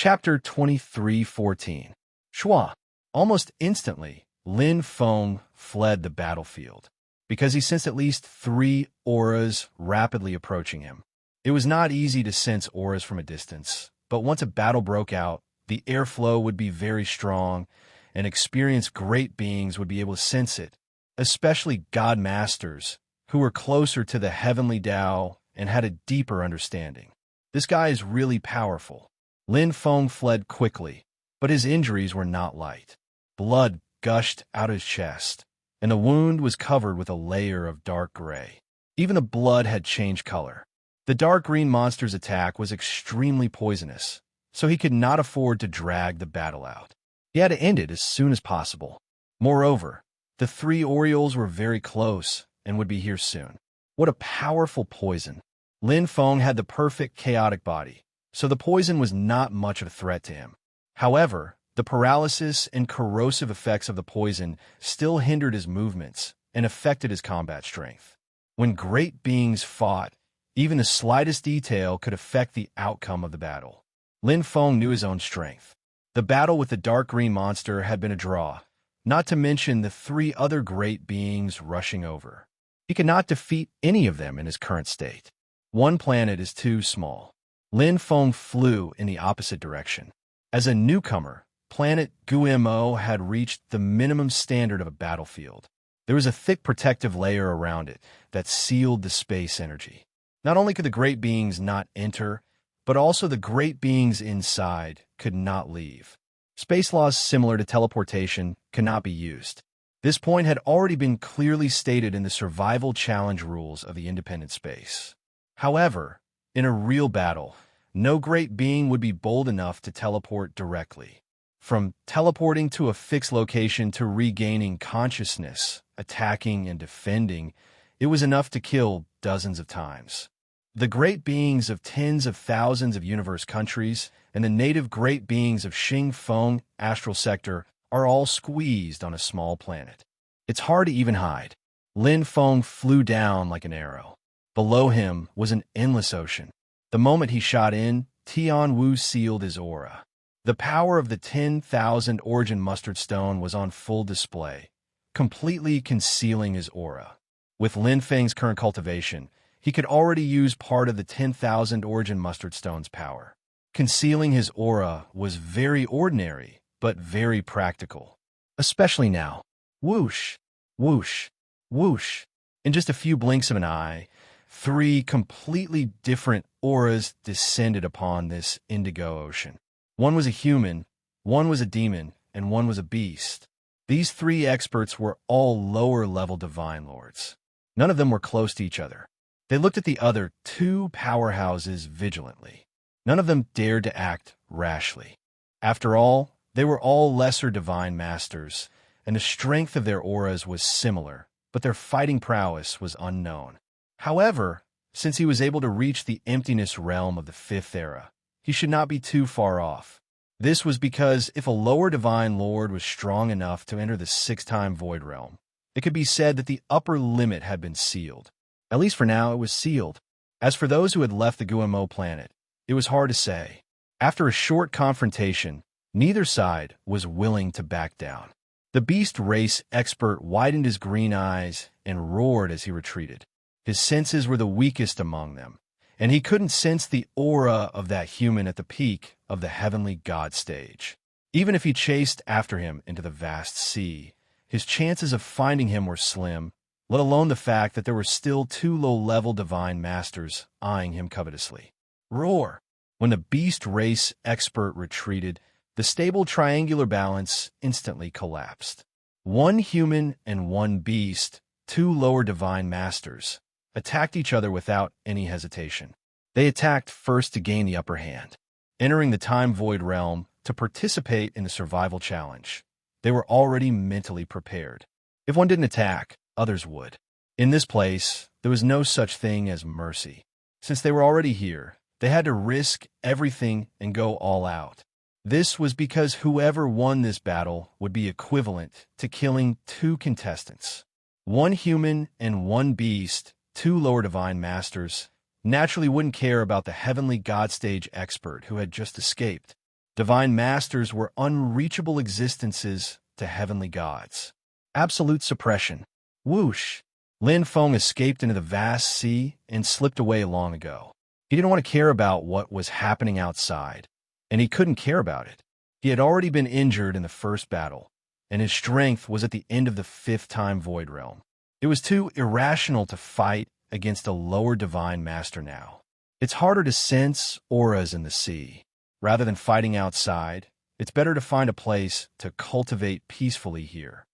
Chapter 23:14. Shua. Almost instantly, Lin Feng fled the battlefield, because he sensed at least 3 auras rapidly approaching him. It was not easy to sense auras from a distance, but once a battle broke out, the airflow would be very strong, and experienced great beings would be able to sense it, especially God Masters, who were closer to the heavenly Tao and had a deeper understanding. This guy is really powerful. Lin Feng fled quickly, but his injuries were not light. Blood gushed out his chest, and the wound was covered with a layer of dark gray. Even the blood had changed color. The dark green monster's attack was extremely poisonous, so he could not afford to drag the battle out. He had to end it as soon as possible. Moreover, the 3 Orioles were very close and would be here soon. What a powerful poison! Lin Feng had the perfect chaotic body, so the poison was not much of a threat to him. However, the paralysis and corrosive effects of the poison still hindered his movements and affected his combat strength. When great beings fought, even the slightest detail could affect the outcome of the battle. Lin Feng knew his own strength. The battle with the dark green monster had been a draw, not to mention the 3 other great beings rushing over. He could not defeat any of them in his current state. One planet is too small. Lin Feng flew in the opposite direction. As a newcomer, planet Guimo had reached the minimum standard of a battlefield. There was a thick protective layer around it that sealed the space energy. Not only could the great beings not enter, but also the great beings inside could not leave. Space laws similar to teleportation cannot be used. This point had already been clearly stated in the survival challenge rules of the independent space. However, in a real battle, no great being would be bold enough to teleport directly. From teleporting to a fixed location to regaining consciousness, attacking and defending, it was enough to kill dozens of times. The great beings of tens of thousands of universe countries and the native great beings of Xing Feng astral sector are all squeezed on a small planet. It's hard to even hide. Lin Feng flew down like an arrow. Below him was an endless ocean. The moment he shot in, Tian Wu sealed his aura. The power of the 10,000 origin mustard stone was on full display, completely concealing his aura. With Lin Feng's current cultivation, he could already use part of the 10,000 origin mustard stone's power. Concealing his aura was very ordinary, but very practical. Especially now. Whoosh, whoosh, whoosh. In just a few blinks of an eye, 3 completely different auras descended upon this indigo ocean. One was a human, one was a demon, and one was a beast. These 3 experts were all lower-level divine lords. None of them were close to each other. They looked at the other 2 powerhouses vigilantly. None of them dared to act rashly. After all, they were all lesser divine masters, and the strength of their auras was similar, but their fighting prowess was unknown. However, since he was able to reach the emptiness realm of the 5th era, he should not be too far off. This was because if a lower divine lord was strong enough to enter the 6-time void realm, it could be said that the upper limit had been sealed. At least for now, it was sealed. As for those who had left the Guimo planet, it was hard to say. After a short confrontation, neither side was willing to back down. The beast race expert widened his green eyes and roared as he retreated. His senses were the weakest among them, and he couldn't sense the aura of that human at the peak of the heavenly god stage. Even if he chased after him into the vast sea, his chances of finding him were slim, let alone the fact that there were still 2 low-level divine masters eyeing him covetously. Roar! When the beast race expert retreated, the stable triangular balance instantly collapsed. 1 human and 1 beast, 2 lower divine masters, attacked each other without any hesitation. They attacked first to gain the upper hand, entering the time void realm to participate in the survival challenge. They were already mentally prepared. If one didn't attack, others would. In this place, there was no such thing as mercy. Since they were already here, they had to risk everything and go all out. This was because whoever won this battle would be equivalent to killing 2 contestants. 1 human and 1 beast, 2 lower divine masters, naturally wouldn't care about the heavenly god stage expert who had just escaped. Divine masters were unreachable existences to heavenly gods. Absolute suppression. Whoosh! Lin Feng escaped into the vast sea and slipped away long ago. He didn't want to care about what was happening outside, and he couldn't care about it. He had already been injured in the first battle, and his strength was at the end of the fifth time Void Realm. It was too irrational to fight against a lower divine master now. It's harder to sense auras in the sea. Rather than fighting outside, it's better to find a place to cultivate peacefully here.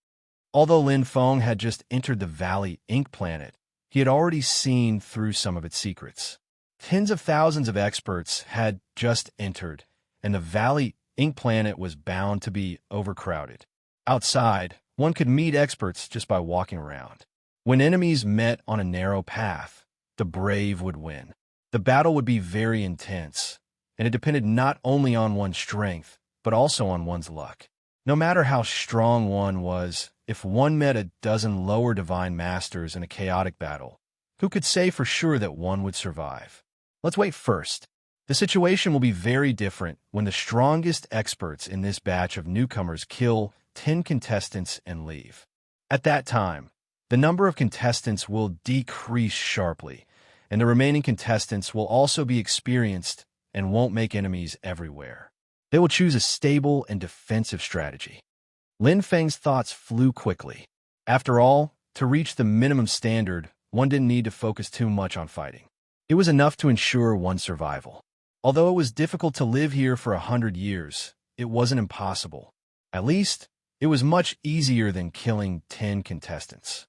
Although Lin Feng had just entered the Valley Ink Planet, he had already seen through some of its secrets. Tens of thousands of experts had just entered, and the Valley Ink Planet was bound to be overcrowded. Outside, one could meet experts just by walking around. When enemies met on a narrow path, the brave would win. The battle would be very intense, and it depended not only on one's strength, but also on one's luck. No matter how strong one was, if one met a dozen lower divine masters in a chaotic battle, who could say for sure that one would survive? Let's wait first. The situation will be very different when the strongest experts in this batch of newcomers kill 10 contestants and leave. At that time, the number of contestants will decrease sharply, and the remaining contestants will also be experienced and won't make enemies everywhere. They will choose a stable and defensive strategy. Lin Feng's thoughts flew quickly. After all, to reach the minimum standard, one didn't need to focus too much on fighting. It was enough to ensure one's survival. Although it was difficult to live here for 100 years, it wasn't impossible. At least, it was much easier than killing 10 contestants.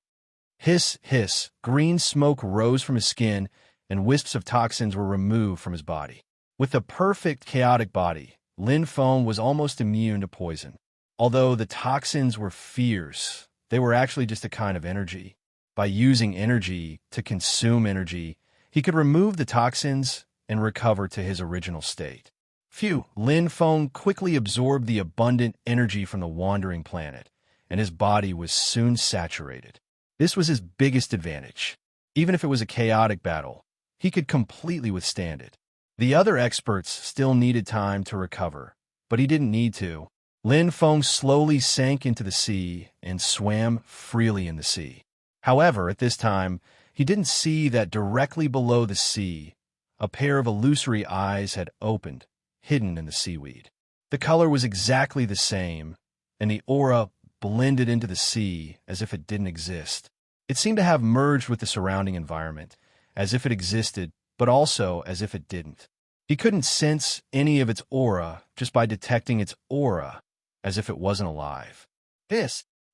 Hiss, hiss, green smoke rose from his skin, and wisps of toxins were removed from his body. With the perfect chaotic body, Lin Feng was almost immune to poison. Although the toxins were fierce, they were actually just a kind of energy. By using energy to consume energy, he could remove the toxins and recover to his original state. Phew! Lin Feng quickly absorbed the abundant energy from the wandering planet, and his body was soon saturated. This was his biggest advantage. Even if it was a chaotic battle, he could completely withstand it. The other experts still needed time to recover, but he didn't need to. Lin Feng slowly sank into the sea and swam freely in the sea. However, at this time, he didn't see that directly below the sea, a pair of illusory eyes had opened, hidden in the seaweed. The color was exactly the same, and the aura blended into the sea as if it didn't exist. It seemed to have merged with the surrounding environment, as if it existed, but also as if it didn't. He couldn't sense any of its aura just by detecting its aura, as if it wasn't alive.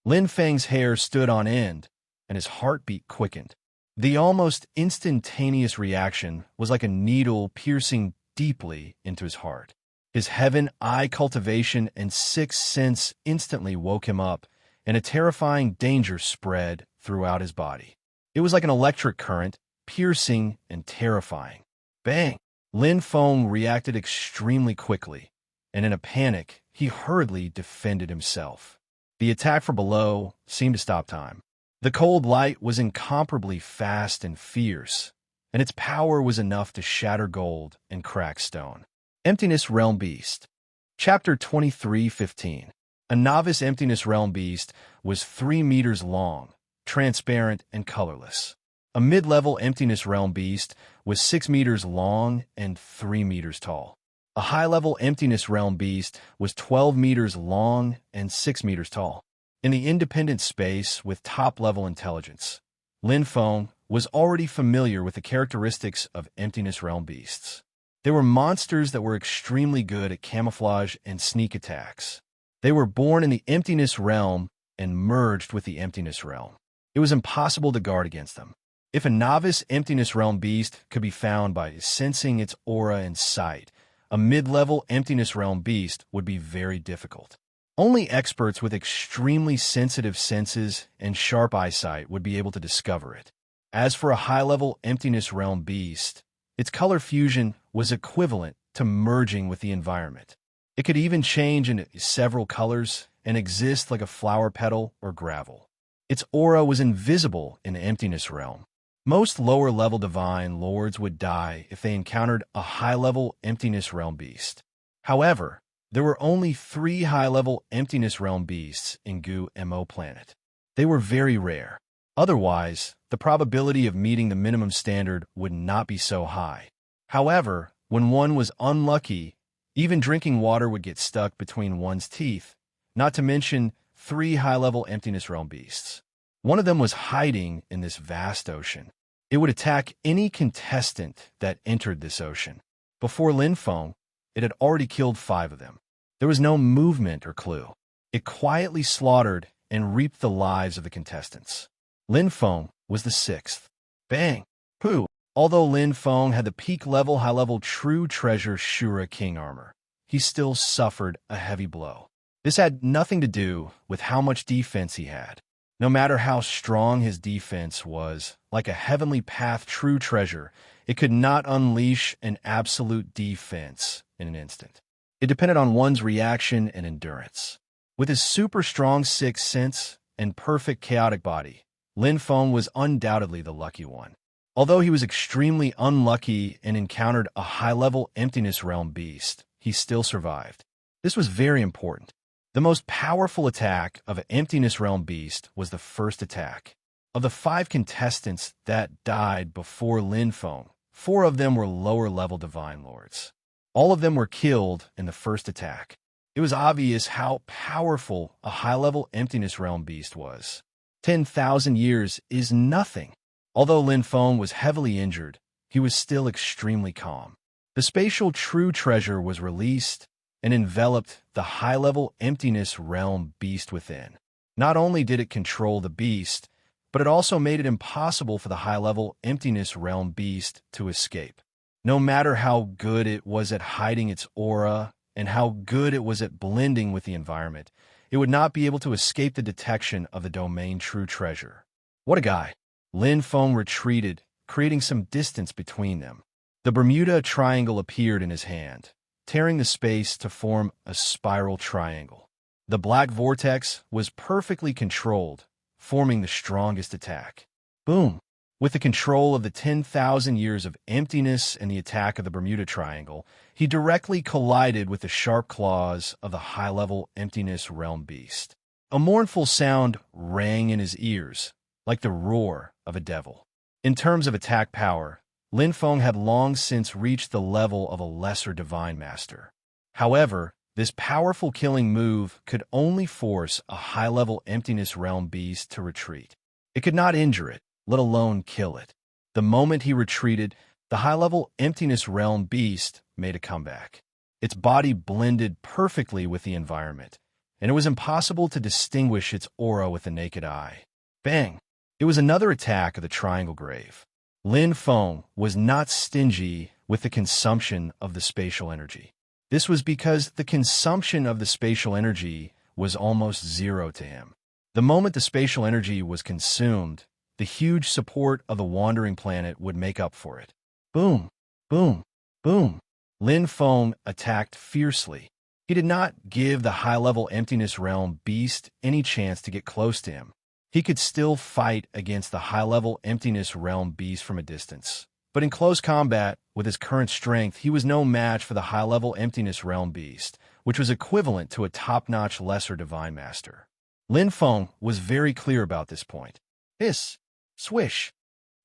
Lin Feng's hair stood on end, and his heartbeat quickened. The almost instantaneous reaction was like a needle piercing deeply into his heart. His heaven-eye cultivation and sixth sense instantly woke him up, and a terrifying danger spread throughout his body. It was like an electric current, piercing and terrifying. Bang! Lin Feng reacted extremely quickly, and in a panic, he hurriedly defended himself. The attack from below seemed to stop time. The cold light was incomparably fast and fierce, and its power was enough to shatter gold and crack stone. Emptiness Realm Beast. Chapter 23:15. A novice Emptiness Realm Beast was 3 meters long, transparent and colorless. A mid-level Emptiness Realm Beast was 6 meters long and 3 meters tall. A high-level Emptiness Realm Beast was 12 meters long and 6 meters tall. In the independent space with top-level intelligence, Lin Feng was already familiar with the characteristics of Emptiness Realm Beasts. They were monsters that were extremely good at camouflage and sneak attacks. They were born in the Emptiness Realm and merged with the Emptiness Realm. It was impossible to guard against them. If a novice Emptiness Realm Beast could be found by sensing its aura and sight, a mid-level Emptiness Realm Beast would be very difficult. Only experts with extremely sensitive senses and sharp eyesight would be able to discover it. As for a high-level Emptiness Realm Beast, its color fusion was equivalent to merging with the environment. It could even change into several colors and exist like a flower petal or gravel. Its aura was invisible in the Emptiness Realm. Most lower-level divine lords would die if they encountered a high-level Emptiness Realm Beast. However, There were only 3 high-level Emptiness Realm beasts in Gu Mo planet. They were very rare. Otherwise, the probability of meeting the minimum standard would not be so high. However, when one was unlucky, even drinking water would get stuck between one's teeth, not to mention 3 high-level Emptiness Realm beasts. One of them was hiding in this vast ocean. It would attack any contestant that entered this ocean. Before Lin Feng, it had already killed 5 of them. There was no movement or clue. It quietly slaughtered and reaped the lives of the contestants. Lin Feng was the 6th. Bang! Pooh! Although Lin Feng had the peak-level, high-level true treasure Shura King armor, he still suffered a heavy blow. This had nothing to do with how much defense he had. No matter how strong his defense was, like a heavenly path true treasure, it could not unleash an absolute defense in an instant. It depended on one's reaction and endurance. With his super strong sixth sense and perfect chaotic body, Lin Feng was undoubtedly the lucky one. Although he was extremely unlucky and encountered a high-level Emptiness Realm beast, he still survived. This was very important. The most powerful attack of an Emptiness Realm beast was the first attack. Of the 5 contestants that died before Lin Feng, 4 of them were lower-level Divine Lords. All of them were killed in the first attack. It was obvious how powerful a high-level Emptiness Realm beast was. 10,000 years is nothing. Although Lin Feng was heavily injured, he was still extremely calm. The spatial true treasure was released and enveloped the high-level Emptiness Realm beast within. Not only did it control the beast, but it also made it impossible for the high-level Emptiness Realm beast to escape. No matter how good it was at hiding its aura and how good it was at blending with the environment, it would not be able to escape the detection of the domain true treasure. What a guy! Lin Feng retreated, creating some distance between them. The Bermuda Triangle appeared in his hand, tearing the space to form a spiral triangle. The black vortex was perfectly controlled, forming the strongest attack. Boom! With the control of the 10,000 years of emptiness and the attack of the Bermuda Triangle, he directly collided with the sharp claws of the high-level Emptiness Realm beast. A mournful sound rang in his ears, like the roar of a devil. In terms of attack power, Lin Feng had long since reached the level of a lesser divine master. However, this powerful killing move could only force a high-level Emptiness Realm beast to retreat. It could not injure it, let alone kill it. The moment he retreated, the high-level Emptiness Realm beast made a comeback. Its body blended perfectly with the environment, and it was impossible to distinguish its aura with the naked eye. Bang! It was another attack of the Triangle Grave. Lin Feng was not stingy with the consumption of the spatial energy. This was because the consumption of the spatial energy was almost zero to him. The moment the spatial energy was consumed, the huge support of the wandering planet would make up for it. Boom! Boom! Boom! Lin Feng attacked fiercely. He did not give the high-level Emptiness Realm beast any chance to get close to him. He could still fight against the high-level Emptiness Realm beast from a distance. But in close combat, with his current strength, he was no match for the high-level Emptiness Realm beast, which was equivalent to a top-notch lesser divine master. Lin Feng was very clear about this point. Hiss! Swish!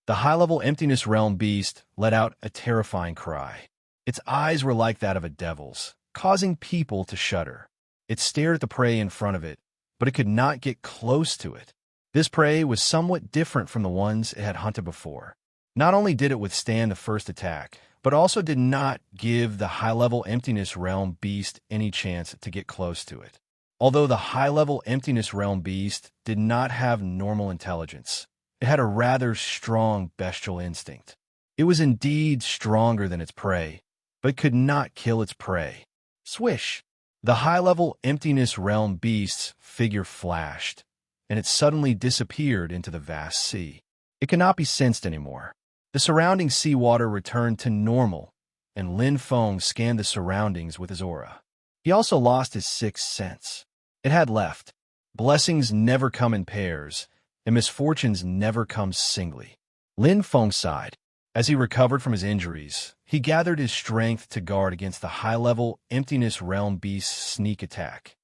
The high-level Emptiness Realm beast let out a terrifying cry. Its eyes were like that of a devil's, causing people to shudder. It stared at the prey in front of it, but it could not get close to it. This prey was somewhat different from the ones it had hunted before. Not only did it withstand the first attack, but also did not give the high-level Emptiness Realm beast any chance to get close to it. Although the high-level Emptiness Realm beast did not have normal intelligence, it had a rather strong bestial instinct. It was indeed stronger than its prey, but could not kill its prey. Swish! The high-level Emptiness Realm beast's figure flashed, and it suddenly disappeared into the vast sea. It could not be sensed anymore. The surrounding seawater returned to normal, and Lin Feng scanned the surroundings with his aura. He also lost his sixth sense. It had left. Blessings never come in pairs, and misfortunes never come singly. Lin Feng sighed. As he recovered from his injuries, he gathered his strength to guard against the high-level Emptiness Realm Beast's sneak attack.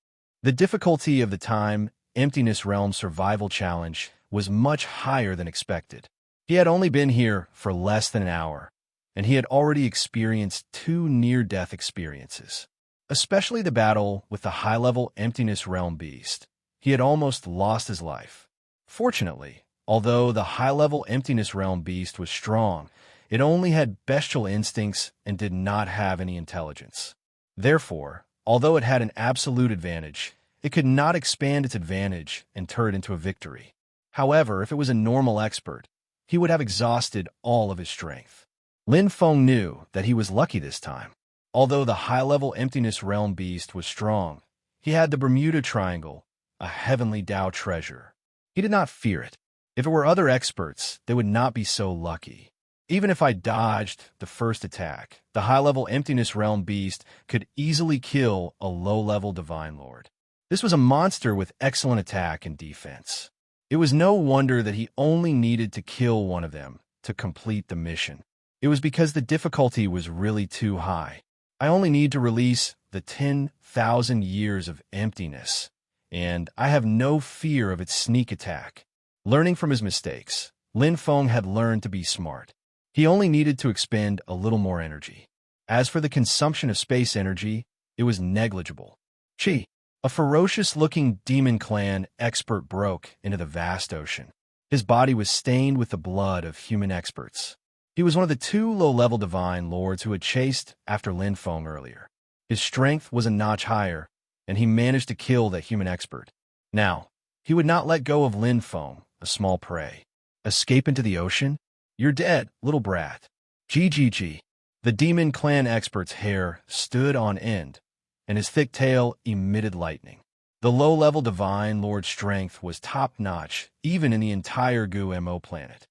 The difficulty of the Time Emptiness Realm survival challenge was much higher than expected. He had only been here for less than an hour, and he had already experienced 2 near-death experiences. Especially the battle with the high-level Emptiness Realm Beast. He had almost lost his life. Fortunately, although the high-level Emptiness Realm Beast was strong, it only had bestial instincts and did not have any intelligence. Therefore, although it had an absolute advantage, it could not expand its advantage and turn it into a victory. However, if it was a normal expert, he would have exhausted all of his strength. Lin Feng knew that he was lucky this time. Although the high-level Emptiness Realm Beast was strong, he had the Bermuda Triangle, a heavenly Tao treasure. He did not fear it. If it were other experts, they would not be so lucky. Even if I dodged the first attack, the high-level Emptiness Realm Beast could easily kill a low-level Divine Lord. This was a monster with excellent attack and defense. It was no wonder that he only needed to kill one of them to complete the mission. It was because the difficulty was really too high. I only need to release the 10,000 years of emptiness, and I have no fear of its sneak attack. Learning from his mistakes, Lin Feng had learned to be smart. He only needed to expend a little more energy. As for the consumption of space energy, it was negligible. Chi, a ferocious-looking demon clan expert, broke into the vast ocean. His body was stained with the blood of human experts. He was one of the 2 low-level divine lords who had chased after Lin Feng earlier. His strength was a notch higher, and he managed to kill that human expert. Now, he would not let go of Lin Feng, a small prey. Escape into the ocean? You're dead, little brat. GGG. The demon clan expert's hair stood on end, and his thick tail emitted lightning. The low-level divine lord's strength was top-notch, even in the entire GUMO planet.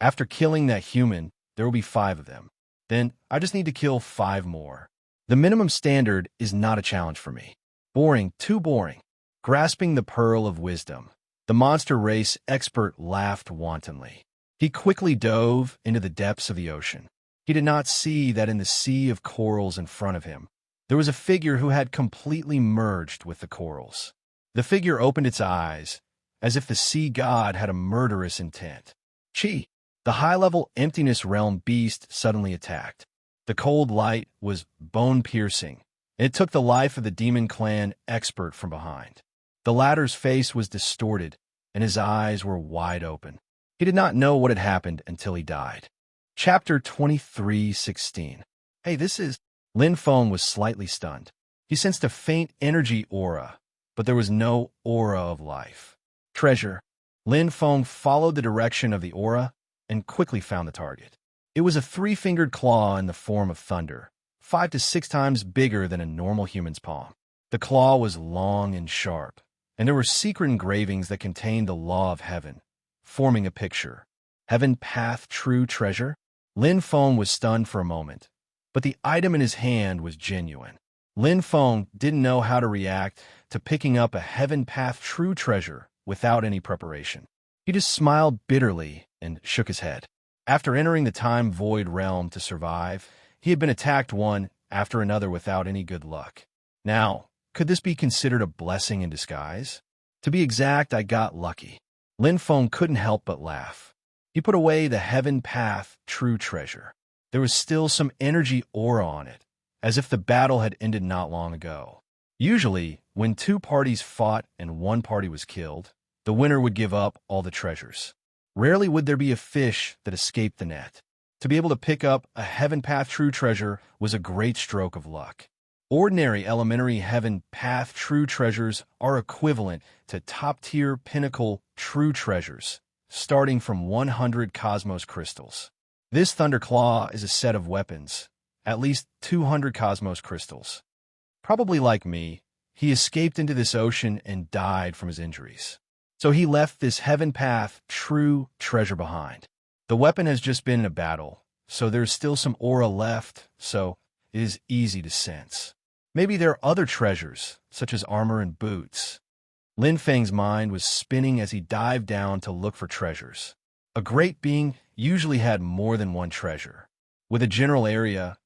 After killing that human, there will be 5 of them. Then, I just need to kill 5 more. The minimum standard is not a challenge for me. Boring, too boring. Grasping the pearl of wisdom, the monster race expert laughed wantonly. He quickly dove into the depths of the ocean. He did not see that in the sea of corals in front of him, there was a figure who had completely merged with the corals. The figure opened its eyes, as if the sea god had a murderous intent. Chi, the high-level Emptiness Realm Beast, suddenly attacked. The cold light was bone-piercing, and it took the life of the demon clan expert from behind. The latter's face was distorted, and his eyes were wide open. He did not know what had happened until he died. Chapter 23:16. Hey, this is... Lin Feng was slightly stunned. He sensed a faint energy aura, but there was no aura of life. Treasure. Lin Feng followed the direction of the aura and quickly found the target. It was a 3-fingered claw in the form of thunder, 5 to 6 times bigger than a normal human's palm. The claw was long and sharp, and there were secret engravings that contained the law of heaven, forming a picture. Heaven Path True Treasure? Lin Feng was stunned for a moment, but the item in his hand was genuine. Lin Feng didn't know how to react to picking up a Heaven Path True Treasure without any preparation. He just smiled bitterly and shook his head. After entering the Time Void realm to survive, he had been attacked one after another without any good luck. Now, could this be considered a blessing in disguise? To be exact, I got lucky. Lin Feng couldn't help but laugh. He put away the Heaven Path True Treasure. There was still some energy aura on it, as if the battle had ended not long ago. Usually, when 2 parties fought and one party was killed, the winner would give up all the treasures. Rarely would there be a fish that escaped the net. To be able to pick up a Heaven Path True Treasure was a great stroke of luck. Ordinary elementary Heaven Path True Treasures are equivalent to top-tier pinnacle True Treasures, starting from 100 Cosmos Crystals. This Thunderclaw is a set of weapons, at least 200 Cosmos Crystals. Probably like me, he escaped into this ocean and died from his injuries. So he left this Heaven Path True Treasure behind. The weapon has just been in a battle, so there's still some aura left, so it is easy to sense. Maybe there are other treasures, such as armor and boots. Lin Feng's mind was spinning as he dived down to look for treasures. A great being usually had more than one treasure. With a general area,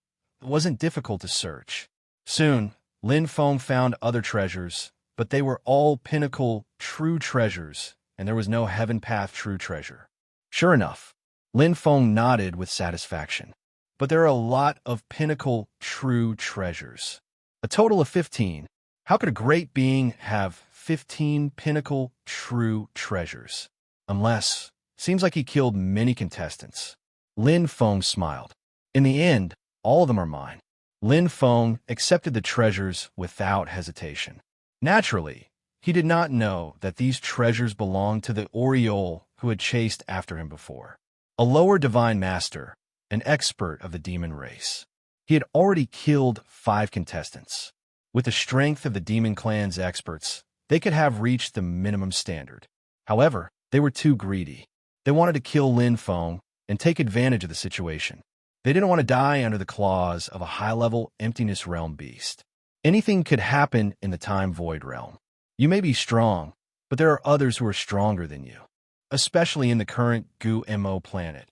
it wasn't difficult to search. Soon, Lin Feng found other treasures, but they were all pinnacle true treasures, and there was no heaven path true treasure. Sure enough, Lin Feng nodded with satisfaction. But there are a lot of pinnacle true treasures. A total of 15. How could a great being have 15 pinnacle true treasures? Unless, seems like he killed many contestants. Lin Feng smiled. In the end, all of them are mine. Lin Feng accepted the treasures without hesitation. Naturally, he did not know that these treasures belonged to the Oriole who had chased after him before. A lower divine master, an expert of the demon race. He had already killed 5 contestants. With the strength of the demon clan's experts, they could have reached the minimum standard. However, they were too greedy. They wanted to kill Lin Feng and take advantage of the situation. They didn't want to die under the claws of a high-level emptiness realm beast. Anything could happen in the time void realm. You may be strong, but there are others who are stronger than you, especially in the current Gu-Mo planet.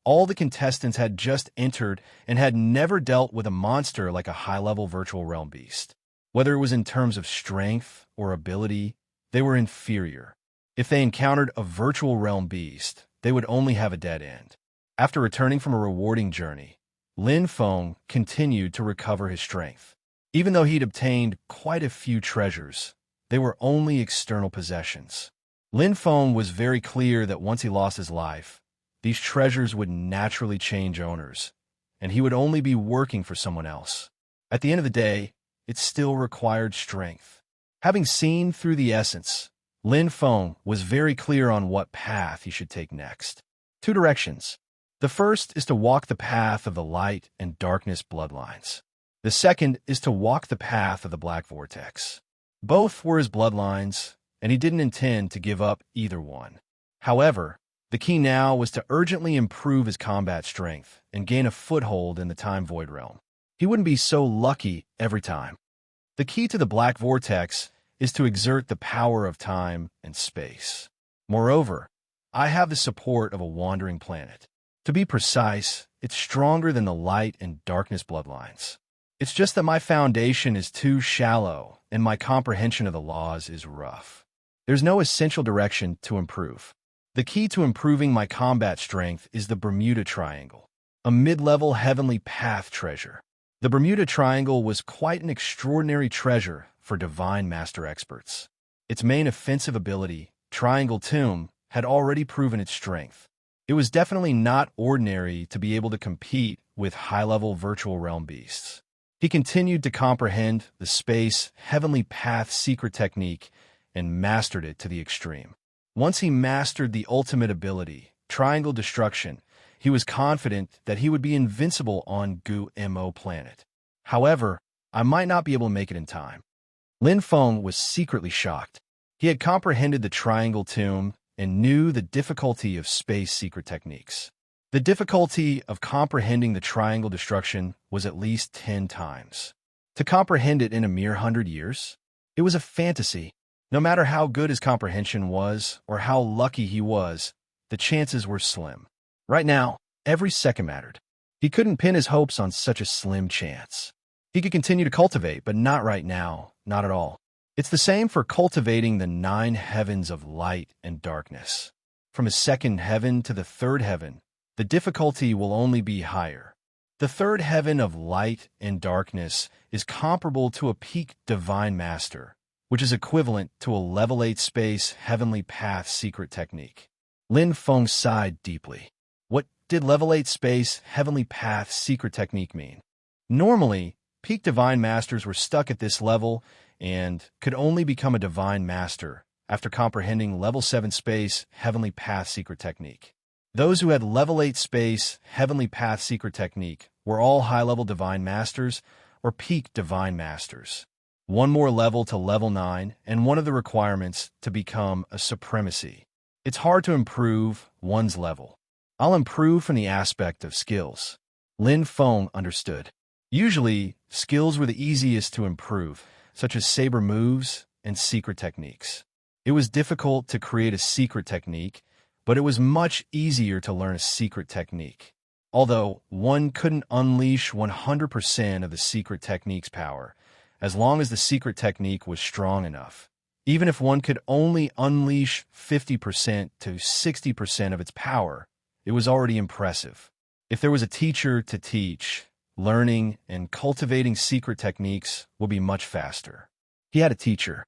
All the contestants had just entered and had never dealt with a monster like a high-level virtual realm beast. Whether it was in terms of strength or ability, they were inferior. If they encountered a virtual realm beast, they would only have a dead end. After returning from a rewarding journey, Lin Feng continued to recover his strength. Even though he'd obtained quite a few treasures, they were only external possessions. Lin Feng was very clear that once he lost his life, these treasures would naturally change owners, and he would only be working for someone else. At the end of the day, it still required strength. Having seen through the essence, Lin Feng was very clear on what path he should take next. 2 directions. The first is to walk the path of the light and darkness bloodlines. The second is to walk the path of the black vortex. Both were his bloodlines, and he didn't intend to give up either one. However, the key now was to urgently improve his combat strength and gain a foothold in the time void realm. He wouldn't be so lucky every time. The key to the black vortex is to exert the power of time and space. Moreover, I have the support of a wandering planet. To be precise, it's stronger than the light and darkness bloodlines. It's just that my foundation is too shallow and my comprehension of the laws is rough. There's no essential direction to improve. The key to improving my combat strength is the Bermuda Triangle, a mid-level heavenly path treasure. The Bermuda Triangle was quite an extraordinary treasure for Divine Master experts. Its main offensive ability, Triangle Tomb, had already proven its strength. It was definitely not ordinary to be able to compete with high-level virtual realm beasts. He continued to comprehend the space heavenly path secret technique and mastered it to the extreme. Once he mastered the ultimate ability, Triangle Destruction, he was confident that he would be invincible on Gu-Mo planet. However, I might not be able to make it in time. Lin Feng was secretly shocked. He had comprehended the Triangle Tomb and knew the difficulty of space secret techniques. The difficulty of comprehending the Triangle Destruction was at least 10 times. To comprehend it in a mere 100 years? It was a fantasy. No matter how good his comprehension was or how lucky he was, the chances were slim. Right now, every second mattered. He couldn't pin his hopes on such a slim chance. He could continue to cultivate, but not right now, not at all. It's the same for cultivating the 9 heavens of light and darkness. From his second heaven to the third heaven, the difficulty will only be higher. The third heaven of light and darkness is comparable to a peak divine master, which is equivalent to a level 8 space heavenly path secret technique. Lin Feng sighed deeply. What did level 8 space heavenly path secret technique mean? Normally, peak divine masters were stuck at this level and could only become a divine master after comprehending level 7 space heavenly path secret technique. Those who had level 8 space heavenly path secret technique were all high-level divine masters or peak divine masters. One more level to level 9 and one of the requirements to become a supremacy. It's hard to improve one's level. I'll improve from the aspect of skills. Lin Feng understood. Usually, skills were the easiest to improve, such as saber moves and secret techniques. It was difficult to create a secret technique, but it was much easier to learn a secret technique. Although one couldn't unleash 100% of the secret technique's power, as long as the secret technique was strong enough. Even if one could only unleash 50% to 60% of its power, it was already impressive. If there was a teacher to teach, learning and cultivating secret techniques would be much faster. He had a teacher.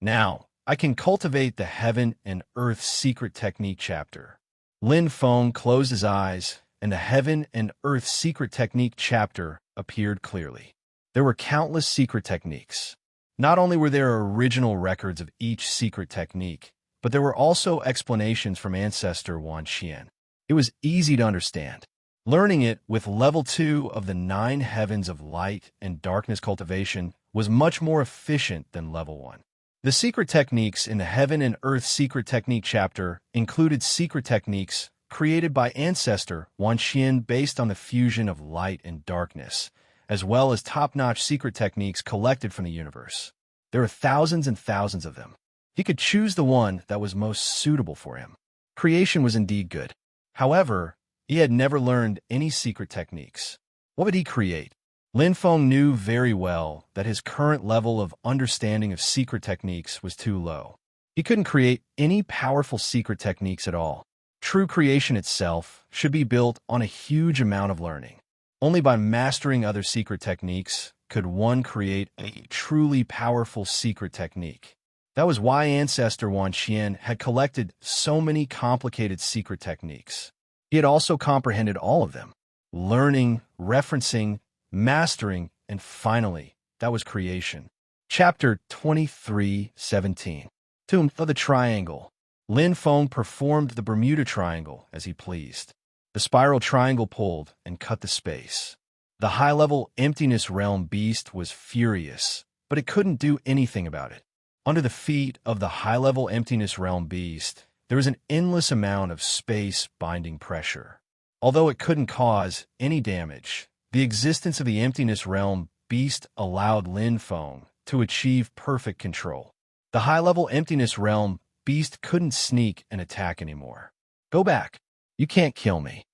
Now, I can cultivate the Heaven and Earth Secret Technique chapter. Lin Feng closed his eyes, and the Heaven and Earth Secret Technique chapter appeared clearly. There were countless secret techniques. Not only were there original records of each secret technique, but there were also explanations from ancestor Wan Xian. It was easy to understand. Learning it with level 2 of the 9 heavens of light and darkness cultivation was much more efficient than level 1. The secret techniques in the Heaven and Earth Secret Technique chapter included secret techniques created by ancestor Wan Xian based on the fusion of light and darkness, as well as top-notch secret techniques collected from the universe. There are thousands and thousands of them. He could choose the one that was most suitable for him. Creation was indeed good. However, he had never learned any secret techniques. What would he create? Lin Feng knew very well that his current level of understanding of secret techniques was too low. He couldn't create any powerful secret techniques at all. True creation itself should be built on a huge amount of learning. Only by mastering other secret techniques could one create a truly powerful secret technique. That was why ancestor Wan Xian had collected so many complicated secret techniques. He had also comprehended all of them. Learning, referencing, mastering, and finally, that was creation. Chapter 23:17. Tomb of the Triangle. Lin Feng performed the Bermuda Triangle as he pleased. The spiral triangle pulled and cut the space. The high-level emptiness realm beast was furious, but it couldn't do anything about it. Under the feet of the high-level emptiness realm beast, there was an endless amount of space-binding pressure. Although it couldn't cause any damage, the existence of the emptiness realm beast allowed Lin Feng to achieve perfect control. The high-level emptiness realm beast couldn't sneak and attack anymore. Go back. You can't kill me.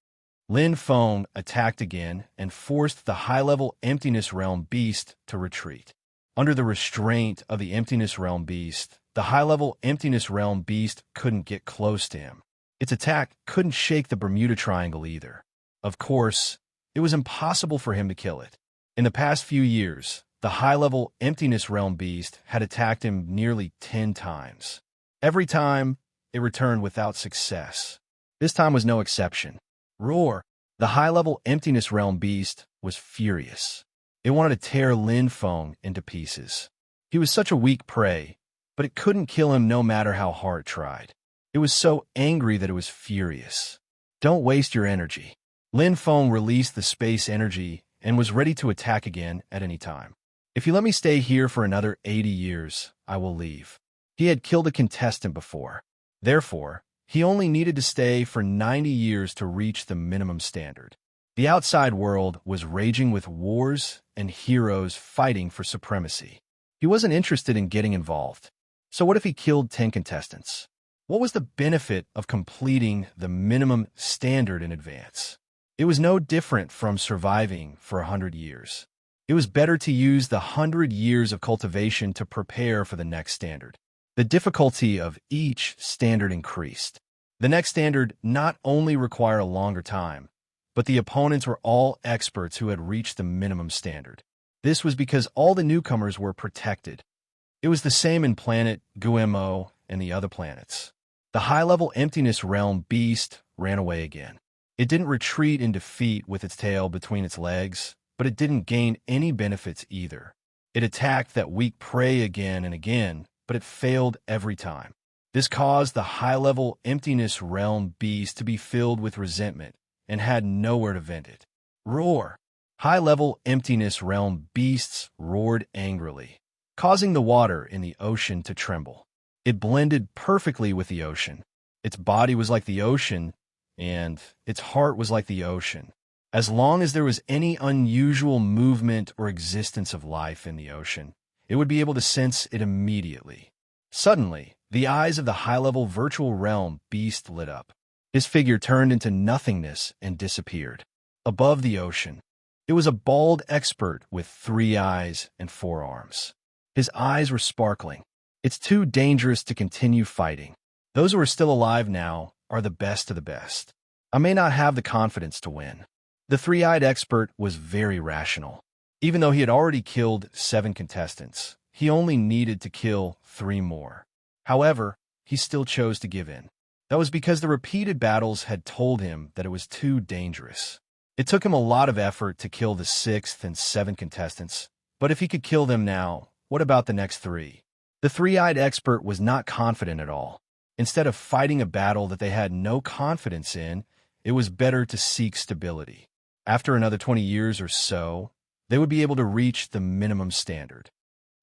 Lin Feng attacked again and forced the high-level emptiness realm beast to retreat. Under the restraint of the emptiness realm beast, the high-level emptiness realm beast couldn't get close to him. Its attack couldn't shake the Bermuda Triangle either. Of course, it was impossible for him to kill it. In the past few years, the high-level emptiness realm beast had attacked him nearly 10 times. Every time, it returned without success. This time was no exception. Roar! The high-level emptiness realm beast was furious. It wanted to tear Lin Feng into pieces. He was such a weak prey, but it couldn't kill him no matter how hard it tried. It was so angry that it was furious. Don't waste your energy. Lin Feng released the space energy and was ready to attack again at any time. If you let me stay here for another 80 years, I will leave. He had killed a contestant before. Therefore, he only needed to stay for 90 years to reach the minimum standard. The outside world was raging with wars and heroes fighting for supremacy. He wasn't interested in getting involved. So what if he killed 10 contestants? What was the benefit of completing the minimum standard in advance? It was no different from surviving for 100 years. It was better to use the 100 years of cultivation to prepare for the next standard. The difficulty of each standard increased. The next standard not only required a longer time, but the opponents were all experts who had reached the minimum standard. This was because all the newcomers were protected. It was the same in planet Guemo and the other planets. The high-level emptiness realm beast ran away again. It didn't retreat in defeat with its tail between its legs, but it didn't gain any benefits either. It attacked that weak prey again and again, but it failed every time. This caused the high-level emptiness realm beast to be filled with resentment and had nowhere to vent it. Roar! High-level emptiness realm beasts roared angrily, causing the water in the ocean to tremble. It blended perfectly with the ocean. Its body was like the ocean, and its heart was like the ocean. As long as there was any unusual movement or existence of life in the ocean, it would be able to sense it immediately. Suddenly, the eyes of the high-level virtual realm beast lit up. His figure turned into nothingness and disappeared. Above the ocean, it was a bald expert with 3 eyes and 4 arms. His eyes were sparkling. It's too dangerous to continue fighting. Those who are still alive now are the best of the best. I may not have the confidence to win. The 3-eyed expert was very rational. Even though he had already killed 7 contestants, he only needed to kill 3 more. However, he still chose to give in. That was because the repeated battles had told him that it was too dangerous. It took him a lot of effort to kill the 6th and 7th contestants, but if he could kill them now, what about the next 3? The 3-eyed expert was not confident at all. Instead of fighting a battle that they had no confidence in, it was better to seek stability. After another 20 years or so, they would be able to reach the minimum standard.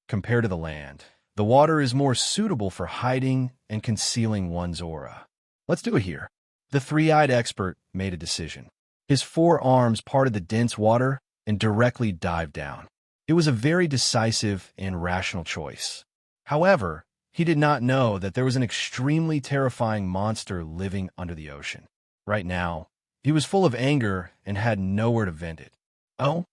Compared to the land, the water is more suitable for hiding and concealing one's aura. Let's do it here. The 3-eyed expert made a decision. His 4 arms parted the dense water and directly dived down. It was a very decisive and rational choice. However, he did not know that there was an extremely terrifying monster living under the ocean. Right now, he was full of anger and had nowhere to vent it. Oh?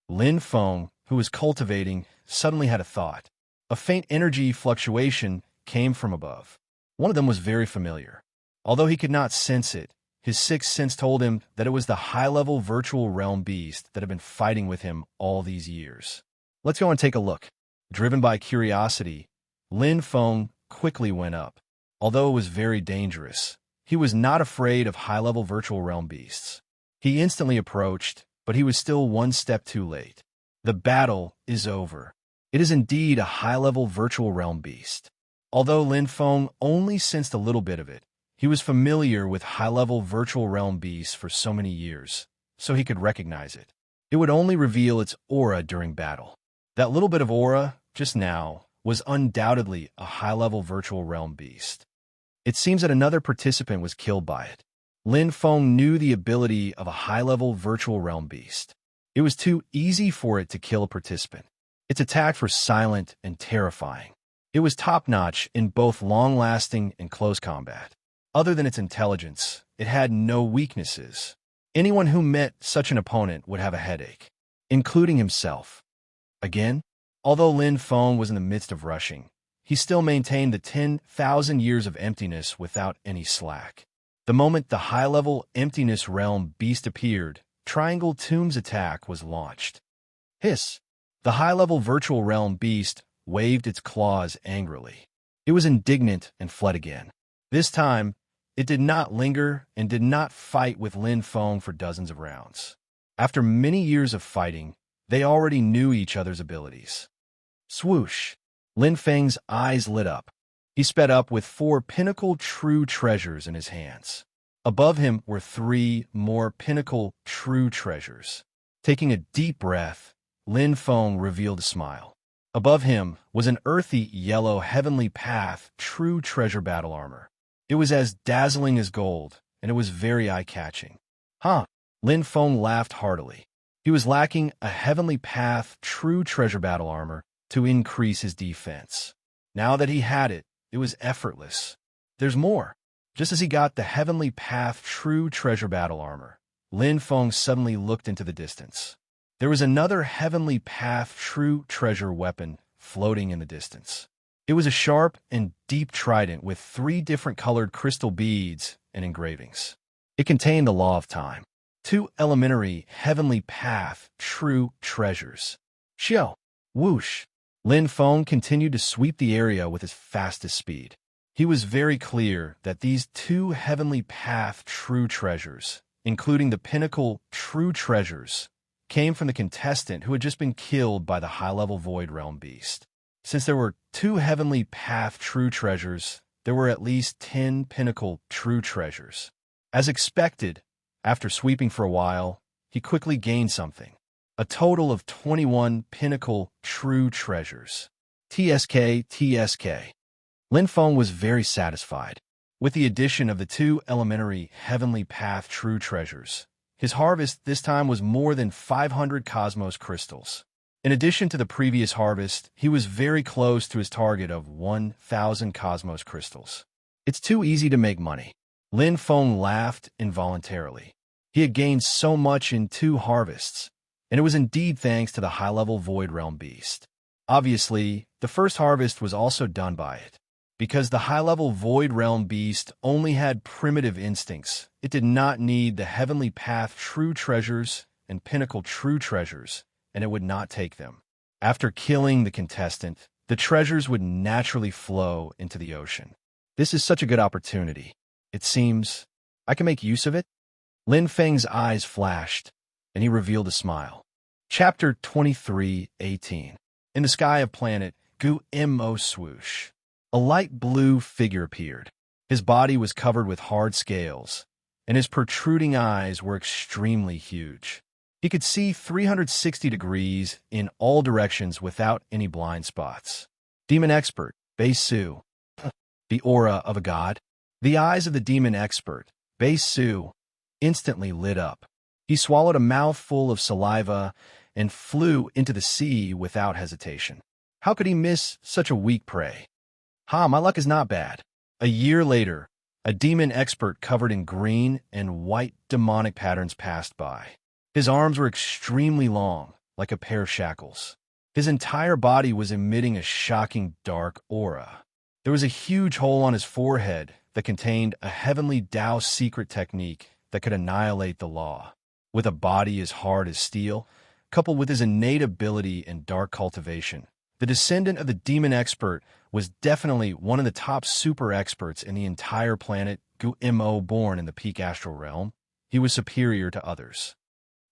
Lin Feng, who was cultivating, suddenly had a thought. A faint energy fluctuation came from above. One of them was very familiar. Although he could not sense it, his 6th sense told him that it was the high-level virtual realm beast that had been fighting with him all these years. Let's go and take a look. Driven by curiosity, Lin Feng quickly went up. Although it was very dangerous, he was not afraid of high-level virtual realm beasts. He instantly approached, but he was still 1 step too late. The battle is over. It is indeed a high-level virtual realm beast. Although Lin Feng only sensed a little bit of it, he was familiar with high-level virtual realm beasts for so many years, so he could recognize it. It would only reveal its aura during battle. That little bit of aura, just now, was undoubtedly a high-level virtual realm beast. It seems that another participant was killed by it. Lin Feng knew the ability of a high-level virtual realm beast. It was too easy for it to kill a participant. Its attacks were silent and terrifying. It was top-notch in both long-lasting and close combat. Other than its intelligence, it had no weaknesses. Anyone who met such an opponent would have a headache, including himself. Again, although Lin Feng was in the midst of rushing, he still maintained the 10,000 years of emptiness without any slack. The moment the high-level emptiness realm beast appeared, Triangle Tomb's attack was launched. Hiss! The high-level virtual realm beast waved its claws angrily. It was indignant and fled again. This time, it did not linger and did not fight with Lin Feng for dozens of rounds. After many years of fighting, they already knew each other's abilities. Swoosh! Lin Feng's eyes lit up. He sped up with 4 pinnacle true treasures in his hands. Above him were 3 more pinnacle true treasures. Taking a deep breath, Lin Feng revealed a smile. Above him was an earthy yellow heavenly path true treasure battle armor. It was as dazzling as gold, and it was very eye-catching. Huh! Lin Feng laughed heartily. He was lacking a heavenly path true treasure battle armor to increase his defense. Now that he had it, it was effortless. There's more. Just as he got the heavenly path true treasure battle armor, Lin Feng suddenly looked into the distance. There was another heavenly path true treasure weapon floating in the distance. It was a sharp and deep trident with 3 different colored crystal beads and engravings. It contained the law of time. 2 elementary heavenly path true treasures. Xiao! Whoosh! Lin Feng continued to sweep the area with his fastest speed. He was very clear that these 2 heavenly path true treasures, including the pinnacle true treasures, came from the contestant who had just been killed by the high-level Void Realm beast. Since there were 2 heavenly path true treasures, there were at least 10 pinnacle true treasures. As expected, after sweeping for a while, he quickly gained something. A total of 21 pinnacle true treasures. TSK. Lin Feng was very satisfied. With the addition of the 2 elementary heavenly path true treasures, his harvest this time was more than 500 cosmos crystals. In addition to the previous harvest, he was very close to his target of 1,000 cosmos crystals. It's too easy to make money. Lin Feng laughed involuntarily. He had gained so much in 2 harvests, and it was indeed thanks to the high-level Void Realm beast. Obviously, the first harvest was also done by it. Because the high-level Void Realm beast only had primitive instincts, it did not need the Heavenly Path true treasures and Pinnacle true treasures, and it would not take them. After killing the contestant, the treasures would naturally flow into the ocean. This is such a good opportunity. It seems I can make use of it? Lin Feng's eyes flashed, and he revealed a smile. Chapter 23:18. In the sky of planet Gu-Mo swoosh, a light blue figure appeared. His body was covered with hard scales, and his protruding eyes were extremely huge. He could see 360 degrees in all directions without any blind spots. Demon Expert, Bei Su. The aura of a god. The eyes of the demon expert, Bei Su, instantly lit up. He swallowed a mouthful of saliva and flew into the sea without hesitation. How could he miss such a weak prey? My luck is not bad. A year later, a demon expert covered in green and white demonic patterns passed by. His arms were extremely long, like a pair of shackles. His entire body was emitting a shocking dark aura. There was a huge hole on his forehead that contained a heavenly Tao secret technique that could annihilate the law. With a body as hard as steel, coupled with his innate ability in dark cultivation, the descendant of the demon expert was definitely one of the top super experts in the entire planet Gu-Mo. Born in the peak astral realm, he was superior to others.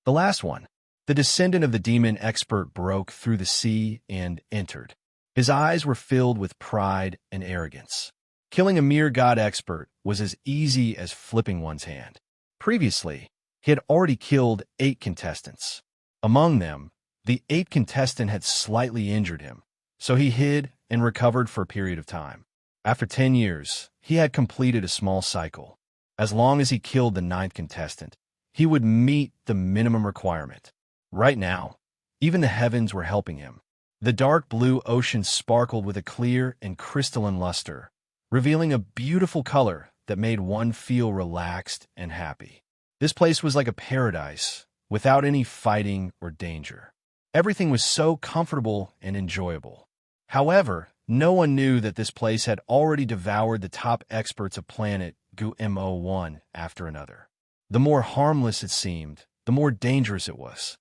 The last one, the descendant of the demon expert, broke through the sea and entered. His eyes were filled with pride and arrogance. Killing a mere god expert was as easy as flipping one's hand. Previously, he had already killed 8 contestants. Among them, the 8th contestant had slightly injured him, so he hid and recovered for a period of time. After 10 years, he had completed a small cycle. As long as he killed the 9th contestant, he would meet the minimum requirement. Right now, even the heavens were helping him. The dark blue ocean sparkled with a clear and crystalline luster, revealing a beautiful color that made one feel relaxed and happy. This place was like a paradise, without any fighting or danger. Everything was so comfortable and enjoyable. However, no one knew that this place had already devoured the top experts of planet Gu-Mo one after another. The more harmless it seemed, the more dangerous it was.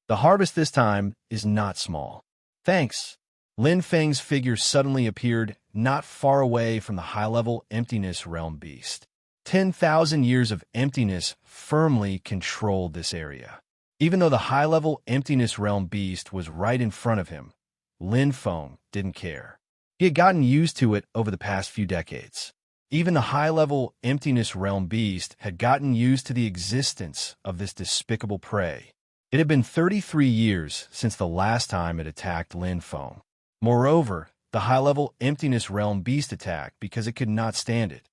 The harvest this time is not small. Thanks. Lin Feng's figure suddenly appeared not far away from the high-level emptiness realm beast. 10,000 years of emptiness firmly controlled this area. Even though the high-level emptiness realm beast was right in front of him, Lin Feng didn't care. He had gotten used to it over the past few decades. Even the high-level emptiness realm beast had gotten used to the existence of this despicable prey. It had been 33 years since the last time it attacked Lin Feng. Moreover, the high-level emptiness realm beast attacked because it could not stand it.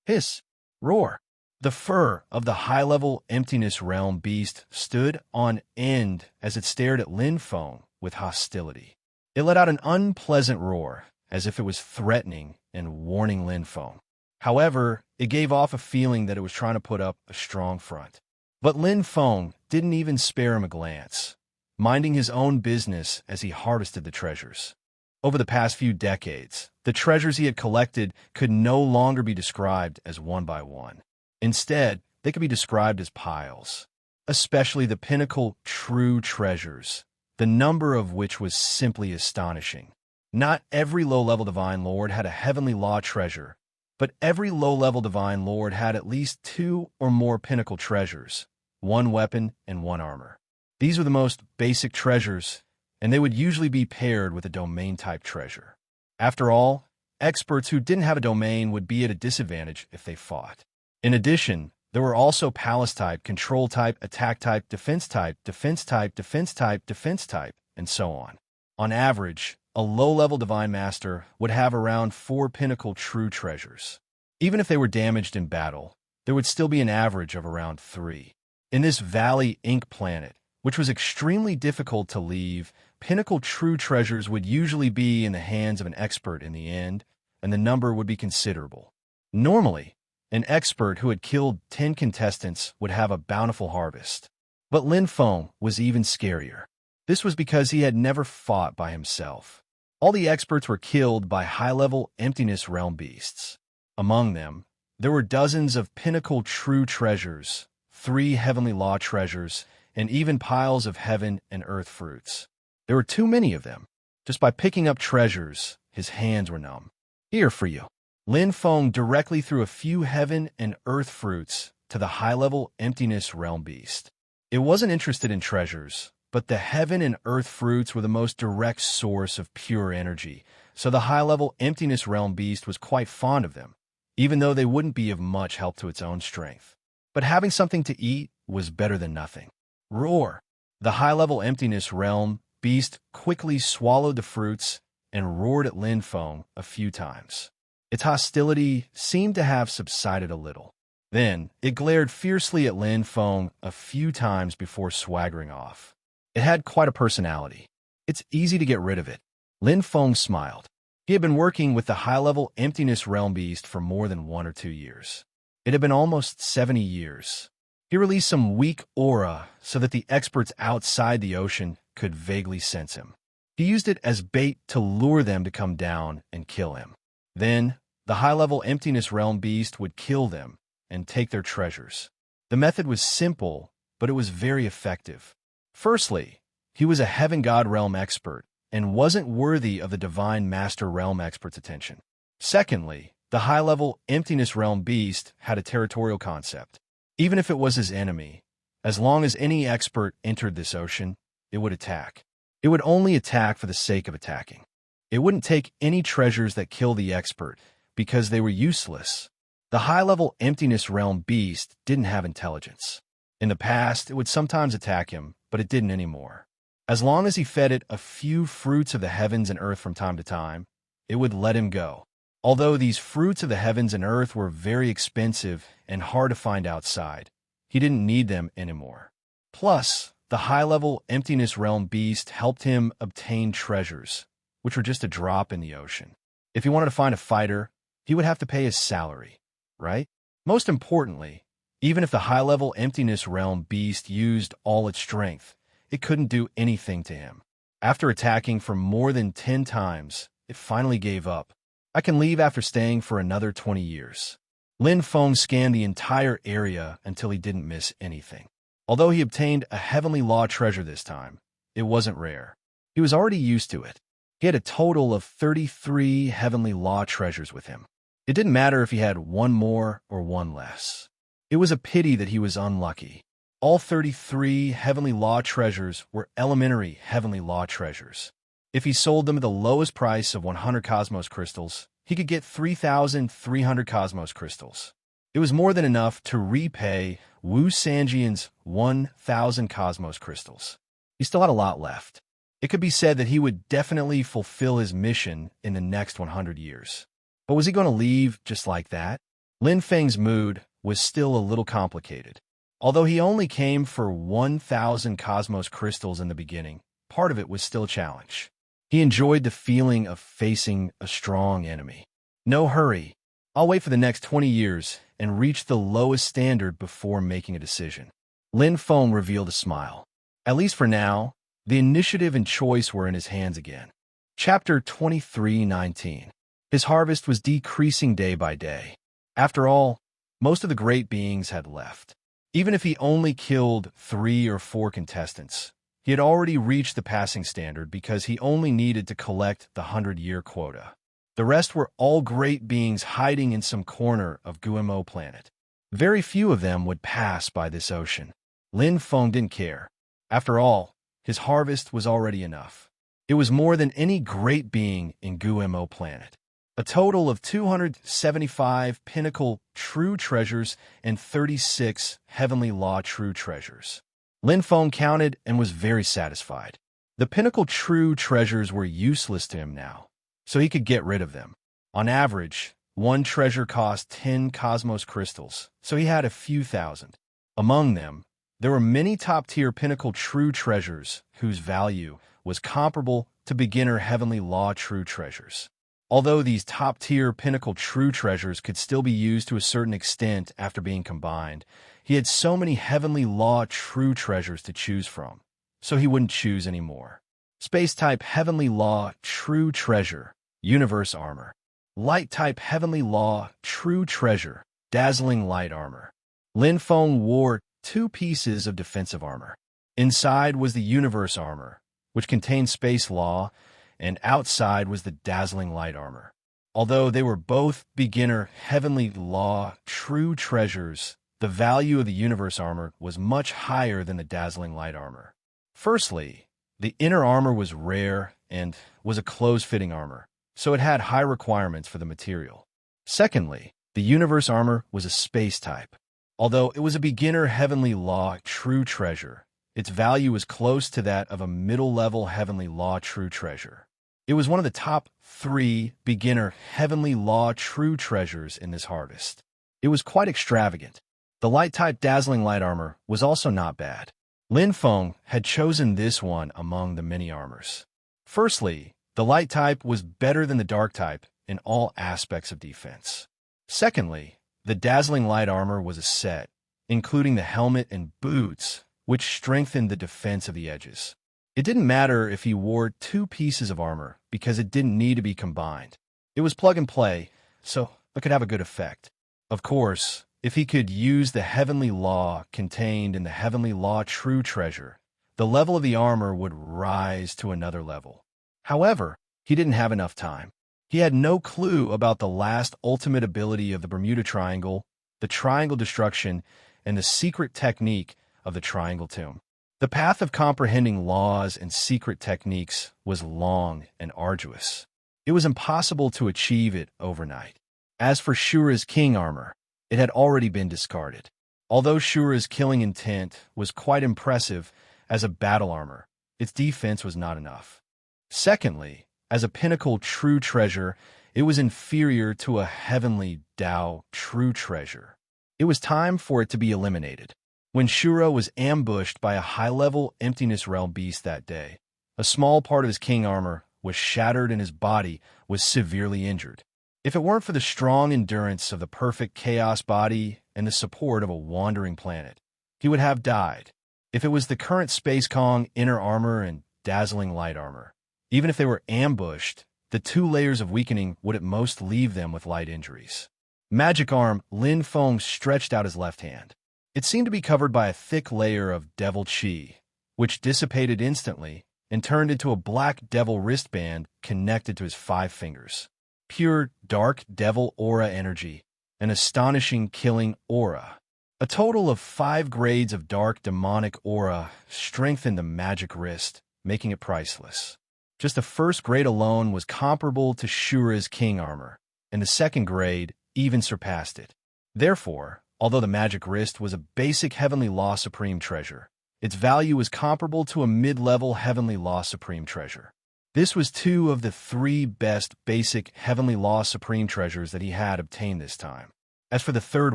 Hiss! Roar! The fur of the high-level emptiness realm beast stood on end as it stared at Lin Feng with hostility. It let out an unpleasant roar, as if it was threatening and warning Lin Feng. However, it gave off a feeling that it was trying to put up a strong front. But Lin Feng didn't even spare him a glance, minding his own business as he harvested the treasures. Over the past few decades, the treasures he had collected could no longer be described as one by one. Instead, they could be described as piles, especially the pinnacle true treasures, the number of which was simply astonishing. Not every low-level divine lord had a heavenly law treasure, but every low-level divine lord had at least 2 or more pinnacle treasures, 1 weapon and 1 armor. These were the most basic treasures, and they would usually be paired with a domain-type treasure. After all, experts who didn't have a domain would be at a disadvantage if they fought. In addition, there were also palace-type, control-type, attack-type, defense-type, defense-type, defense-type, defense-type, and so on. On average, a low-level divine master would have around 4 pinnacle true treasures. Even if they were damaged in battle, there would still be an average of around 3. In this Valley Inc. planet, which was extremely difficult to leave, pinnacle true treasures would usually be in the hands of an expert in the end, and the number would be considerable. Normally, An expert who had killed 10 contestants would have a bountiful harvest. But Lin Feng was even scarier. This was because he had never fought by himself. All the experts were killed by high-level emptiness realm beasts. Among them, there were dozens of pinnacle true treasures, 3 heavenly law treasures, and even piles of heaven and earth fruits. There were too many of them. Just by picking up treasures, his hands were numb. Here for you. Lin Feng directly threw a few heaven and earth fruits to the high-level emptiness realm beast. It wasn't interested in treasures, but the heaven and earth fruits were the most direct source of pure energy, so the high-level emptiness realm beast was quite fond of them, even though they wouldn't be of much help to its own strength. But having something to eat was better than nothing. Roar! The high-level emptiness realm beast quickly swallowed the fruits and roared at Lin Feng a few times. Its hostility seemed to have subsided a little. Then, it glared fiercely at Lin Feng a few times before swaggering off. It had quite a personality. It's easy to get rid of it. Lin Feng smiled. He had been working with the high-level emptiness realm beast for more than 1 or 2 years. It had been almost 70 years. He released some weak aura so that the experts outside the ocean could vaguely sense him. He used it as bait to lure them to come down and kill him. Then, the high-level emptiness realm beast would kill them and take their treasures. The method was simple, but it was very effective. Firstly, he was a heaven god realm expert and wasn't worthy of the divine master realm expert's attention. Secondly, the high-level emptiness realm beast had a territorial concept. Even if it was his enemy, as long as any expert entered this ocean, it would attack. It would only attack for the sake of attacking. It wouldn't take any treasures that kill the expert because they were useless. The high-level emptiness realm beast didn't have intelligence. In the past, it would sometimes attack him, but it didn't anymore. As long as he fed it a few fruits of the heavens and earth from time to time, it would let him go. Although these fruits of the heavens and earth were very expensive and hard to find outside, he didn't need them anymore. Plus, the high-level emptiness realm beast helped him obtain treasures, which were just a drop in the ocean. If he wanted to find a fighter, he would have to pay his salary, right? Most importantly, even if the high-level emptiness realm beast used all its strength, it couldn't do anything to him. After attacking for more than 10 times, it finally gave up. I can leave after staying for another 20 years. Lin Feng scanned the entire area until he didn't miss anything. Although he obtained a heavenly law treasure this time, it wasn't rare. He was already used to it. He had a total of 33 heavenly law treasures with him. It didn't matter if he had 1 more or 1 less. It was a pity that he was unlucky. All 33 heavenly law treasures were elementary heavenly law treasures. If he sold them at the lowest price of 100 cosmos crystals, he could get 3,300 cosmos crystals. It was more than enough to repay Wu Sanjian's 1,000 cosmos crystals. He still had a lot left. It could be said that he would definitely fulfill his mission in the next 100 years. But was he going to leave just like that? Lin Feng's mood was still a little complicated. Although he only came for 1,000 cosmos crystals in the beginning, part of it was still a challenge. He enjoyed the feeling of facing a strong enemy. No hurry. I'll wait for the next 20 years and reach the lowest standard before making a decision. Lin Feng revealed a smile. At least for now, the initiative and choice were in his hands again. Chapter 23:19. His harvest was decreasing day by day. After all, most of the great beings had left. Even if he only killed 3 or 4 contestants, he had already reached the passing standard because he only needed to collect the 100-year quota. The rest were all great beings hiding in some corner of Guimo planet. Very few of them would pass by this ocean. Lin Feng didn't care. After all, his harvest was already enough. It was more than any great being in Guimo planet. A total of 275 pinnacle true treasures and 36 heavenly law true treasures. Lin Feng counted and was very satisfied. The pinnacle true treasures were useless to him now, so he could get rid of them. On average, 1 treasure cost 10 cosmos crystals, so he had a few thousand. Among them, there were many top-tier pinnacle true treasures whose value was comparable to beginner heavenly law true treasures. Although these top-tier pinnacle true treasures could still be used to a certain extent after being combined, he had so many heavenly law true treasures to choose from, so he wouldn't choose any more. Space-type heavenly law true treasure, universe armor. Light-type heavenly law true treasure, dazzling light armor. Lin Feng wore 2 pieces of defensive armor. Inside was the universe armor, which contained space law, and outside was the dazzling light armor. Although they were both beginner heavenly law true treasures, the value of the universe armor was much higher than the dazzling light armor. Firstly, the inner armor was rare and was a close-fitting armor, so it had high requirements for the material. Secondly, the universe armor was a space type. Although it was a beginner heavenly law true treasure, its value was close to that of a middle-level heavenly law true treasure. It was one of the top 3 beginner heavenly law true treasures in this harvest. It was quite extravagant. The light-type dazzling light armor was also not bad. Lin Feng had chosen this one among the many armors. Firstly, the light type was better than the dark type in all aspects of defense. Secondly, the dazzling light armor was a set, including the helmet and boots, which strengthened the defense of the edges. It didn't matter if he wore 2 pieces of armor because it didn't need to be combined. It was plug and play, so it could have a good effect. Of course, if he could use the heavenly law contained in the heavenly law true treasure, the level of the armor would rise to another level. However, he didn't have enough time. He had no clue about the last ultimate ability of the Bermuda Triangle, the Triangle Destruction, and the secret technique of the Triangle Tomb. The path of comprehending laws and secret techniques was long and arduous. It was impossible to achieve it overnight. As for Shura's king armor, it had already been discarded. Although Shura's killing intent was quite impressive as a battle armor, its defense was not enough. Secondly, as a pinnacle true treasure, it was inferior to a heavenly Tao true treasure. It was time for it to be eliminated. When Shura was ambushed by a high-level Emptiness Realm beast that day, a small part of his king armor was shattered and his body was severely injured. If it weren't for the strong endurance of the perfect chaos body and the support of a wandering planet, he would have died. If it was the current Space Kong inner armor and dazzling light armor, even if they were ambushed, the 2 layers of weakening would at most leave them with light injuries. Magic arm, Lin Feng stretched out his left hand. It seemed to be covered by a thick layer of devil chi, which dissipated instantly and turned into a black devil wristband connected to his 5 fingers. Pure dark devil aura energy, an astonishing killing aura. A total of 5 grades of dark demonic aura strengthened the magic wrist, making it priceless. Just the first grade alone was comparable to Shura's king armor, and the second grade even surpassed it. Therefore, although the magic wrist was a basic heavenly law supreme treasure, its value was comparable to a mid-level heavenly law supreme treasure. This was 2 of the 3 best basic heavenly law supreme treasures that he had obtained this time. As for the third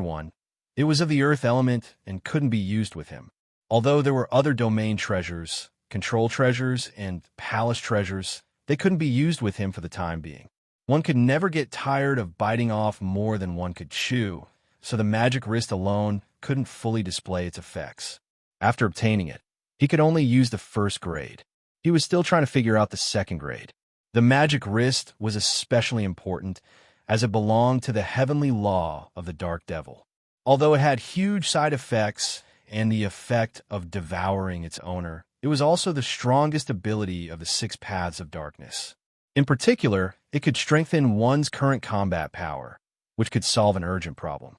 one, it was of the earth element and couldn't be used with him. Although there were other domain treasures, control treasures, and palace treasures, they couldn't be used with him for the time being. One could never get tired of biting off more than one could chew, so the magic wrist alone couldn't fully display its effects. After obtaining it, he could only use the first grade. He was still trying to figure out the second grade. The magic wrist was especially important, as it belonged to the heavenly law of the Dark Devil. Although it had huge side effects and the effect of devouring its owner, it was also the strongest ability of the 6 paths of darkness. In particular, it could strengthen one's current combat power, which could solve an urgent problem.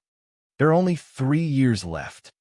There are only 3 years left.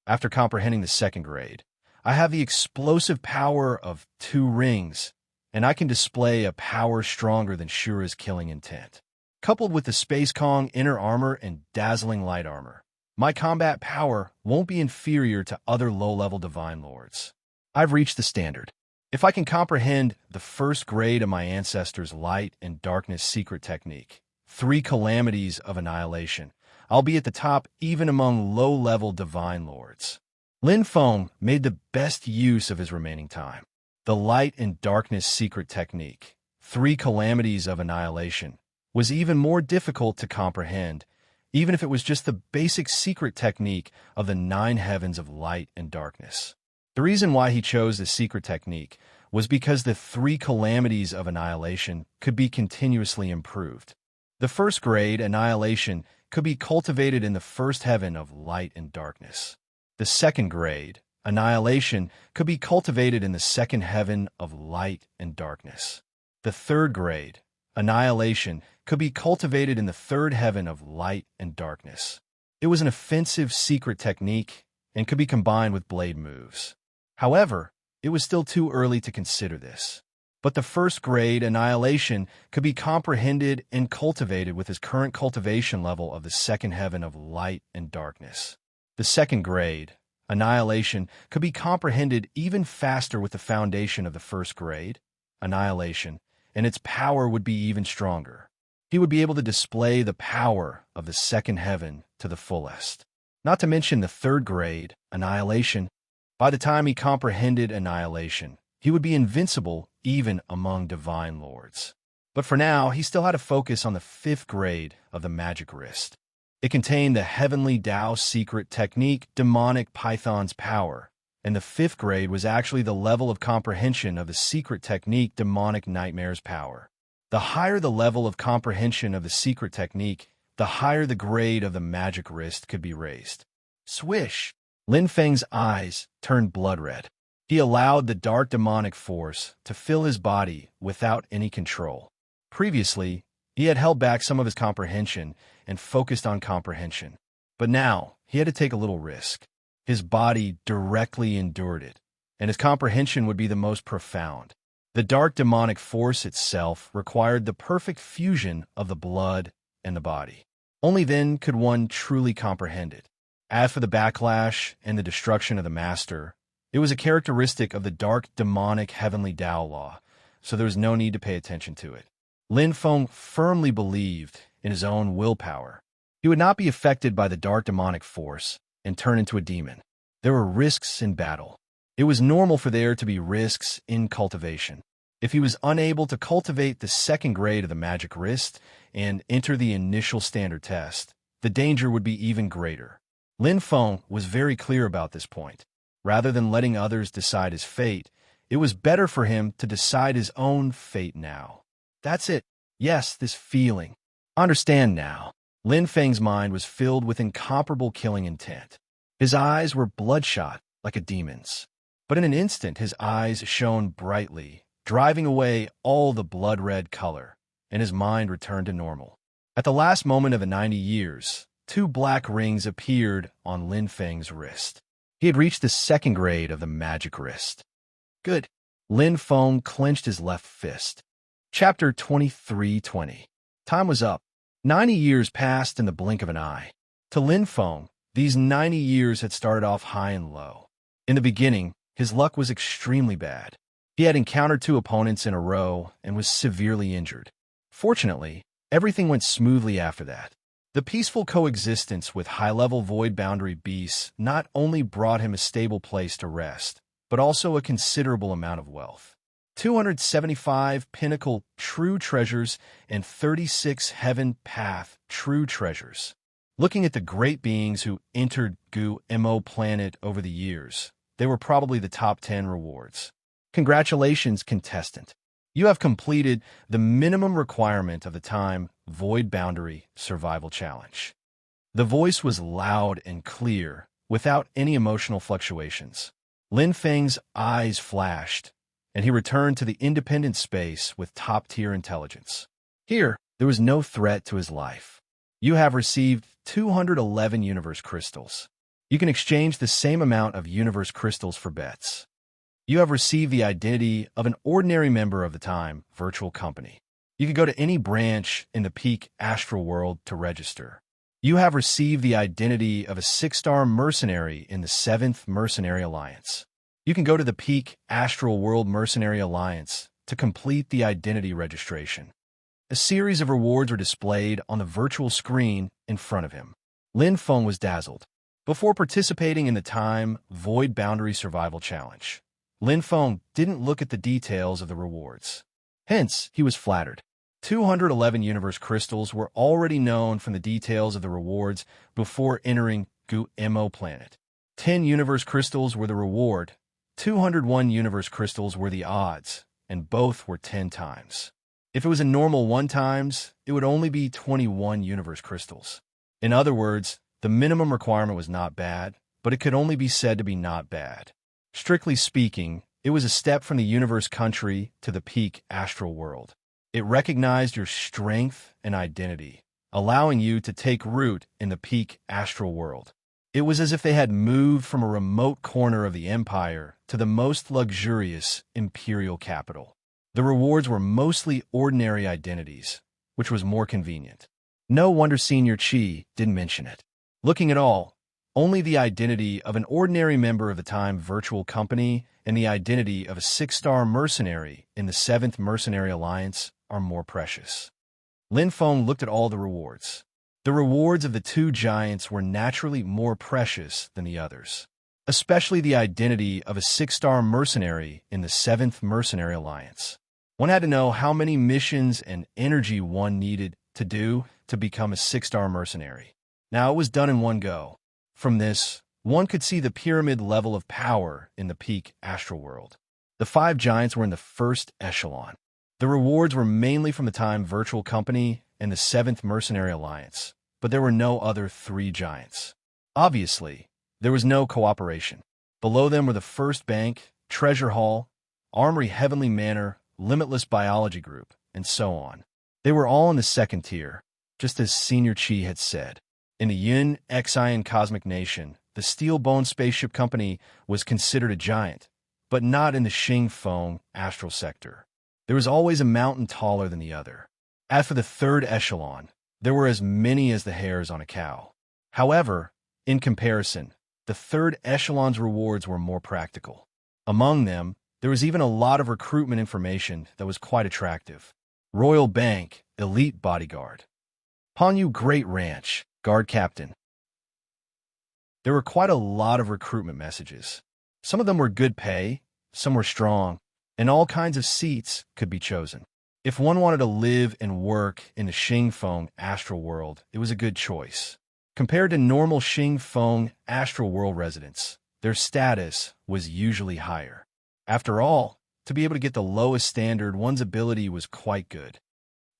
After comprehending the second grade, I have the explosive power of 2 rings, and I can display a power stronger than Shura's killing intent. Coupled with the Space Kong inner armor and dazzling light armor, my combat power won't be inferior to other low-level Divine Lords. I've reached the standard. If I can comprehend the first grade of my ancestors' light and darkness secret technique, 3 calamities of annihilation, I'll be at the top even among low-level Divine Lords. Lin Feng made the best use of his remaining time. The light and darkness secret technique, 3 calamities of annihilation, was even more difficult to comprehend, even if it was just the basic secret technique of the 9 heavens of light and darkness. The reason why he chose the secret technique was because the 3 calamities of annihilation could be continuously improved. The first grade, annihilation, could be cultivated in the first heaven of light and darkness. The second grade, annihilation, could be cultivated in the second heaven of light and darkness. The third grade, annihilation, could be cultivated in the third heaven of light and darkness. It was an offensive secret technique and could be combined with blade moves. However, it was still too early to consider this. But the first grade, annihilation, could be comprehended and cultivated with his current cultivation level of the second heaven of light and darkness. The second grade, annihilation, could be comprehended even faster with the foundation of the first grade, annihilation, and its power would be even stronger. He would be able to display the power of the second heaven to the fullest. Not to mention the third grade, annihilation. By the time he comprehended annihilation, he would be invincible even among divine lords. But for now, he still had to focus on the 5th grade of the magic wrist. It contained the heavenly Tao secret technique, demonic python's power, and the 5th grade was actually the level of comprehension of the secret technique, demonic nightmare's power. The higher the level of comprehension of the secret technique, the higher the grade of the magic wrist could be raised. Swish! Lin Feng's eyes turned blood red. He allowed the dark demonic force to fill his body without any control. Previously, he had held back some of his comprehension and focused on comprehension. But now, he had to take a little risk. His body directly endured it, and his comprehension would be the most profound. The dark demonic force itself required the perfect fusion of the blood and the body. Only then could one truly comprehend it. As for the backlash and the destruction of the master, it was a characteristic of the dark demonic heavenly Tao law, so there was no need to pay attention to it. Lin Feng firmly believed in his own willpower. He would not be affected by the dark demonic force and turn into a demon. There were risks in battle. It was normal for there to be risks in cultivation. If he was unable to cultivate the second grade of the magic wrist and enter the initial standard test, the danger would be even greater. Lin Feng was very clear about this point. Rather than letting others decide his fate, it was better for him to decide his own fate now. That's it. Yes, this feeling. Understand now. Lin Feng's mind was filled with incomparable killing intent. His eyes were bloodshot like a demon's. But in an instant, his eyes shone brightly, driving away all the blood-red color, and his mind returned to normal. At the last moment of the 90 years, 2 black rings appeared on Lin Feng's wrist. He had reached the second grade of the magic wrist. Good. Lin Feng clenched his left fist. Chapter 23:20. Time was up. 90 years passed in the blink of an eye. To Lin Feng, these 90 years had started off high and low. In the beginning, his luck was extremely bad. He had encountered 2 opponents in a row and was severely injured. Fortunately, everything went smoothly after that. The peaceful coexistence with high-level void boundary beasts not only brought him a stable place to rest, but also a considerable amount of wealth. 275 pinnacle true treasures and 36 heaven path true treasures. Looking at the great beings who entered Gu-Mo planet over the years, they were probably the top 10 rewards. Congratulations, contestant. You have completed the minimum requirement of the time Void Boundary Survival Challenge. The voice was loud and clear, without any emotional fluctuations. Lin Feng's eyes flashed, and he returned to the independent space with top-tier intelligence. Here, there was no threat to his life. You have received 211 universe crystals. You can exchange the same amount of universe crystals for bets. You have received the identity of an ordinary member of the Time Virtual Company. You can go to any branch in the Peak Astral World to register. You have received the identity of a 6-star mercenary in the 7th Mercenary Alliance. You can go to the Peak Astral World Mercenary Alliance to complete the identity registration. A series of rewards were displayed on the virtual screen in front of him. Lin Feng was dazzled. Before participating in the Time Void Boundary Survival Challenge, Lin Feng didn't look at the details of the rewards. Hence, he was flattered. 211 universe crystals were already known from the details of the rewards before entering Gu-Mo planet. 10 universe crystals were the reward, 201 universe crystals were the odds, and both were 10 times. If it was a normal 1 times, it would only be 21 universe crystals. In other words, the minimum requirement was not bad, but it could only be said to be not bad. Strictly speaking, it was a step from the universe country to the peak astral world. It recognized your strength and identity, allowing you to take root in the peak astral world. It was as if they had moved from a remote corner of the empire to the most luxurious imperial capital. The rewards were mostly ordinary identities, which was more convenient. No wonder Senior Chi didn't mention it. Looking at all, only the identity of an ordinary member of the Time Virtual Company and the identity of a 6-star mercenary in the 7th Mercenary Alliance are more precious. Lin Feng looked at all the rewards. The rewards of the 2 giants were naturally more precious than the others, especially the identity of a 6-star mercenary in the 7th Mercenary Alliance. One had to know how many missions and energy one needed to do to become a 6-star mercenary. Now it was done in one go. From this, one could see the pyramid level of power in the peak astral world. The 5 giants were in the first echelon. The rewards were mainly from the Time Virtual Company and the 7th Mercenary Alliance, but there were no other 3 giants. Obviously, there was no cooperation. Below them were the First Bank, Treasure Hall, Armory Heavenly Manor, Limitless Biology Group, and so on. They were all in the 2nd tier, just as Senior Chi had said. In the Yun Xian Cosmic Nation, the Steel Bone Spaceship Company was considered a giant, but not in the Xing Feng astral sector. There was always a mountain taller than the other. As for the 3rd echelon, there were as many as the hairs on a cow. However, in comparison, the 3rd echelon's rewards were more practical. Among them, there was even a lot of recruitment information that was quite attractive. Royal Bank, Elite Bodyguard. Ponyu Great Ranch, Guard Captain. There were quite a lot of recruitment messages. Some of them were good pay, some were strong, and all kinds of seats could be chosen. If one wanted to live and work in the Xing Feng astral world, it was a good choice. Compared to normal Xing Feng astral world residents, their status was usually higher. After all, to be able to get the lowest standard, one's ability was quite good.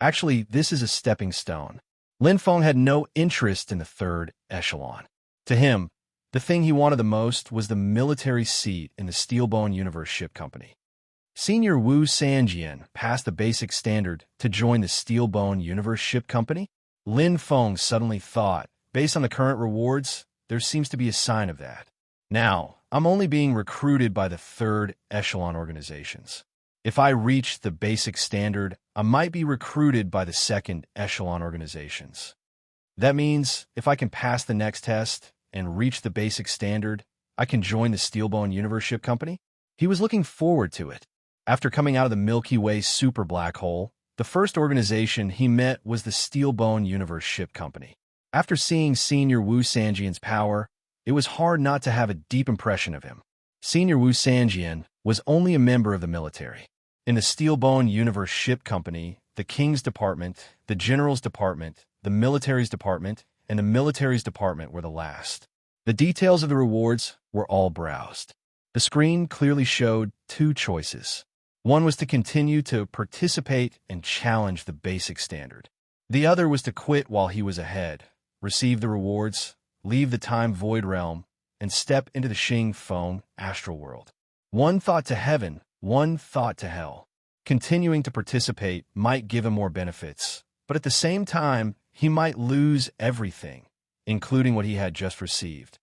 Actually, this is a stepping stone. Lin Feng had no interest in the 3rd echelon. To him, the thing he wanted the most was the military seat in the Steelbone Universe Ship Company. Senior Wu Sanjian passed the basic standard to join the Steelbone Universe Ship Company. Lin Feng suddenly thought, based on the current rewards, there seems to be a sign of that. Now, I'm only being recruited by the 3rd echelon organizations. If I reach the basic standard, I might be recruited by the 2nd echelon organizations. That means if I can pass the next test and reach the basic standard, I can join the Steelbone Universe Ship Company. He was looking forward to it. After coming out of the Milky Way super black hole, the first organization he met was the Steelbone Universe Ship Company. After seeing Senior Wu Sanjian's power, it was hard not to have a deep impression of him. Senior Wu Sanjian was only a member of the military. In the Steelbone Universe Ship Company, the King's Department, the General's Department, the Military's Department, and the Military's Department were the last. The details of the rewards were all browsed. The screen clearly showed 2 choices. One was to continue to participate and challenge the basic standard. The other was to quit while he was ahead, receive the rewards, leave the Time Void Realm, and step into the Xing Feng astral world. One thought to heaven, one thought to hell. Continuing to participate might give him more benefits, but at the same time, he might lose everything, including what he had just received.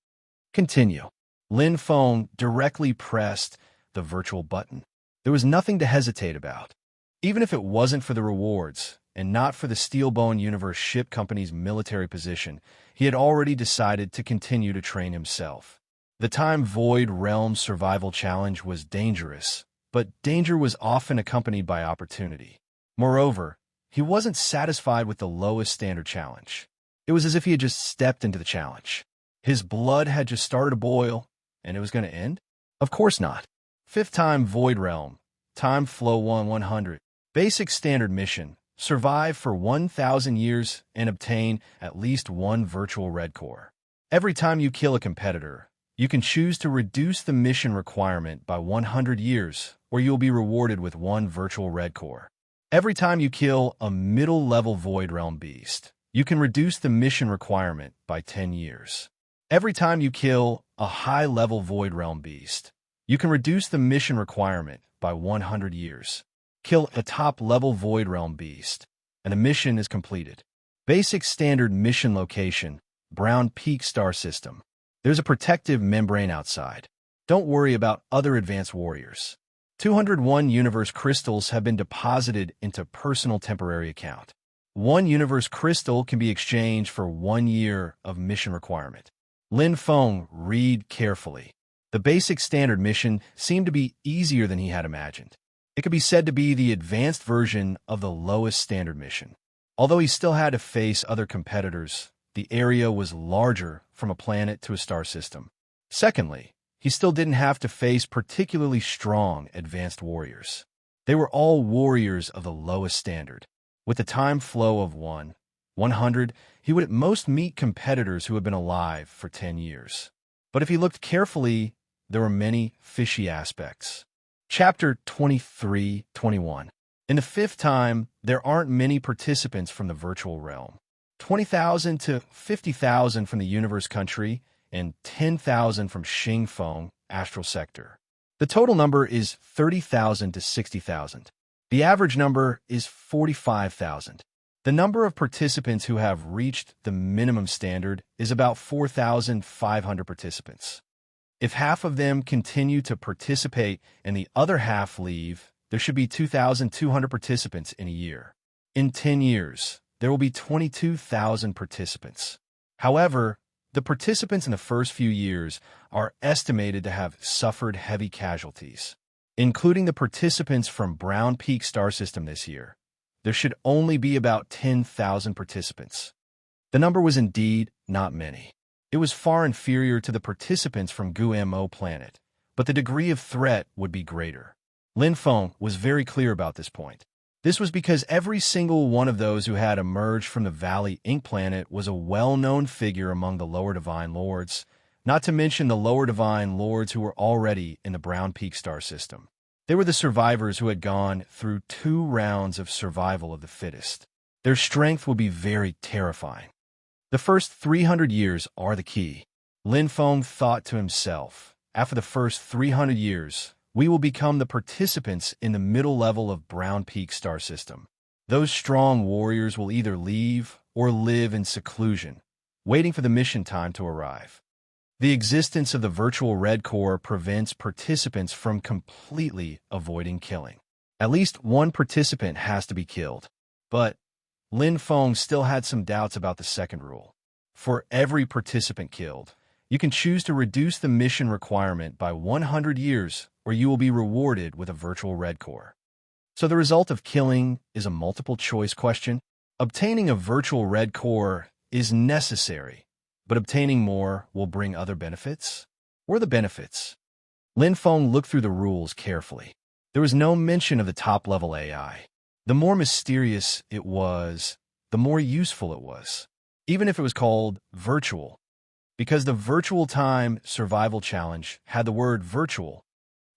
Continue. Lin Feng directly pressed the virtual button. There was nothing to hesitate about. Even if it wasn't for the rewards, and not for the Steelbone Universe Ship Company's military position, he had already decided to continue to train himself. The Time Void Realm Survival Challenge was dangerous, but danger was often accompanied by opportunity. Moreover, he wasn't satisfied with the lowest standard challenge. It was as if he had just stepped into the challenge. His blood had just started to boil, and it was going to end? Of course not. 5th Time Void Realm, Time Flow 1-100. Basic Standard Mission, survive for 1,000 years, and obtain at least one virtual red core. Every time you kill a competitor, you can choose to reduce the mission requirement by 100 years, or you'll be rewarded with one virtual red core. Every time you kill a middle-level Void Realm beast, you can reduce the mission requirement by 10 years. Every time you kill a high-level Void Realm beast, you can reduce the mission requirement by 100 years. Kill a top-level Void Realm beast, and the mission is completed. Basic standard mission location, Brown Peak Star System. There's a protective membrane outside. Don't worry about other advanced warriors. 201 universe crystals have been deposited into personal temporary account. One universe crystal can be exchanged for 1 year of mission requirement. Lin Feng, read carefully. The basic standard mission seemed to be easier than he had imagined. It could be said to be the advanced version of the lowest standard mission. Although he still had to face other competitors, the area was larger from a planet to a star system. Secondly, he still didn't have to face particularly strong advanced warriors. They were all warriors of the lowest standard. With the time flow of 100, he would at most meet competitors who had been alive for 10 years. But if he looked carefully, there were many fishy aspects. Chapter 23-21. In the fifth time, there aren't many participants from the virtual realm. 20,000 to 50,000 from the universe country, and 10,000 from Xingfeng astral sector. The total number is 30,000 to 60,000. The average number is 45,000. The number of participants who have reached the minimum standard is about 4,500 participants. If half of them continue to participate and the other half leave, there should be 2,200 participants in a year. In 10 years, there will be 22,000 participants. However, the participants in the first few years are estimated to have suffered heavy casualties. Including the participants from Brown Peak Star System this year, there should only be about 10,000 participants. The number was indeed not many. It was far inferior to the participants from Gumo planet, but the degree of threat would be greater. Lin Feng was very clear about this point. This was because every single one of those who had emerged from the Valley Ink planet was a well-known figure among the lower divine lords, not to mention the lower divine lords who were already in the Brown Peak Star System. They were the survivors who had gone through 2 rounds of survival of the fittest. Their strength would be very terrifying. The first 300 years are the key. Lin Feng thought to himself, after the first 300 years, we will become the participants in the middle level of Brown Peak Star System. Those strong warriors will either leave or live in seclusion, waiting for the mission time to arrive. The existence of the virtual red core prevents participants from completely avoiding killing. At least one participant has to be killed. But Lin Feng still had some doubts about the second rule. For every participant killed, you can choose to reduce the mission requirement by 100 years, or you will be rewarded with a virtual red core. So the result of killing is a multiple choice question. Obtaining a virtual red core is necessary, but obtaining more will bring other benefits? What are the benefits? Lin Feng looked through the rules carefully. There was no mention of the top-level AI. The more mysterious it was, the more useful it was, even if it was called virtual. Because the Virtual Time Survival Challenge had the word virtual,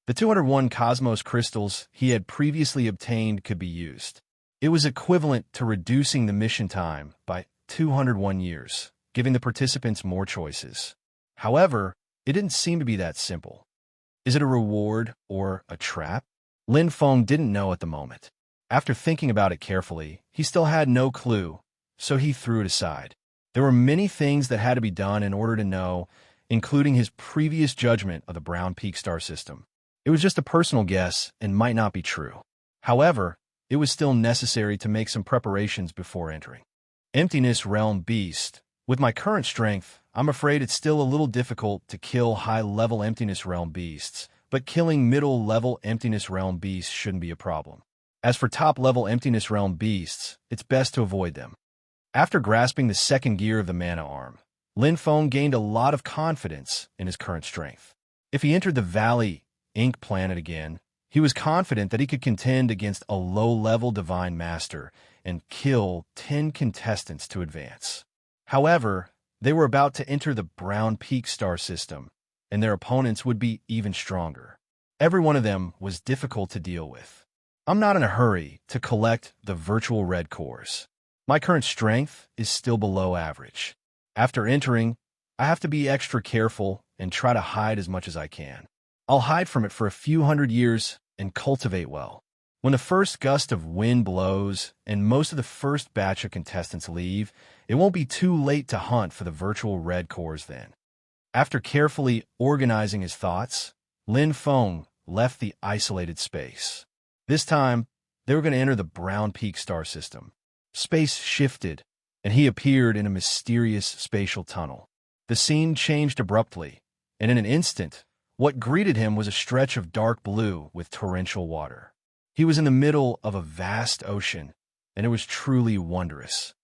the 201 Cosmos crystals he had previously obtained could be used. It was equivalent to reducing the mission time by 201 years, giving the participants more choices. However, it didn't seem to be that simple. Is it a reward or a trap? Lin Feng didn't know at the moment. After thinking about it carefully, he still had no clue, so he threw it aside. There were many things that had to be done in order to know, including his previous judgment of the Brown Peak Star System. It was just a personal guess and might not be true. However, it was still necessary to make some preparations before entering. Emptiness Realm Beast. With my current strength, I'm afraid it's still a little difficult to kill high-level Emptiness Realm Beasts, but killing middle-level Emptiness Realm Beasts shouldn't be a problem. As for top-level Emptiness Realm Beasts, it's best to avoid them. After grasping the second gear of the mana arm, Lin Feng gained a lot of confidence in his current strength. If he entered the Valley Ink planet again, he was confident that he could contend against a low-level Divine Master and kill 10 contestants to advance. However, they were about to enter the Brown Peak star system, and their opponents would be even stronger. Every one of them was difficult to deal with. I'm not in a hurry to collect the virtual red cores. My current strength is still below average. After entering, I have to be extra careful and try to hide as much as I can. I'll hide from it for a few hundred years and cultivate well. When the first gust of wind blows and most of the first batch of contestants leave, it won't be too late to hunt for the virtual red cores then. After carefully organizing his thoughts, Lin Feng left the isolated space. This time, they were going to enter the Brown Peak star system. Space shifted, and he appeared in a mysterious spatial tunnel. The scene changed abruptly, and in an instant, what greeted him was a stretch of dark blue with torrential water. He was in the middle of a vast ocean, and it was truly wondrous.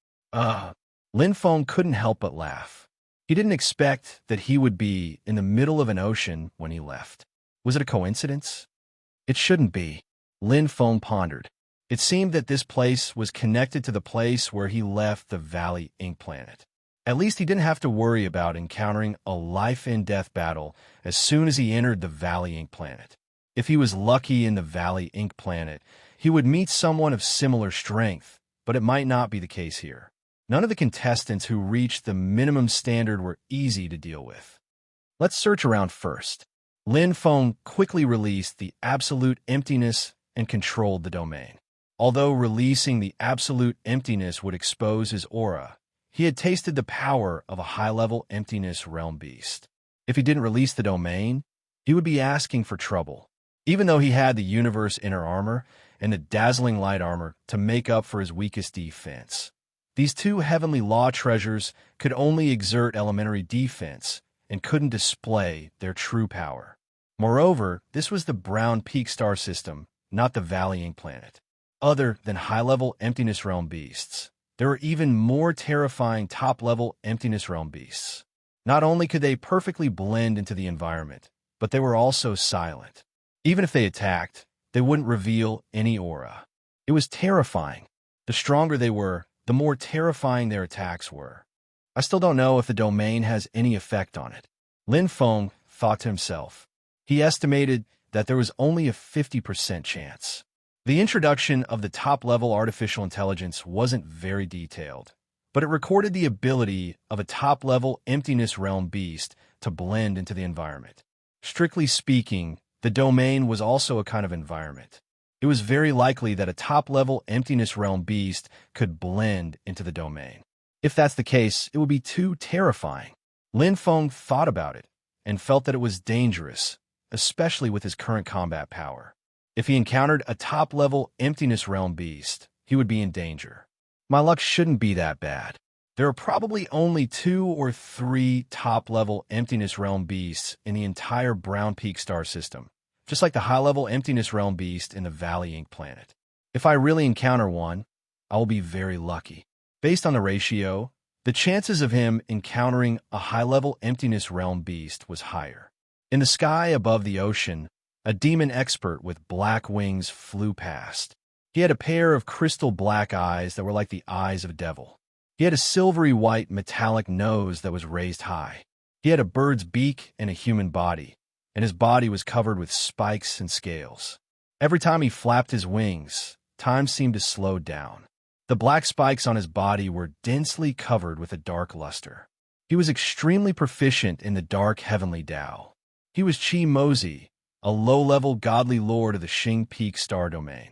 Lin Feng couldn't help but laugh. He didn't expect that he would be in the middle of an ocean when he left. Was it a coincidence? It shouldn't be, Lin Feng pondered. It seemed that this place was connected to the place where he left the Valley Ink planet. At least he didn't have to worry about encountering a life-and-death battle as soon as he entered the Valley Ink planet. If he was lucky in the Valley Ink planet, he would meet someone of similar strength, but it might not be the case here. None of the contestants who reached the minimum standard were easy to deal with. Let's search around first. Lin Feng quickly released the absolute emptiness and controlled the domain. Although releasing the absolute emptiness would expose his aura, he had tasted the power of a high-level emptiness realm beast. If he didn't release the domain, he would be asking for trouble. Even though he had the universe inner armor and the dazzling light armor to make up for his weakest defense, these two heavenly law treasures could only exert elementary defense and couldn't display their true power. Moreover, this was the Brown Peak star system, not the Valley Ink planet. Other than high-level Emptiness Realm beasts, there were even more terrifying top-level Emptiness Realm beasts. Not only could they perfectly blend into the environment, but they were also silent. Even if they attacked, they wouldn't reveal any aura. It was terrifying. The stronger they were, the more terrifying their attacks were. I still don't know if the domain has any effect on it. Lin Feng thought to himself. He estimated that there was only a 50% chance. The introduction of the top-level artificial intelligence wasn't very detailed, but it recorded the ability of a top-level Emptiness Realm beast to blend into the environment. Strictly speaking, the domain was also a kind of environment. It was very likely that a top-level Emptiness Realm beast could blend into the domain. If that's the case, it would be too terrifying. Lin Feng thought about it and felt that it was dangerous, especially with his current combat power. If he encountered a top-level Emptiness Realm beast, he would be in danger. My luck shouldn't be that bad. There are probably only 2 or 3 top-level Emptiness Realm beasts in the entire Brown Peak star system, just like the high-level Emptiness Realm beast in the Valley Ink planet. If I really encounter one, I will be very lucky. Based on the ratio, the chances of him encountering a high-level Emptiness Realm beast was higher. In the sky above the ocean, a demon expert with black wings flew past. He had a pair of crystal black eyes that were like the eyes of a devil. He had a silvery white metallic nose that was raised high. He had a bird's beak and a human body, and his body was covered with spikes and scales. Every time he flapped his wings, time seemed to slow down. The black spikes on his body were densely covered with a dark luster. He was extremely proficient in the dark heavenly Tao. He was Chi Mozi, a low-level godly lord of the Xing Peak star domain.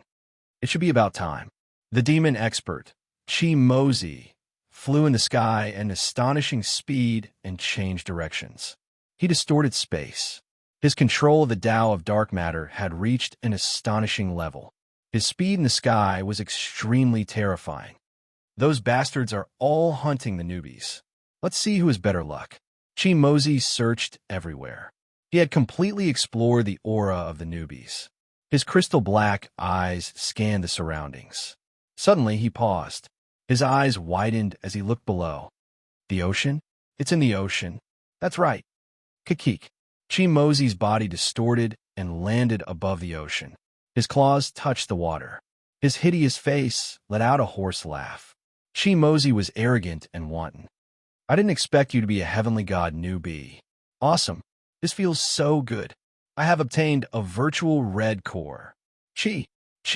It should be about time. The demon expert, Chi Mozi, flew in the sky at an astonishing speed and changed directions. He distorted space. His control of the Tao of dark matter had reached an astonishing level. His speed in the sky was extremely terrifying. Those bastards are all hunting the newbies. Let's see who has better luck. Chi Mozi searched everywhere. He had completely explored the aura of the newbies. His crystal black eyes scanned the surroundings. Suddenly, he paused. His eyes widened as he looked below. The ocean? It's in the ocean. That's right. Kikik. Chi Mozi's body distorted and landed above the ocean. His claws touched the water. His hideous face let out a hoarse laugh. Chi Mosey was arrogant and wanton. I didn't expect you to be a heavenly god newbie. Awesome. This feels so good. I have obtained a virtual red core. Chi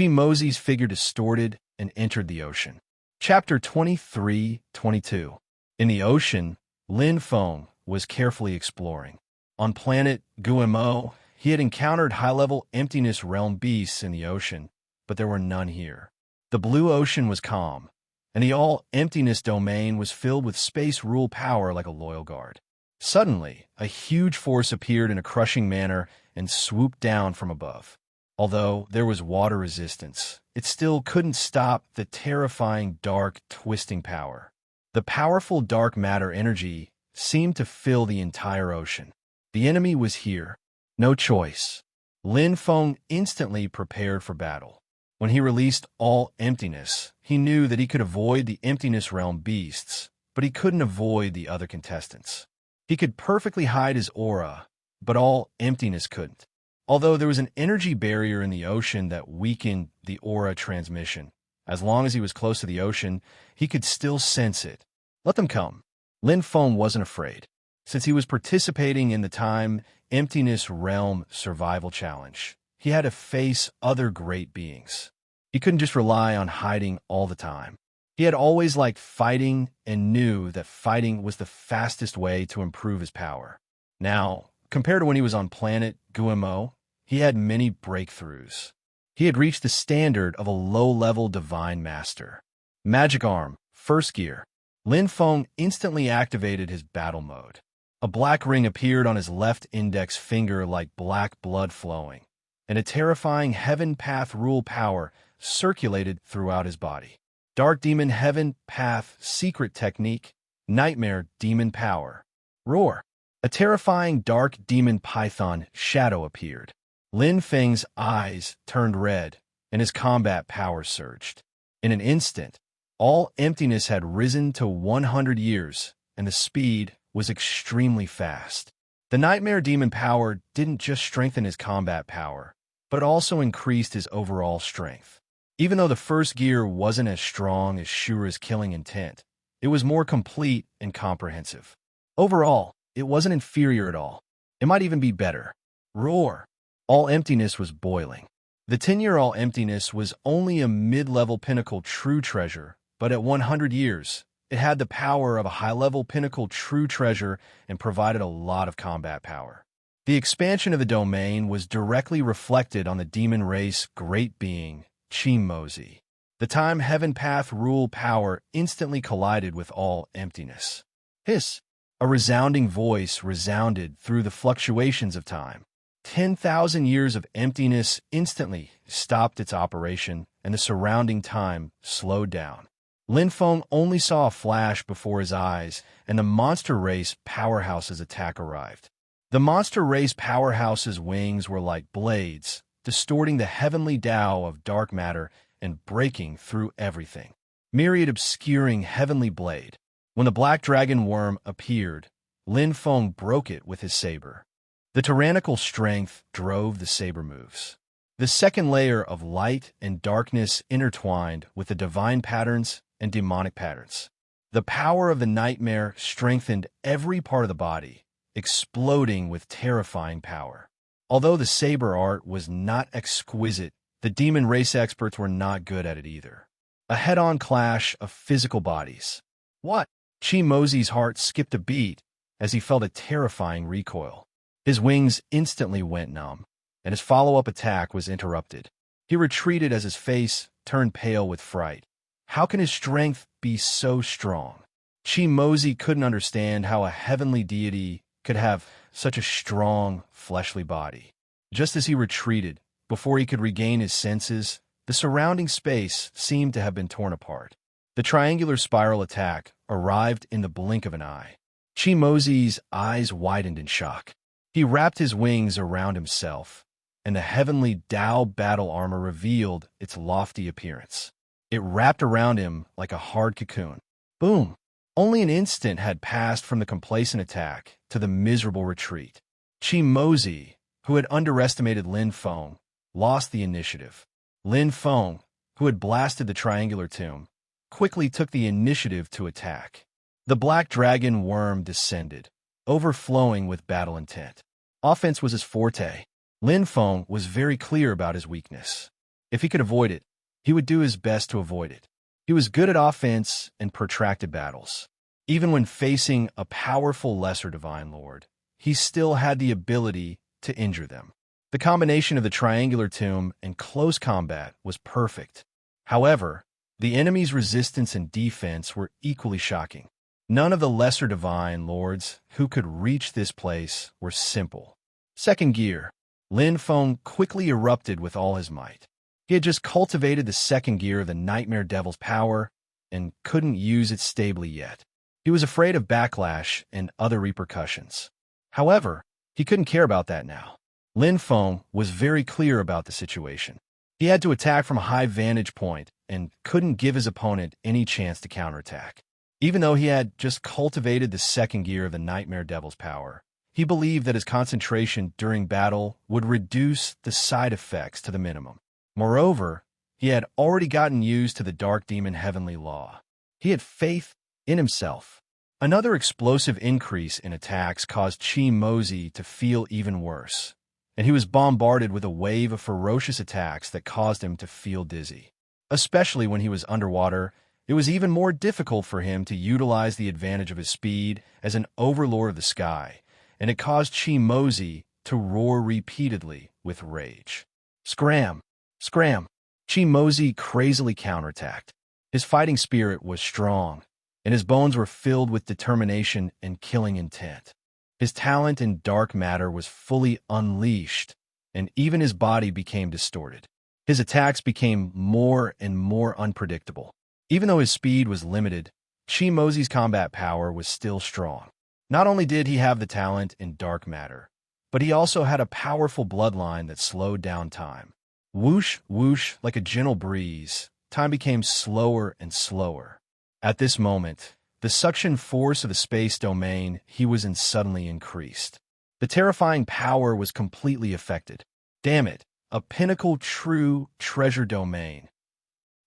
Mosey's figure distorted and entered the ocean. Chapter 23-22. In the ocean, Lin Feng was carefully exploring. On planet Guimo, he had encountered high-level emptiness realm beasts in the ocean, but there were none here. The blue ocean was calm, and the all-emptiness domain was filled with space rule power like a loyal guard. Suddenly, a huge force appeared in a crushing manner and swooped down from above. Although there was water resistance, it still couldn't stop the terrifying dark, twisting power. The powerful dark matter energy seemed to fill the entire ocean. The enemy was here. No choice. Lin Feng instantly prepared for battle. When he released all emptiness, he knew that he could avoid the emptiness realm beasts, but he couldn't avoid the other contestants. He could perfectly hide his aura, but all emptiness couldn't. Although there was an energy barrier in the ocean that weakened the aura transmission, as long as he was close to the ocean, he could still sense it. Let them come. Lin Feng wasn't afraid, since he was participating in the Time Emptiness Realm Survival Challenge. He had to face other great beings. He couldn't just rely on hiding all the time. He had always liked fighting and knew that fighting was the fastest way to improve his power. Now, compared to when he was on planet Guimo, he had many breakthroughs. He had reached the standard of a low-level divine master. Magic Arm, first gear. Lin Feng instantly activated his battle mode. A black ring appeared on his left index finger like black blood flowing, and a terrifying Heaven Path rule power circulated throughout his body. Dark Demon Heaven Path Secret Technique, Nightmare Demon Power. Roar. A terrifying dark demon python shadow appeared. Lin Feng's eyes turned red, and his combat power surged. In an instant, all emptiness had risen to 100 years, and the speed was extremely fast. The Nightmare Demon Power didn't just strengthen his combat power, but also increased his overall strength. Even though the first gear wasn't as strong as Shura's killing intent, it was more complete and comprehensive. Overall, it wasn't inferior at all. It might even be better. Roar. All emptiness was boiling. The 10-year all emptiness was only a mid-level pinnacle true treasure, but at 100 years, it had the power of a high-level pinnacle true treasure and provided a lot of combat power. The expansion of the domain was directly reflected on the demon race great being, Chi Mosey. The Time Heaven Path rule power instantly collided with all emptiness. Hiss! A resounding voice resounded through the fluctuations of time. 10,000 years of emptiness instantly stopped its operation, and the surrounding time slowed down. Lin Feng only saw a flash before his eyes, and the monster race powerhouse's attack arrived. The monster race powerhouse's wings were like blades, distorting the heavenly Tao of dark matter and breaking through everything. Myriad obscuring heavenly blade. When the black dragon worm appeared, Lin Feng broke it with his saber. The tyrannical strength drove the saber moves. The second layer of light and darkness intertwined with the divine patterns and demonic patterns. The power of the nightmare strengthened every part of the body, exploding with terrifying power. Although the saber art was not exquisite, the demon race experts were not good at it either. A head-on clash of physical bodies. What? Chi Mosey's heart skipped a beat as he felt a terrifying recoil. His wings instantly went numb, and his follow-up attack was interrupted. He retreated as his face turned pale with fright. How can his strength be so strong? Chi Mosey couldn't understand how a heavenly deity could have such a strong, fleshly body. Just as he retreated, before he could regain his senses, the surrounding space seemed to have been torn apart. The triangular spiral attack arrived in the blink of an eye. Chi Mosey's eyes widened in shock. He wrapped his wings around himself, and the heavenly Tao battle armor revealed its lofty appearance. It wrapped around him like a hard cocoon. Boom! Only an instant had passed from the complacent attack to the miserable retreat. Chi Mosey, who had underestimated Lin Feng, lost the initiative. Lin Feng, who had blasted the triangular tomb, quickly took the initiative to attack. The black dragon worm descended, overflowing with battle intent. Offense was his forte. Lin Feng was very clear about his weakness. If he could avoid it, he would do his best to avoid it. He was good at offense and protracted battles. Even when facing a powerful lesser divine lord, he still had the ability to injure them. The combination of the triangular tomb and close combat was perfect. However, the enemy's resistance and defense were equally shocking. None of the lesser divine lords who could reach this place were simple. Second gear. Lin Feng quickly erupted with all his might. He had just cultivated the second gear of the Nightmare Devil's power and couldn't use it stably yet. He was afraid of backlash and other repercussions. However, he couldn't care about that now. Lin Feng was very clear about the situation. He had to attack from a high vantage point and couldn't give his opponent any chance to counterattack. Even though he had just cultivated the second gear of the Nightmare Devil's power, he believed that his concentration during battle would reduce the side effects to the minimum. Moreover, he had already gotten used to the Dark Demon Heavenly Law. He had faith in himself. Another explosive increase in attacks caused Chi Mozi to feel even worse, and he was bombarded with a wave of ferocious attacks that caused him to feel dizzy. Especially when he was underwater, it was even more difficult for him to utilize the advantage of his speed as an overlord of the sky, and it caused Chi Mozi to roar repeatedly with rage. Scram! Scram! Chi Mozi crazily counterattacked. His fighting spirit was strong, and his bones were filled with determination and killing intent. His talent in dark matter was fully unleashed, and even his body became distorted. His attacks became more and more unpredictable. Even though his speed was limited, Chi Mozi's combat power was still strong. Not only did he have the talent in dark matter, but he also had a powerful bloodline that slowed down time. Whoosh, whoosh, like a gentle breeze, time became slower and slower. At this moment, the suction force of the space domain he was in suddenly increased. The terrifying power was completely affected. Damn it, a pinnacle true treasure domain.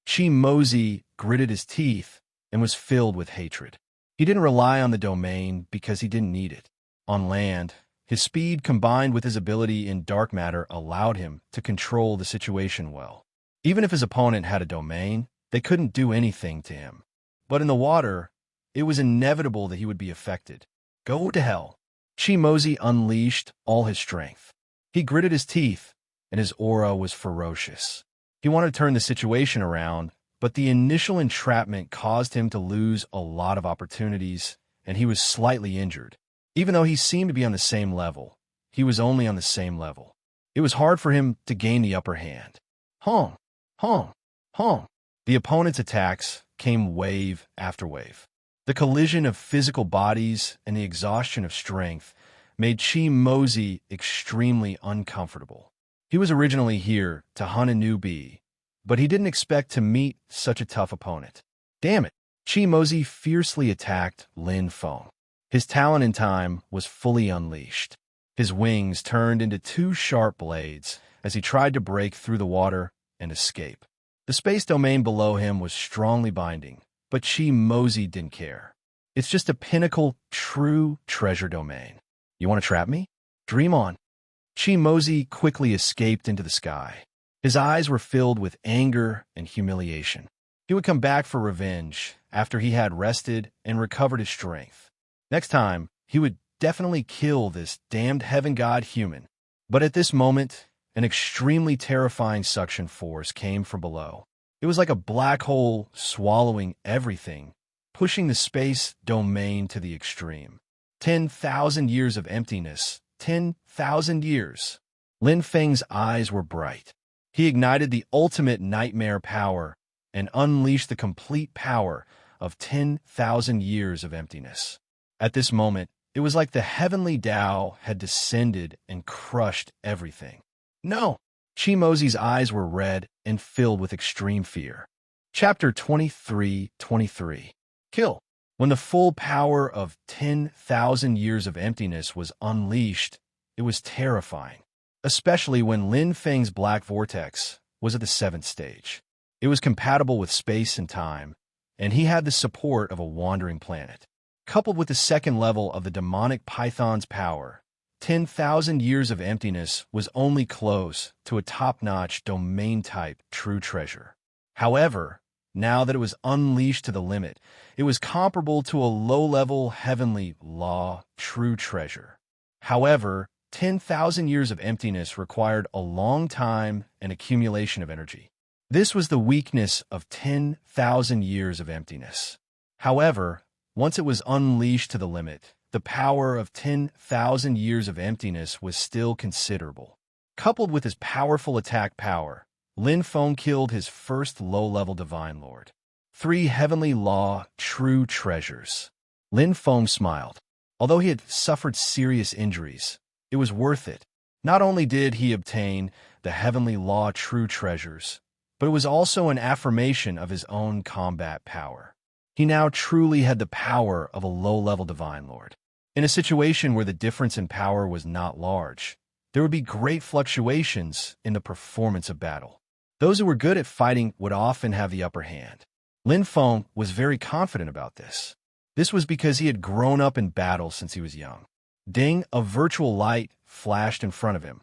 Chi Mozi gritted his teeth and was filled with hatred. He didn't rely on the domain because he didn't need it. On land, his speed combined with his ability in dark matter allowed him to control the situation well. Even if his opponent had a domain, they couldn't do anything to him. But in the water, it was inevitable that he would be affected. Go to hell. Chi Mozi unleashed all his strength. He gritted his teeth, and his aura was ferocious. He wanted to turn the situation around, but the initial entrapment caused him to lose a lot of opportunities, and he was slightly injured. Even though he seemed to be on the same level, he was only on the same level. It was hard for him to gain the upper hand. Hong, hong, hong. The opponent's attacks came wave after wave. The collision of physical bodies and the exhaustion of strength made Chi Mozi extremely uncomfortable. He was originally here to hunt a new bee, but he didn't expect to meet such a tough opponent. Damn it! Chi Mozi fiercely attacked Lin Feng. His talent in time was fully unleashed. His wings turned into two sharp blades as he tried to break through the water and escape. The space domain below him was strongly binding, but Chi Mozi didn't care. It's just a pinnacle, true treasure domain. You want to trap me? Dream on. Chi Mozi quickly escaped into the sky. His eyes were filled with anger and humiliation. He would come back for revenge after he had rested and recovered his strength. Next time, he would definitely kill this damned heaven god human. But at this moment, an extremely terrifying suction force came from below. It was like a black hole swallowing everything, pushing the space domain to the extreme. 10,000 years of emptiness. 10,000 years. Lin Feng's eyes were bright. He ignited the ultimate nightmare power and unleashed the complete power of 10,000 years of emptiness. At this moment, it was like the heavenly Tao had descended and crushed everything. No! Chi Mozi's eyes were red and filled with extreme fear. Chapter 23:23. Kill. When the full power of 10,000 years of emptiness was unleashed, it was terrifying, especially when Lin Feng's black vortex was at the 7th stage. It was compatible with space and time, and he had the support of a wandering planet. Coupled with the second level of the demonic python's power, 10,000 years of emptiness was only close to a top-notch domain-type true treasure. However, now that it was unleashed to the limit, it was comparable to a low-level heavenly law true treasure. However, 10,000 years of emptiness required a long time and accumulation of energy. This was the weakness of 10,000 years of emptiness. However, once it was unleashed to the limit, the power of 10,000 years of emptiness was still considerable. Coupled with his powerful attack power, Lin Feng killed his first low-level divine lord. 3 heavenly law true treasures. Lin Feng smiled. Although he had suffered serious injuries, it was worth it. Not only did he obtain the heavenly law true treasures, but it was also an affirmation of his own combat power. He now truly had the power of a low-level divine lord. In a situation where the difference in power was not large, there would be great fluctuations in the performance of battle. Those who were good at fighting would often have the upper hand. Lin Feng was very confident about this. This was because he had grown up in battle since he was young. Ding, a virtual light flashed in front of him,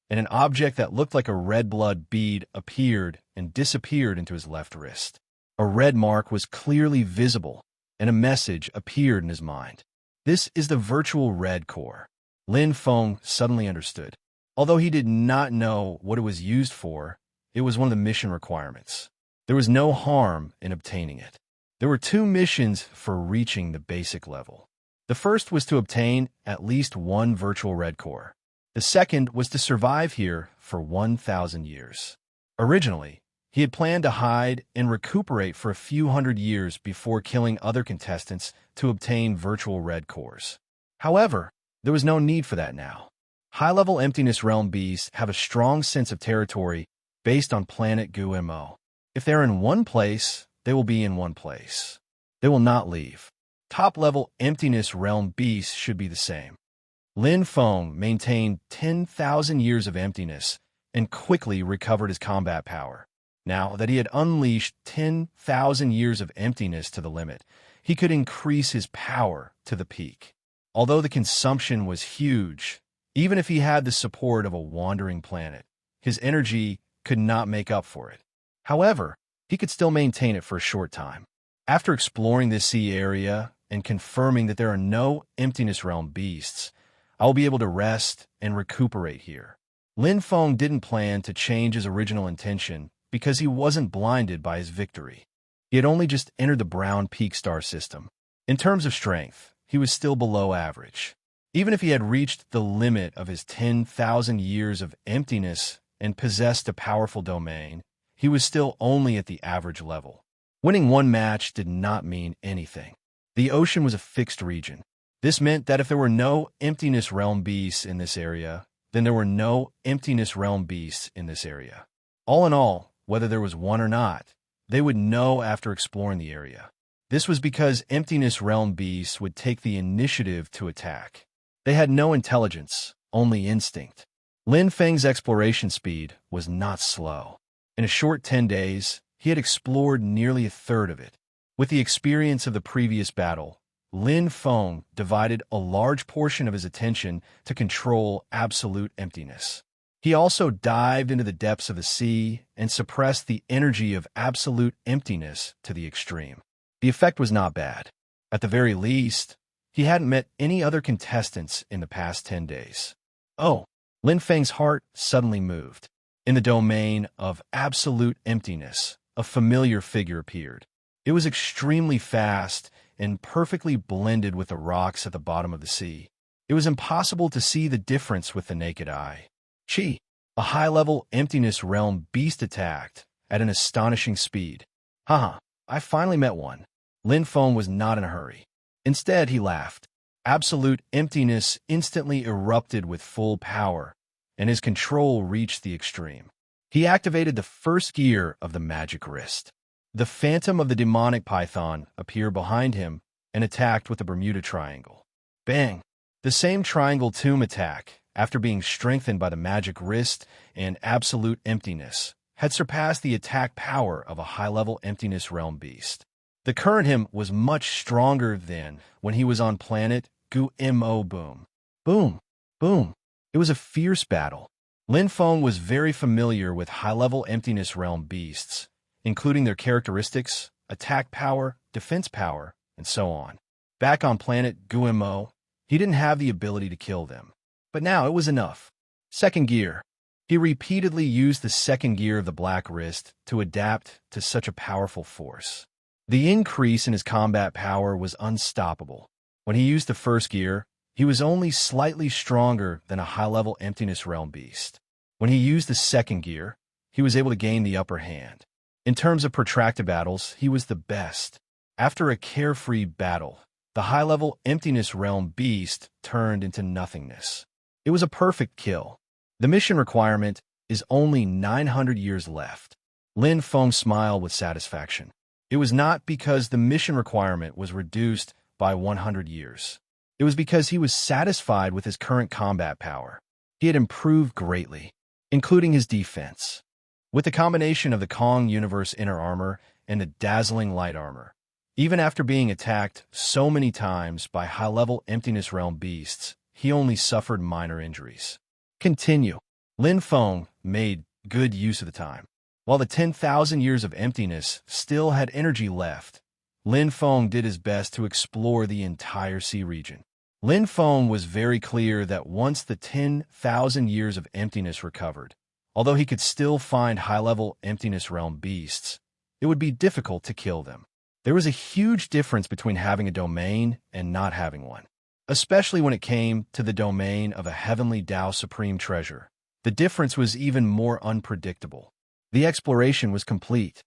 and an object that looked like a red blood bead appeared and disappeared into his left wrist. A red mark was clearly visible, and a message appeared in his mind. This is the virtual red core. Lin Feng suddenly understood. Although he did not know what it was used for, it was one of the mission requirements. There was no harm in obtaining it. There were 2 missions for reaching the basic level. The first was to obtain at least 1 virtual red core. The second was to survive here for 1,000 years. Originally, he had planned to hide and recuperate for a few hundred years before killing other contestants to obtain virtual red cores. However, there was no need for that now. High-level Emptiness Realm beasts have a strong sense of territory based on planet GUMO. If they're in one place, they will be in one place. They will not leave. Top-level Emptiness Realm beasts should be the same. Lin Feng maintained 10,000 years of emptiness and quickly recovered his combat power. Now that he had unleashed 10,000 years of emptiness to the limit, he could increase his power to the peak. Although the consumption was huge, even if he had the support of a wandering planet, his energy could not make up for it. However, he could still maintain it for a short time. After exploring this sea area and confirming that there are no Emptiness Realm beasts, I will be able to rest and recuperate here. Lin Feng didn't plan to change his original intention because he wasn't blinded by his victory. He had only just entered the Brown Peak star system. In terms of strength, he was still below average. Even if he had reached the limit of his 10,000 years of emptiness and possessed a powerful domain, he was still only at the average level. Winning one match did not mean anything. The ocean was a fixed region. This meant that if there were no Emptiness Realm beasts in this area, then there were no Emptiness Realm beasts in this area. All in all, whether there was one or not, they would know after exploring the area. This was because Emptiness Realm beasts would take the initiative to attack. They had no intelligence, only instinct. Lin Feng's exploration speed was not slow. In a short 10 days, he had explored nearly a third of it. With the experience of the previous battle, Lin Feng divided a large portion of his attention to control absolute emptiness. He also dived into the depths of the sea and suppressed the energy of absolute emptiness to the extreme. The effect was not bad. At the very least, he hadn't met any other contestants in the past 10 days. Oh, Lin Feng's heart suddenly moved. In the domain of absolute emptiness, a familiar figure appeared. It was extremely fast and perfectly blended with the rocks at the bottom of the sea. It was impossible to see the difference with the naked eye. Chi, a high-level Emptiness Realm beast, attacked at an astonishing speed. Haha, I finally met one. Lin Feng was not in a hurry. Instead, he laughed. Absolute emptiness instantly erupted with full power, and his control reached the extreme. He activated the first gear of the magic wrist. The phantom of the demonic python appeared behind him and attacked with the Bermuda Triangle. Bang! The same triangle tomb attack, after being strengthened by the magic wrist and absolute emptiness, had surpassed the attack power of a high-level emptiness realm beast. The current him was much stronger than when he was on planet Gu-Mo Boom. Boom, boom. It was a fierce battle. Lin Feng was very familiar with high-level emptiness realm beasts, including their characteristics, attack power, defense power, and so on. Back on planet Gu-Mo, he didn't have the ability to kill them. But now it was enough. Second gear. He repeatedly used the second gear of the Black Wrist to adapt to such a powerful force. The increase in his combat power was unstoppable. When he used the first gear, he was only slightly stronger than a high-level emptiness realm beast. When he used the second gear, he was able to gain the upper hand. In terms of protracted battles, he was the best. After a carefree battle, the high-level emptiness realm beast turned into nothingness. It was a perfect kill. The mission requirement is only 900 years left. Lin Feng smiled with satisfaction. It was not because the mission requirement was reduced by 100 years. It was because he was satisfied with his current combat power. He had improved greatly, including his defense. With the combination of the Kong Universe inner armor and the dazzling light armor, even after being attacked so many times by high-level emptiness realm beasts, he only suffered minor injuries. Continue. Lin Feng made good use of the time. While the 10,000 years of emptiness still had energy left, Lin Feng did his best to explore the entire sea region. Lin Feng was very clear that once the 10,000 years of emptiness recovered, although he could still find high-level emptiness realm beasts, it would be difficult to kill them. There was a huge difference between having a domain and not having one, especially when it came to the domain of a heavenly Tao supreme treasure. The difference was even more unpredictable. The exploration was complete.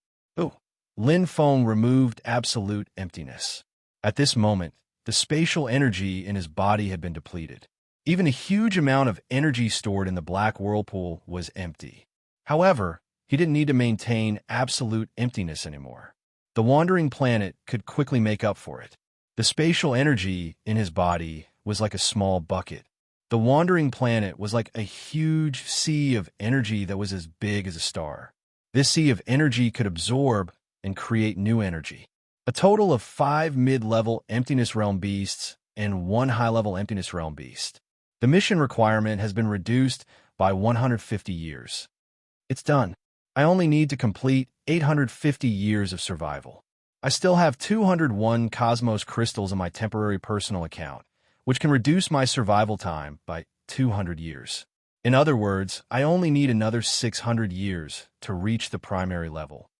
Lin Feng removed absolute emptiness. At this moment, the spatial energy in his body had been depleted. Even a huge amount of energy stored in the black whirlpool was empty. However, he didn't need to maintain absolute emptiness anymore. The wandering planet could quickly make up for it. The spatial energy in his body was like a small bucket. The wandering planet was like a huge sea of energy that was as big as a star. This sea of energy could absorb and create new energy. A total of 5 mid-level emptiness realm beasts and 1 high-level emptiness realm beast. The mission requirement has been reduced by 150 years. It's done. I only need to complete 850 years of survival. I still have 201 Cosmos crystals in my temporary personal account, which can reduce my survival time by 200 years. In other words, I only need another 600 years to reach the primary level.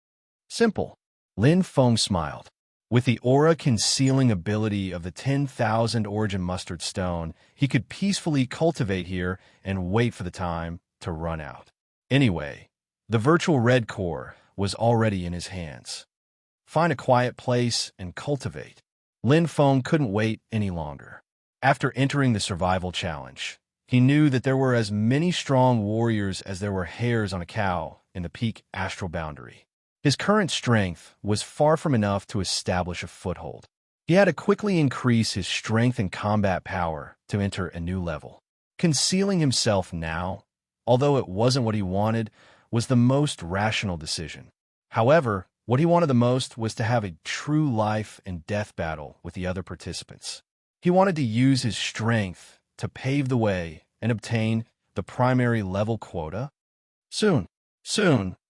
Simple. Lin Feng smiled. With the aura-concealing ability of the 10,000 origin mustard stone, he could peacefully cultivate here and wait for the time to run out. Anyway, the virtual red core was already in his hands. Find a quiet place and cultivate. Lin Feng couldn't wait any longer. After entering the survival challenge, he knew that there were as many strong warriors as there were hairs on a cow in the peak astral boundary. His current strength was far from enough to establish a foothold. He had to quickly increase his strength and combat power to enter a new level. Concealing himself now, although it wasn't what he wanted, was the most rational decision. However, what he wanted the most was to have a true life and death battle with the other participants. He wanted to use his strength to pave the way and obtain the primary level quota. Soon,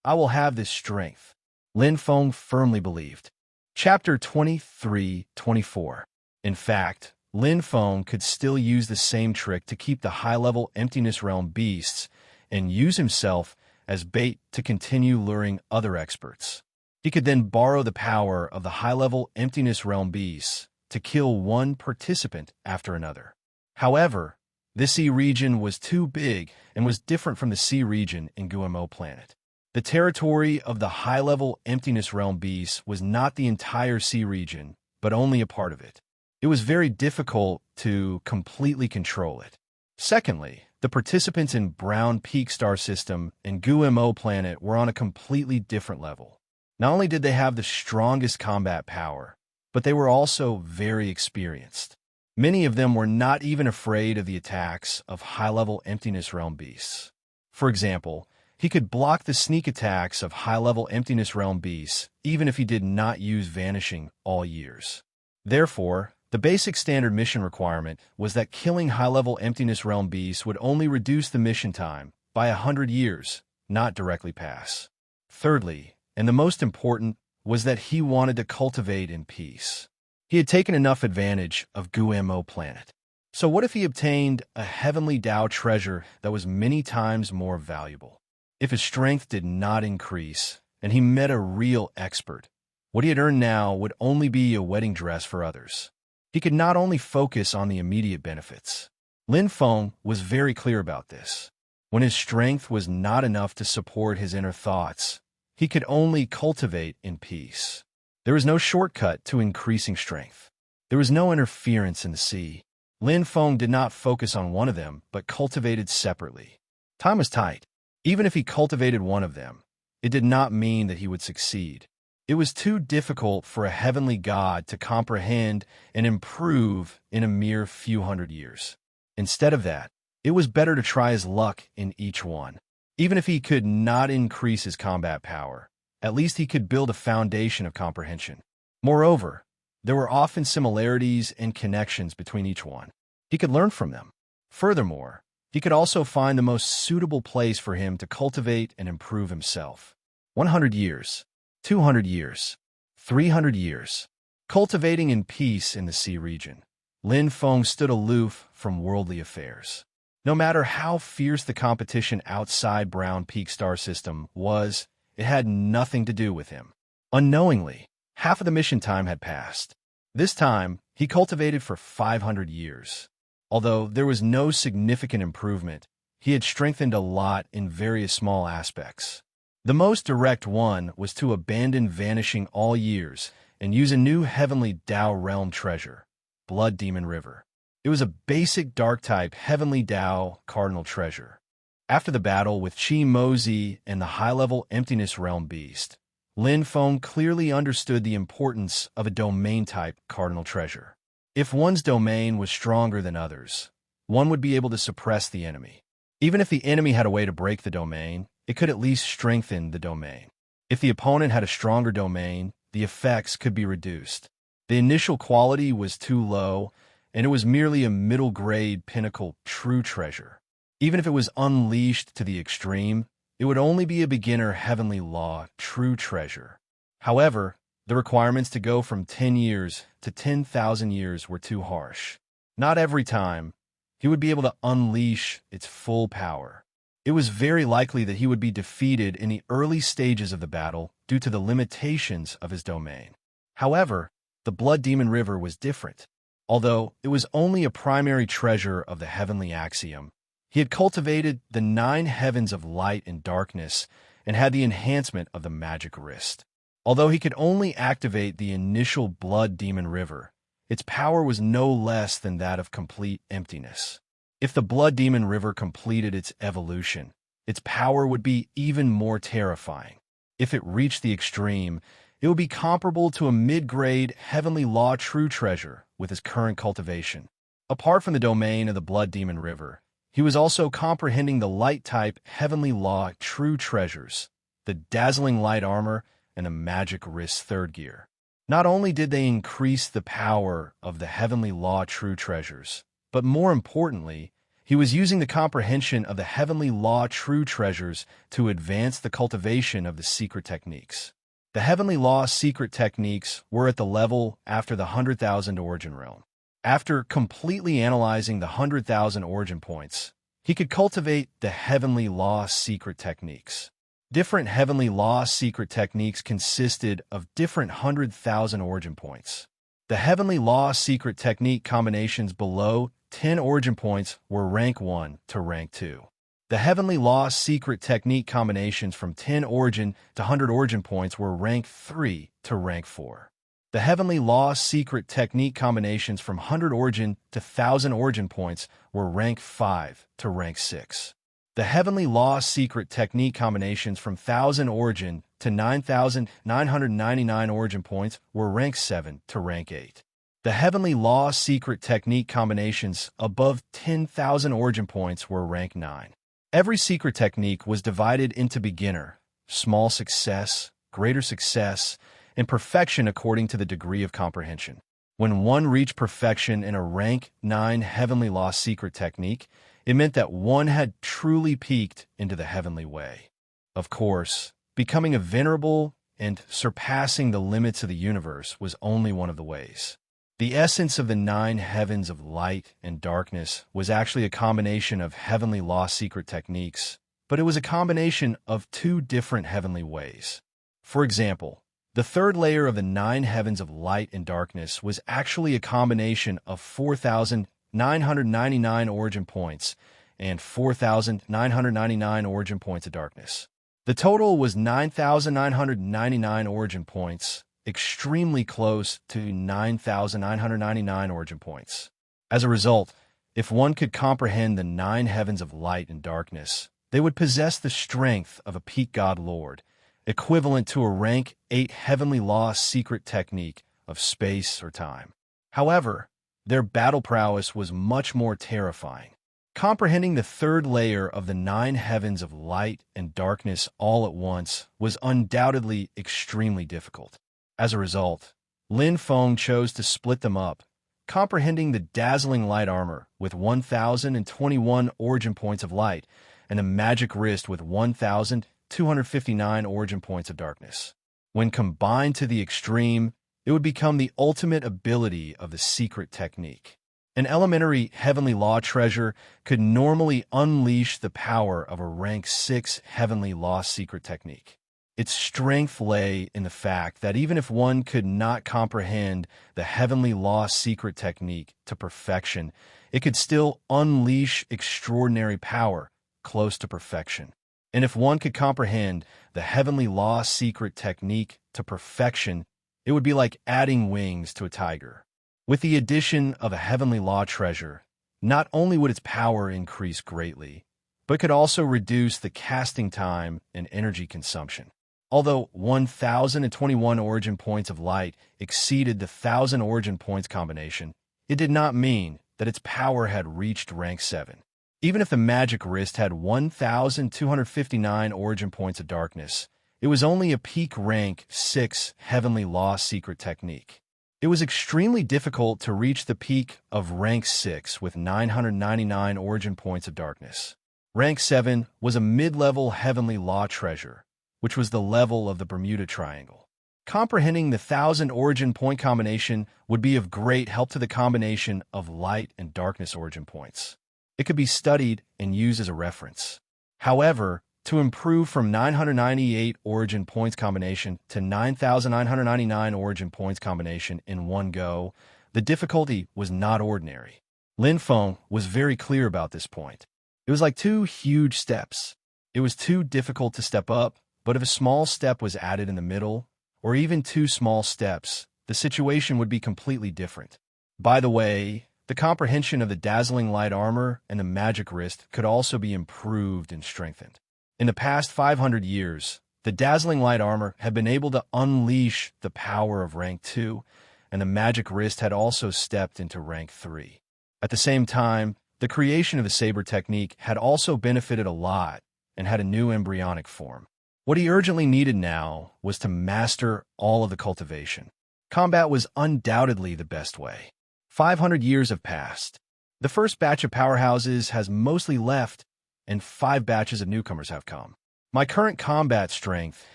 I will have this strength, Lin Feng firmly believed. Chapter 23-24. In fact, Lin Feng could still use the same trick to keep the high-level emptiness realm beasts and use himself as bait to continue luring other experts. He could then borrow the power of the high-level emptiness realm beasts to kill one participant after another. However, this sea region was too big and was different from the sea region in Gu-Mo planet. The territory of the high-level emptiness realm beasts was not the entire sea region, but only a part of it. It was very difficult to completely control it. Secondly, the participants in Brown Peak Star System and Gu-Mo planet were on a completely different level. Not only did they have the strongest combat power, but they were also very experienced. Many of them were not even afraid of the attacks of high-level emptiness realm beasts. For example, He could block the sneak attacks of high-level Emptiness Realm beasts, even if he did not use Vanishing all years. Therefore, the basic standard mission requirement was that killing high-level Emptiness Realm beasts would only reduce the mission time by 100 years, not directly pass. Thirdly, and the most important, was that he wanted to cultivate in peace. He had taken enough advantage of Gumo planet. So what if he obtained a heavenly Tao treasure that was many times more valuable? If his strength did not increase, and he met a real expert, what he had earned now would only be a wedding dress for others. He could not only focus on the immediate benefits. Lin Feng was very clear about this. When his strength was not enough to support his inner thoughts, he could only cultivate in peace. There was no shortcut to increasing strength. There was no interference in the sea. Lin Feng did not focus on one of them, but cultivated separately. Time was tight. Even if he cultivated one of them, it did not mean that he would succeed. It was too difficult for a heavenly god to comprehend and improve in a mere few hundred years. Instead of that, it was better to try his luck in each one. Even if he could not increase his combat power, at least he could build a foundation of comprehension. Moreover, there were often similarities and connections between each one. He could learn from them. Furthermore, he could also find the most suitable place for him to cultivate and improve himself. 100 years, 200 years, 300 years. Cultivating in peace in the sea region, Lin Feng stood aloof from worldly affairs. No matter how fierce the competition outside Brown Peak star system was, it had nothing to do with him. Unknowingly, half of the mission time had passed. This time, he cultivated for 500 years. Although there was no significant improvement, he had strengthened a lot in various small aspects. The most direct one was to abandon Vanishing all years and use a new heavenly Tao realm treasure, Blood Demon River. It was a basic Dark-type Heavenly Tao Cardinal treasure. After the battle with Chi Mozi and the high-level Emptiness Realm beast, Lin Feng clearly understood the importance of a domain-type Cardinal treasure. If one's domain was stronger than others, one would be able to suppress the enemy. Even if the enemy had a way to break the domain, it could at least strengthen the domain. If the opponent had a stronger domain, the effects could be reduced. The initial quality was too low, and it was merely a middle-grade pinnacle true treasure. Even if it was unleashed to the extreme, it would only be a beginner heavenly law true treasure. However, the requirements to go from 10 years to 10,000 years were too harsh. Not every time he would be able to unleash its full power. It was very likely that he would be defeated in the early stages of the battle due to the limitations of his domain. However, the Blood Demon River was different. Although it was only a primary treasure of the heavenly axiom, he had cultivated the 9 heavens of light and darkness and had the enhancement of the magic wrist. Although he could only activate the initial Blood Demon River, its power was no less than that of complete emptiness. If the Blood Demon River completed its evolution, its power would be even more terrifying. If it reached the extreme, it would be comparable to a mid-grade Heavenly Law true treasure with his current cultivation. Apart from the domain of the Blood Demon River, he was also comprehending the light-type Heavenly Law true treasures, the dazzling light armor, and the magic wrist third gear. Not only did they increase the power of the Heavenly Law true treasures, but more importantly, he was using the comprehension of the Heavenly Law true treasures to advance the cultivation of the secret techniques. The Heavenly Law secret techniques were at the level after the 100,000 origin realm. After completely analyzing the 100,000 origin points, he could cultivate the Heavenly Law secret techniques. Different Heavenly Law secret techniques consisted of different 100,000 origin points. The Heavenly Law secret technique combinations below 10 origin points were rank 1 to rank 2. The Heavenly Law secret technique combinations from 10 origin to 100 origin points were rank 3 to rank 4. The Heavenly Law secret technique combinations from 100 origin to 1,000 origin points were rank 5 to rank 6. The Heavenly Law secret technique combinations from 1,000 origin to 9,999 origin points were rank 7 to rank 8. The Heavenly Law secret technique combinations above 10,000 origin points were rank 9. Every secret technique was divided into beginner, small success, greater success, and perfection according to the degree of comprehension. When one reached perfection in a rank 9 heavenly law secret technique, it meant that one had truly peaked into the heavenly way. Of course, becoming a venerable and surpassing the limits of the universe was only one of the ways. The essence of the 9 heavens of light and darkness was actually a combination of heavenly law secret techniques, but it was a combination of 2 different heavenly ways. For example, the third layer of the 9 heavens of light and darkness was actually a combination of 4,999 origin points and 4,999 origin points of darkness. The total was 9,999 origin points, extremely close to 9,999 origin points. As a result, if one could comprehend the 9 heavens of light and darkness, they would possess the strength of a peak god lord, equivalent to a rank 8 heavenly law secret technique of space or time. However, their battle prowess was much more terrifying. Comprehending the third layer of the 9 heavens of light and darkness all at once was undoubtedly extremely difficult. As a result, Lin Feng chose to split them up, comprehending the dazzling light armor with 1,021 origin points of light and the magic wrist with 1,259 origin points of darkness. When combined to the extreme, it would become the ultimate ability of the secret technique. An elementary heavenly law treasure could normally unleash the power of a rank 6 heavenly law secret technique. Its strength lay in the fact that even if one could not comprehend the heavenly law secret technique to perfection, it could still unleash extraordinary power close to perfection. And if one could comprehend the heavenly law secret technique to perfection, it would be like adding wings to a tiger. With the addition of a heavenly law treasure, not only would its power increase greatly, but could also reduce the casting time and energy consumption. Although 1,021 origin points of light exceeded the 1,000 origin points combination, it did not mean that its power had reached rank 7. Even if the magic wrist had 1,259 origin points of darkness, it was only a peak rank 6 heavenly law secret technique. It was extremely difficult to reach the peak of rank 6 with 999 origin points of darkness. Rank 7 was a mid-level heavenly law treasure, which was the level of the Bermuda Triangle. Comprehending the 1,000 origin point combination would be of great help to the combination of light and darkness origin points. It could be studied and used as a reference. However, to improve from 998 origin points combination to 9,999 origin points combination in one go, the difficulty was not ordinary. Lin Feng was very clear about this point. It was like 2 huge steps. It was too difficult to step up, but if a small step was added in the middle, or even 2 small steps, the situation would be completely different. By the way, the comprehension of the dazzling light armor and the magic wrist could also be improved and strengthened. In the past 500 years, the dazzling light armor had been able to unleash the power of rank 2, and the magic wrist had also stepped into rank 3. At the same time, the creation of the saber technique had also benefited a lot and had a new embryonic form. What he urgently needed now was to master all of the cultivation. Combat was undoubtedly the best way. 500 years have passed. The first batch of powerhouses has mostly left, and 5 batches of newcomers have come. My current combat strength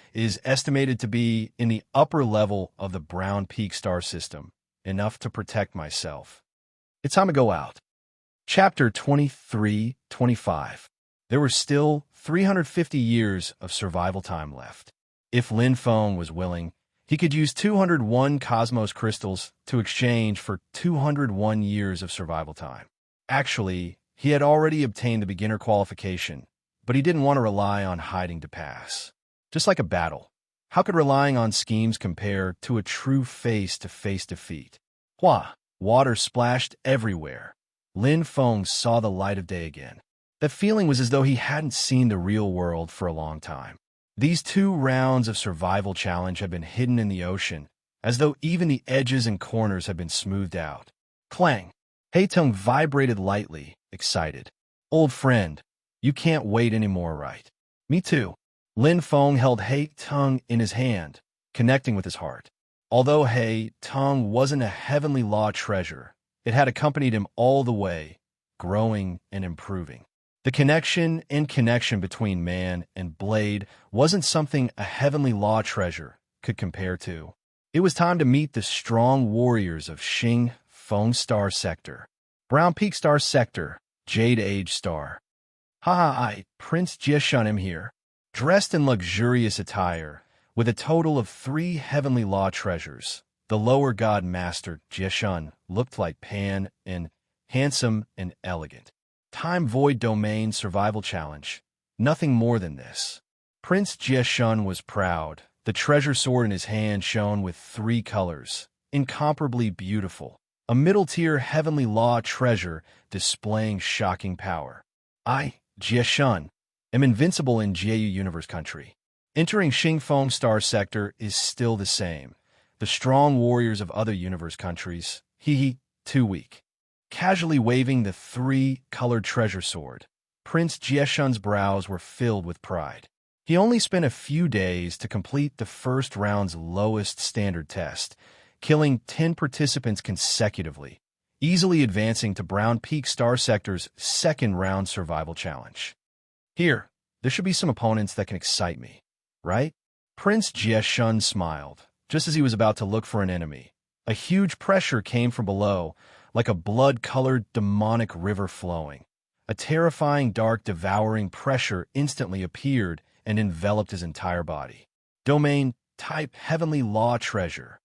is estimated to be in the upper level of the Brown Peak star system, enough to protect myself. It's time to go out. Chapter 23-25. There were still 350 years of survival time left. If Lin Feng was willing, he could use 201 cosmos crystals to exchange for 201 years of survival time. Actually, he had already obtained the beginner qualification, but he didn't want to rely on hiding to pass. Just like a battle, how could relying on schemes compare to a true face-to-face defeat? Water splashed everywhere. Lin Feng saw the light of day again. That feeling was as though he hadn't seen the real world for a long time. These 2 rounds of survival challenge had been hidden in the ocean, as though even the edges and corners had been smoothed out. Clang! Heitung vibrated lightly, excited. Old friend, You can't wait anymore, right? Me too. Lin Feng held Hei Tung in his hand, connecting with his heart. Although Hei Tung wasn't a heavenly law treasure, it had accompanied him all the way, growing and improving. The connection between man and blade wasn't something a heavenly law treasure could compare to. It was time to meet the strong warriors of Xing Feng Star Sector. Brown Peak Star Sector, Jade Age Star. Prince Jieshun am here. Dressed in luxurious attire, with a total of 3 heavenly law treasures, the lower god master Jieshun looked like Pan and handsome and elegant. Time Void Domain Survival Challenge. Nothing more than this. Prince Jieshun was proud. The treasure sword in his hand shone with 3 colors, incomparably beautiful. A middle-tier heavenly law treasure displaying shocking power. I, Jieshun, am invincible in Jieyu Universe Country. Entering Xingfeng Star Sector is still the same. The strong warriors of other universe countries, too weak. Casually waving the 3-colored treasure sword, Prince Jieshun's brows were filled with pride. He only spent a few days to complete the first round's lowest standard test, killing 10 participants consecutively, easily advancing to Brown Peak Star Sector's second round survival challenge. Here, there should be some opponents that can excite me, right? Prince Jieshun smiled, just as he was about to look for an enemy. A huge pressure came from below, like a blood-colored demonic river flowing. A terrifying, dark, devouring pressure instantly appeared and enveloped his entire body. Domain, type, heavenly law treasure.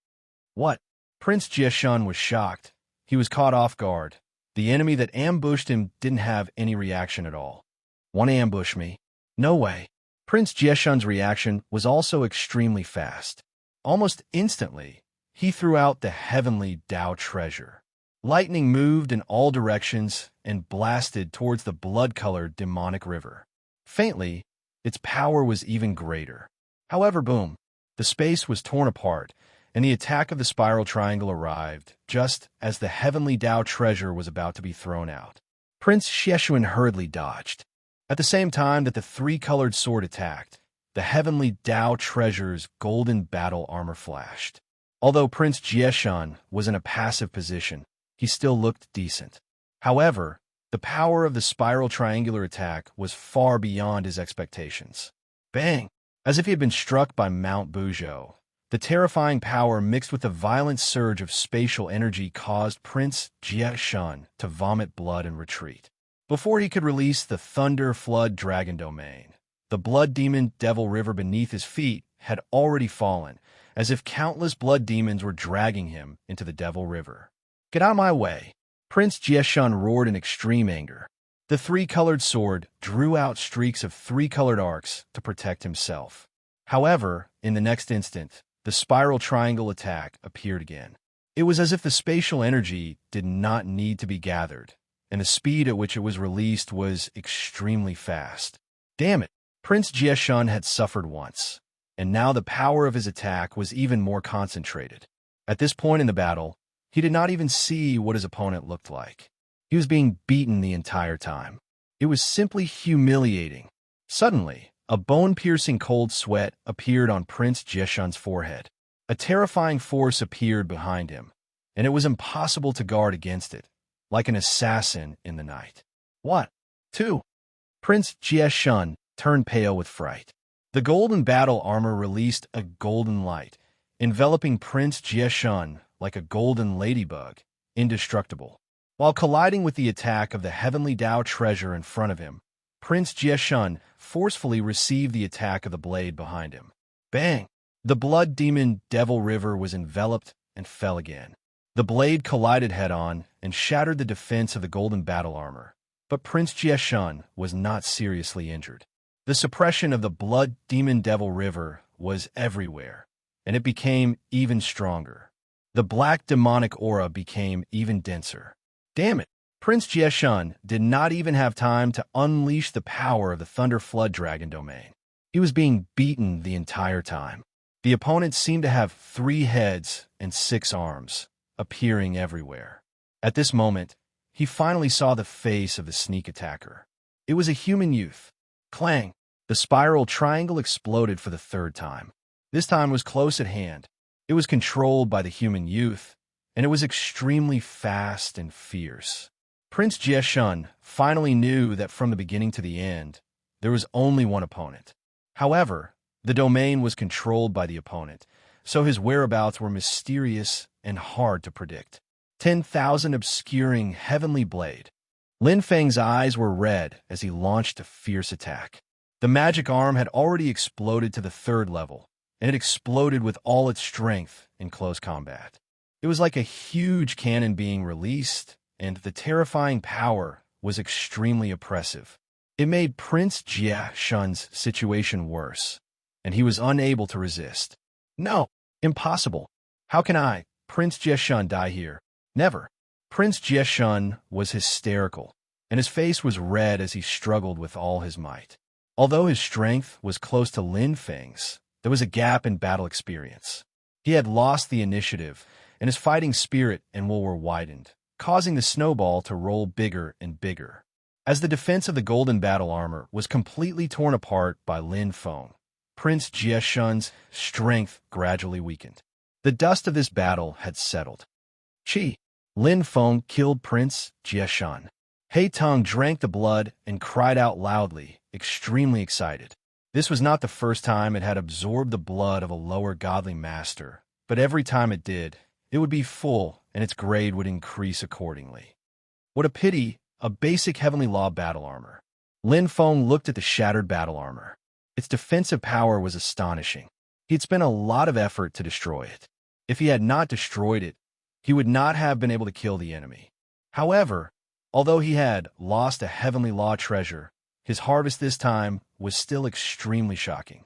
What? Prince Jieshun was shocked. He was caught off guard. The enemy that ambushed him didn't have any reaction at all. Want to ambush me? No way. Prince Jieshun's reaction was also extremely fast. Almost instantly, he threw out the heavenly Dao treasure. Lightning moved in all directions and blasted towards the blood-colored demonic river. Faintly, its power was even greater. However, boom, the space was torn apart, and the attack of the spiral triangle arrived, just as the heavenly Dao treasure was about to be thrown out. Prince Jieshun hurriedly dodged. At the same time that the 3-colored sword attacked, the heavenly Dao treasure's golden battle armor flashed. Although Prince Jieshun was in a passive position, he still looked decent. However, the power of the spiral triangular attack was far beyond his expectations. Bang! As if he had been struck by Mount Buzhou, the terrifying power mixed with the violent surge of spatial energy caused Prince Jieshun to vomit blood and retreat. Before he could release the Thunder Flood Dragon Domain, the Blood Demon Devil River beneath his feet had already fallen, as if countless blood demons were dragging him into the Devil River. Get out of my way! Prince Jieshun roared in extreme anger. The 3-colored sword drew out streaks of 3-colored arcs to protect himself. However, in the next instant, the spiral triangle attack appeared again. It was as if the spatial energy did not need to be gathered, and the speed at which it was released was extremely fast. Damn it! Prince Jieshun had suffered once, and now the power of his attack was even more concentrated. At this point in the battle, he did not even see what his opponent looked like. He was being beaten the entire time. It was simply humiliating. Suddenly, a bone-piercing cold sweat appeared on Prince Jieshun's forehead. A terrifying force appeared behind him, and it was impossible to guard against it, like an assassin in the night. What? 2. Prince Jieshun turned pale with fright. The golden battle armor released a golden light, enveloping Prince Jieshun like a golden ladybug, indestructible. While colliding with the attack of the heavenly Dao treasure in front of him, Prince Jieshun forcefully received the attack of the blade behind him. Bang! The blood demon Devil River was enveloped and fell again. The blade collided head-on and shattered the defense of the golden battle armor, but Prince Jieshun was not seriously injured. The suppression of the blood demon Devil River was everywhere, and it became even stronger. The black demonic aura became even denser. Damn it! Prince Jieshun did not even have time to unleash the power of the Thunder Flood Dragon Domain. He was being beaten the entire time. The opponent seemed to have 3 heads and 6 arms, appearing everywhere. At this moment, he finally saw the face of the sneak attacker. It was a human youth. Clang! The spiral triangle exploded for the third time. This time was close at hand. It was controlled by the human youth, and it was extremely fast and fierce. Prince Jieshun finally knew that from the beginning to the end, there was only one opponent. However, the domain was controlled by the opponent, so his whereabouts were mysterious and hard to predict. 10,000 obscuring heavenly blade. Lin Feng's eyes were red as he launched a fierce attack. The magic arm had already exploded to the third level, and it exploded with all its strength in close combat. It was like a huge cannon being released, and the terrifying power was extremely oppressive. It made Prince Jieshun's situation worse, and he was unable to resist. No, impossible. How can I, Prince Jieshun, die here? Never. Prince Jieshun was hysterical, and his face was red as he struggled with all his might. Although his strength was close to Lin Feng's, there was a gap in battle experience. He had lost the initiative, and his fighting spirit and will were widened, causing the snowball to roll bigger and bigger. As the defense of the golden battle armor was completely torn apart by Lin Feng, Prince Jieshun's strength gradually weakened. The dust of this battle had settled. Chi! Lin Feng killed Prince Jieshun. Hei Tong drank the blood and cried out loudly, extremely excited. This was not the first time it had absorbed the blood of a lower godly master, but every time it did, it would be full and its grade would increase accordingly. What a pity, a basic heavenly law battle armor. Lin Feng looked at the shattered battle armor. Its defensive power was astonishing. He had spent a lot of effort to destroy it. If he had not destroyed it, he would not have been able to kill the enemy. However, although he had lost a heavenly law treasure, his harvest this time was still extremely shocking.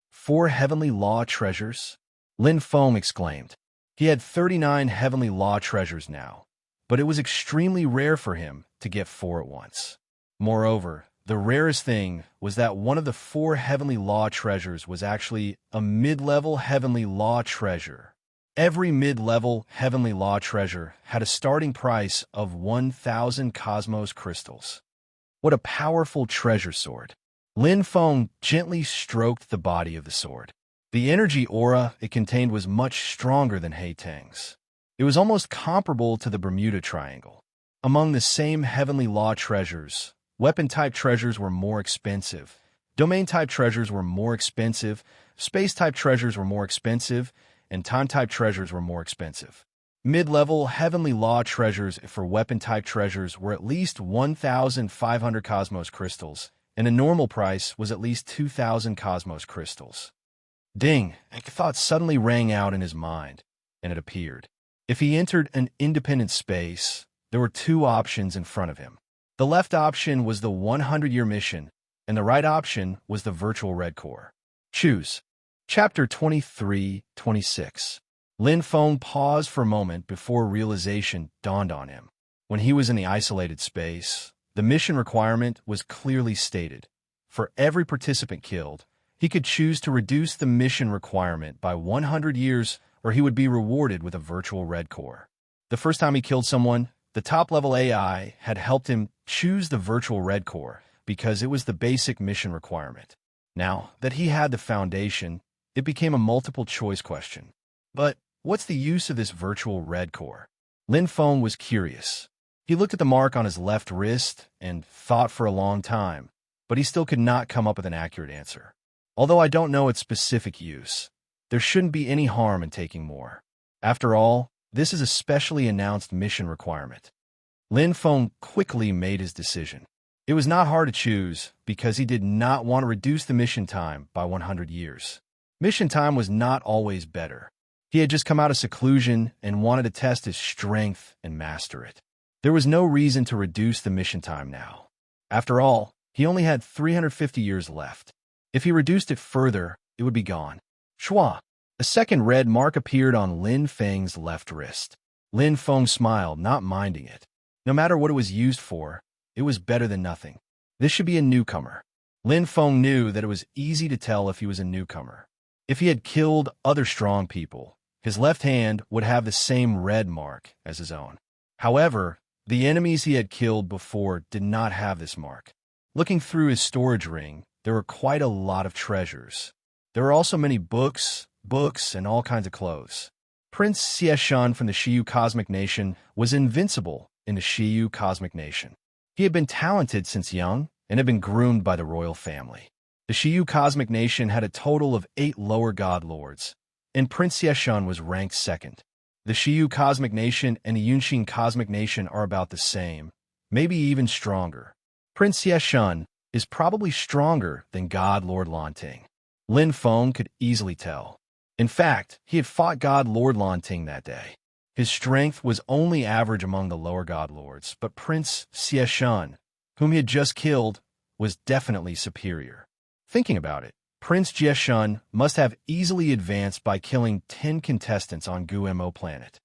4 heavenly law treasures? Lin Feng exclaimed. He had 39 heavenly law treasures now, but it was extremely rare for him to get 4 at once. Moreover, the rarest thing was that one of the 4 heavenly law treasures was actually a mid-level heavenly law treasure. Every mid-level heavenly law treasure had a starting price of 1,000 cosmos crystals. What a powerful treasure sword. Lin Feng gently stroked the body of the sword. The energy aura it contained was much stronger than Hei Tang's. It was almost comparable to the Bermuda Triangle. Among the same heavenly law treasures, weapon-type treasures were more expensive, domain-type treasures were more expensive, space-type treasures were more expensive, and time-type treasures were more expensive. Mid-level heavenly law treasures for weapon-type treasures were at least 1,500 cosmos crystals, and a normal price was at least 2,000 cosmos crystals. Ding! A thought suddenly rang out in his mind, and it appeared. If he entered an independent space, there were 2 options in front of him. The left option was the 100-year mission, and the right option was the virtual red core. Choose. Chapter 23-26. Lin Feng paused for a moment before realization dawned on him. When he was in the isolated space, the mission requirement was clearly stated. For every participant killed, he could choose to reduce the mission requirement by 100 years, or he would be rewarded with a virtual red core. The first time he killed someone, the top-level AI had helped him choose the virtual red core because it was the basic mission requirement. Now that he had the foundation, it became a multiple-choice question. But what's the use of this virtual red core? Lin Feng was curious. He looked at the mark on his left wrist and thought for a long time, but he still could not come up with an accurate answer. Although I don't know its specific use, there shouldn't be any harm in taking more. After all, this is a specially announced mission requirement. Lin Feng quickly made his decision. It was not hard to choose because he did not want to reduce the mission time by 100 years. Mission time was not always better. He had just come out of seclusion and wanted to test his strength and master it. There was no reason to reduce the mission time now. After all, he only had 350 years left. If he reduced it further, it would be gone. Shua! A second red mark appeared on Lin Feng's left wrist. Lin Feng smiled, not minding it. No matter what it was used for, it was better than nothing. This should be a newcomer. Lin Feng knew that it was easy to tell if he was a newcomer. If he had killed other strong people, his left hand would have the same red mark as his own. However, the enemies he had killed before did not have this mark. Looking through his storage ring, there were quite a lot of treasures. There were also many books, and all kinds of clothes. Prince Xieshun from the Shiyu Cosmic Nation was invincible in the Shiyu Cosmic Nation. He had been talented since young and had been groomed by the royal family. The Shiyu Cosmic Nation had a total of 8 lower god lords, and Prince Xieshun was ranked second. The Shiyu Cosmic Nation and the Yunshin Cosmic Nation are about the same, maybe even stronger. Prince Xieshun is probably stronger than God Lord Lanting. Lin Feng could easily tell. In fact, he had fought God Lord Lanting that day. His strength was only average among the lower god lords, but Prince Xieshun, whom he had just killed, was definitely superior. Thinking about it, Prince Xieshun must have easily advanced by killing 10 contestants on Gumo planet.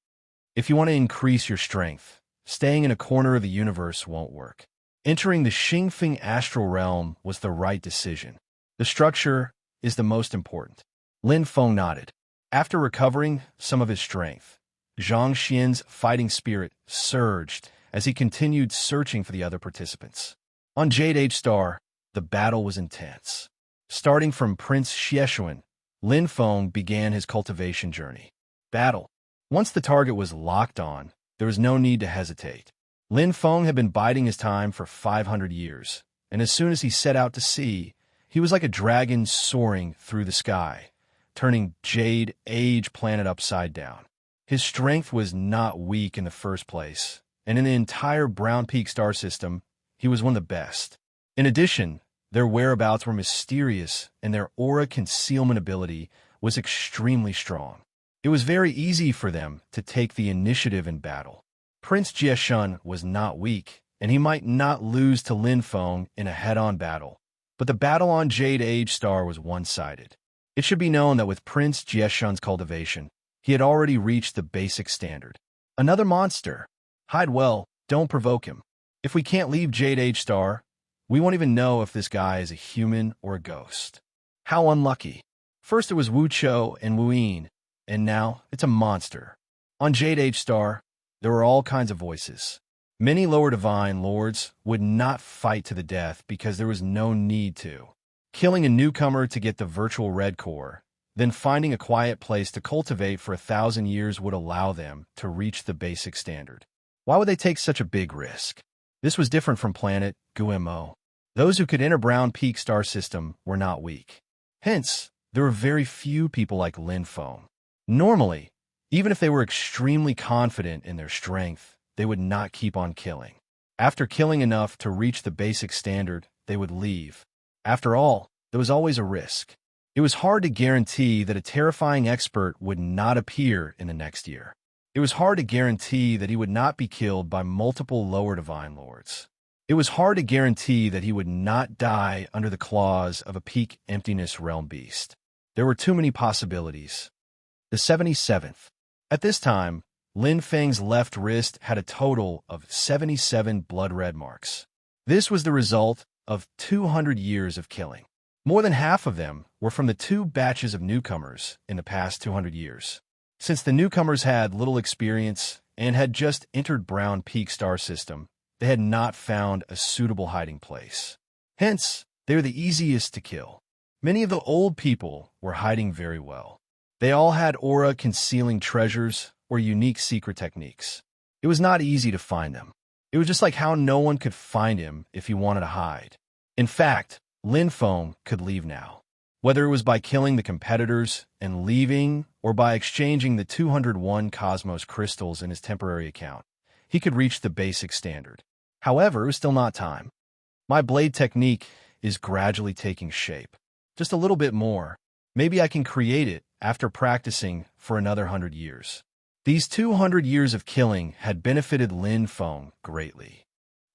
If you want to increase your strength, staying in a corner of the universe won't work. Entering the Xingfeng astral realm was the right decision. The structure is the most important. Lin Feng nodded. After recovering some of his strength, Zhang Xian's fighting spirit surged as he continued searching for the other participants. On Jade H Star, the battle was intense. Starting from Prince Xieshun, Lin Feng began his cultivation journey. Battle. Once the target was locked on, there was no need to hesitate. Lin Feng had been biding his time for 500 years, and as soon as he set out to sea, he was like a dragon soaring through the sky, turning Jade Age planet upside down. His strength was not weak in the first place, and in the entire Brown Peak star system, he was one of the best. In addition, their whereabouts were mysterious, and their aura concealment ability was extremely strong. It was very easy for them to take the initiative in battle. Prince Xieshun was not weak, and he might not lose to Lin Feng in a head-on battle, but the battle on Jade Age Star was one-sided. It should be known that with Prince Xieshun's cultivation, he had already reached the basic standard. Another monster. Hide well, don't provoke him. If we can't leave Jade Age Star, we won't even know if this guy is a human or a ghost. How unlucky. First it was Wu Chou and Wu Yin, and now it's a monster. On Jade Age Star, there were all kinds of voices. Many lower divine lords would not fight to the death because there was no need to. Killing a newcomer to get the virtual red core, then finding a quiet place to cultivate for 1,000 years would allow them to reach the basic standard. Why would they take such a big risk? This was different from planet Gumo. Those who could enter Brown Peak star system were not weak. Hence, there were very few people like Lin Feng. Normally, even if they were extremely confident in their strength, they would not keep on killing. After killing enough to reach the basic standard, they would leave. After all, there was always a risk. It was hard to guarantee that a terrifying expert would not appear in the next year. It was hard to guarantee that he would not be killed by multiple lower divine lords. It was hard to guarantee that he would not die under the claws of a peak emptiness realm beast. There were too many possibilities. The 77th. At this time, Lin Feng's left wrist had a total of 77 blood red marks. This was the result of 200 years of killing. More than half of them were from the 2 batches of newcomers in the past 200 years. Since the newcomers had little experience and had just entered Brown Peak star system, they had not found a suitable hiding place. Hence, they were the easiest to kill. Many of the old people were hiding very well. They all had aura concealing treasures or unique secret techniques. It was not easy to find them. It was just like how no one could find him if he wanted to hide. In fact, Lin Feng could leave now. Whether it was by killing the competitors and leaving, or by exchanging the 201 Cosmos crystals in his temporary account, he could reach the basic standard. However, it was still not time. My blade technique is gradually taking shape. Just a little bit more. Maybe I can create it after practicing for another 100 years. These 200 years of killing had benefited Lin Feng greatly.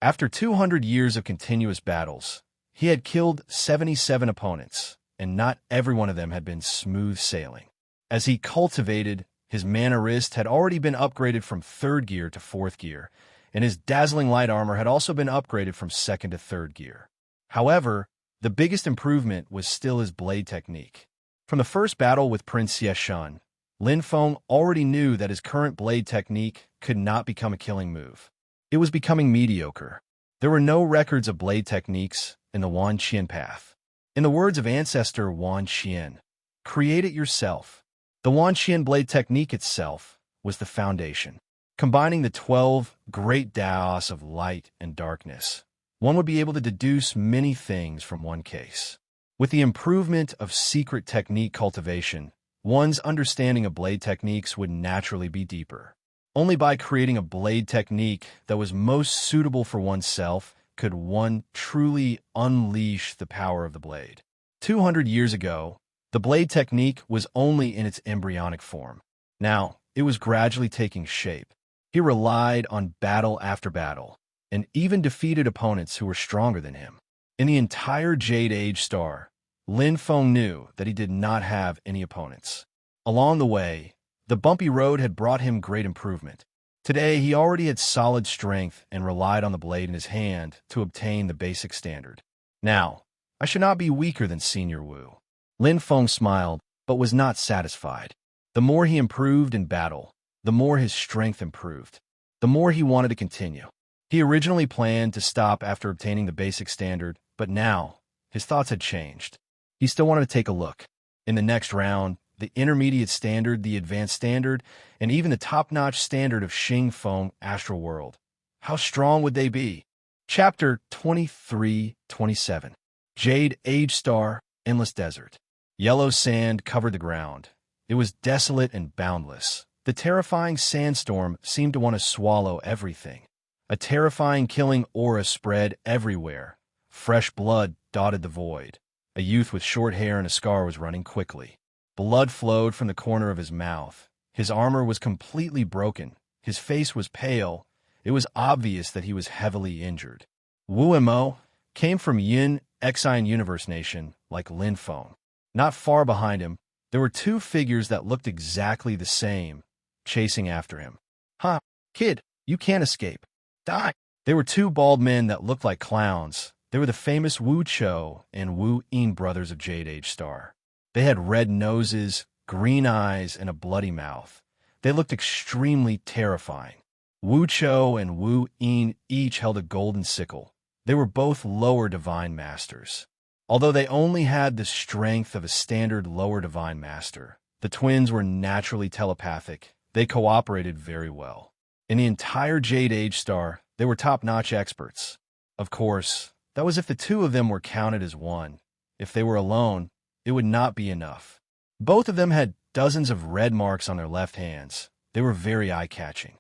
After 200 years of continuous battles, he had killed 77 opponents, and not every one of them had been smooth sailing. As he cultivated, his mana wrist had already been upgraded from 3rd gear to 4th gear, and his dazzling light armor had also been upgraded from 2nd to 3rd gear. However, the biggest improvement was still his blade technique. From the first battle with Prince Xieshun, Lin Feng already knew that his current blade technique could not become a killing move. It was becoming mediocre. There were no records of blade techniques in the Wan Qian path. In the words of ancestor Wan Qian, create it yourself. The Wan Qian blade technique itself was the foundation. Combining the 12 great Daos of light and darkness, one would be able to deduce many things from one case. With the improvement of secret technique cultivation, one's understanding of blade techniques would naturally be deeper. Only by creating a blade technique that was most suitable for oneself could one truly unleash the power of the blade. 200 years ago, the blade technique was only in its embryonic form. Now, it was gradually taking shape. He relied on battle after battle, and even defeated opponents who were stronger than him. In the entire Jade Age Star, Lin Feng knew that he did not have any opponents. Along the way, the bumpy road had brought him great improvement. Today, he already had solid strength and relied on the blade in his hand to obtain the basic standard. Now, I should not be weaker than Senior Wu. Lin Feng smiled, but was not satisfied. The more he improved in battle, the more his strength improved. The more he wanted to continue. He originally planned to stop after obtaining the basic standard, but now, his thoughts had changed. He still wanted to take a look. In the next round, the intermediate standard, the advanced standard, and even the top-notch standard of Xing Feng Astral World. How strong would they be? Chapter 23-27. Jade Age Star, Endless Desert. Yellow sand covered the ground. It was desolate and boundless. The terrifying sandstorm seemed to want to swallow everything. A terrifying killing aura spread everywhere. Fresh blood dotted the void. A youth with short hair and a scar was running quickly. Blood flowed from the corner of his mouth. His armor was completely broken. His face was pale. It was obvious that he was heavily injured. Wu Mo came from Yin Exine Universe Nation, like Lin Feng. Not far behind him, there were two figures that looked exactly the same, chasing after him. "Ha, kid, you can't escape. Die!" They were two bald men that looked like clowns. They were the famous Wu Cho and Wu Yin brothers of Jade Age Star. They had red noses, green eyes, and a bloody mouth. They looked extremely terrifying. Wu Cho and Wu Yin each held a golden sickle. They were both lower divine masters. Although they only had the strength of a standard lower divine master, the twins were naturally telepathic. They cooperated very well. In the entire Jade Age Star, they were top-notch experts. Of course, that was if the two of them were counted as one. If they were alone, it would not be enough. Both of them had dozens of red marks on their left hands. They were very eye-catching.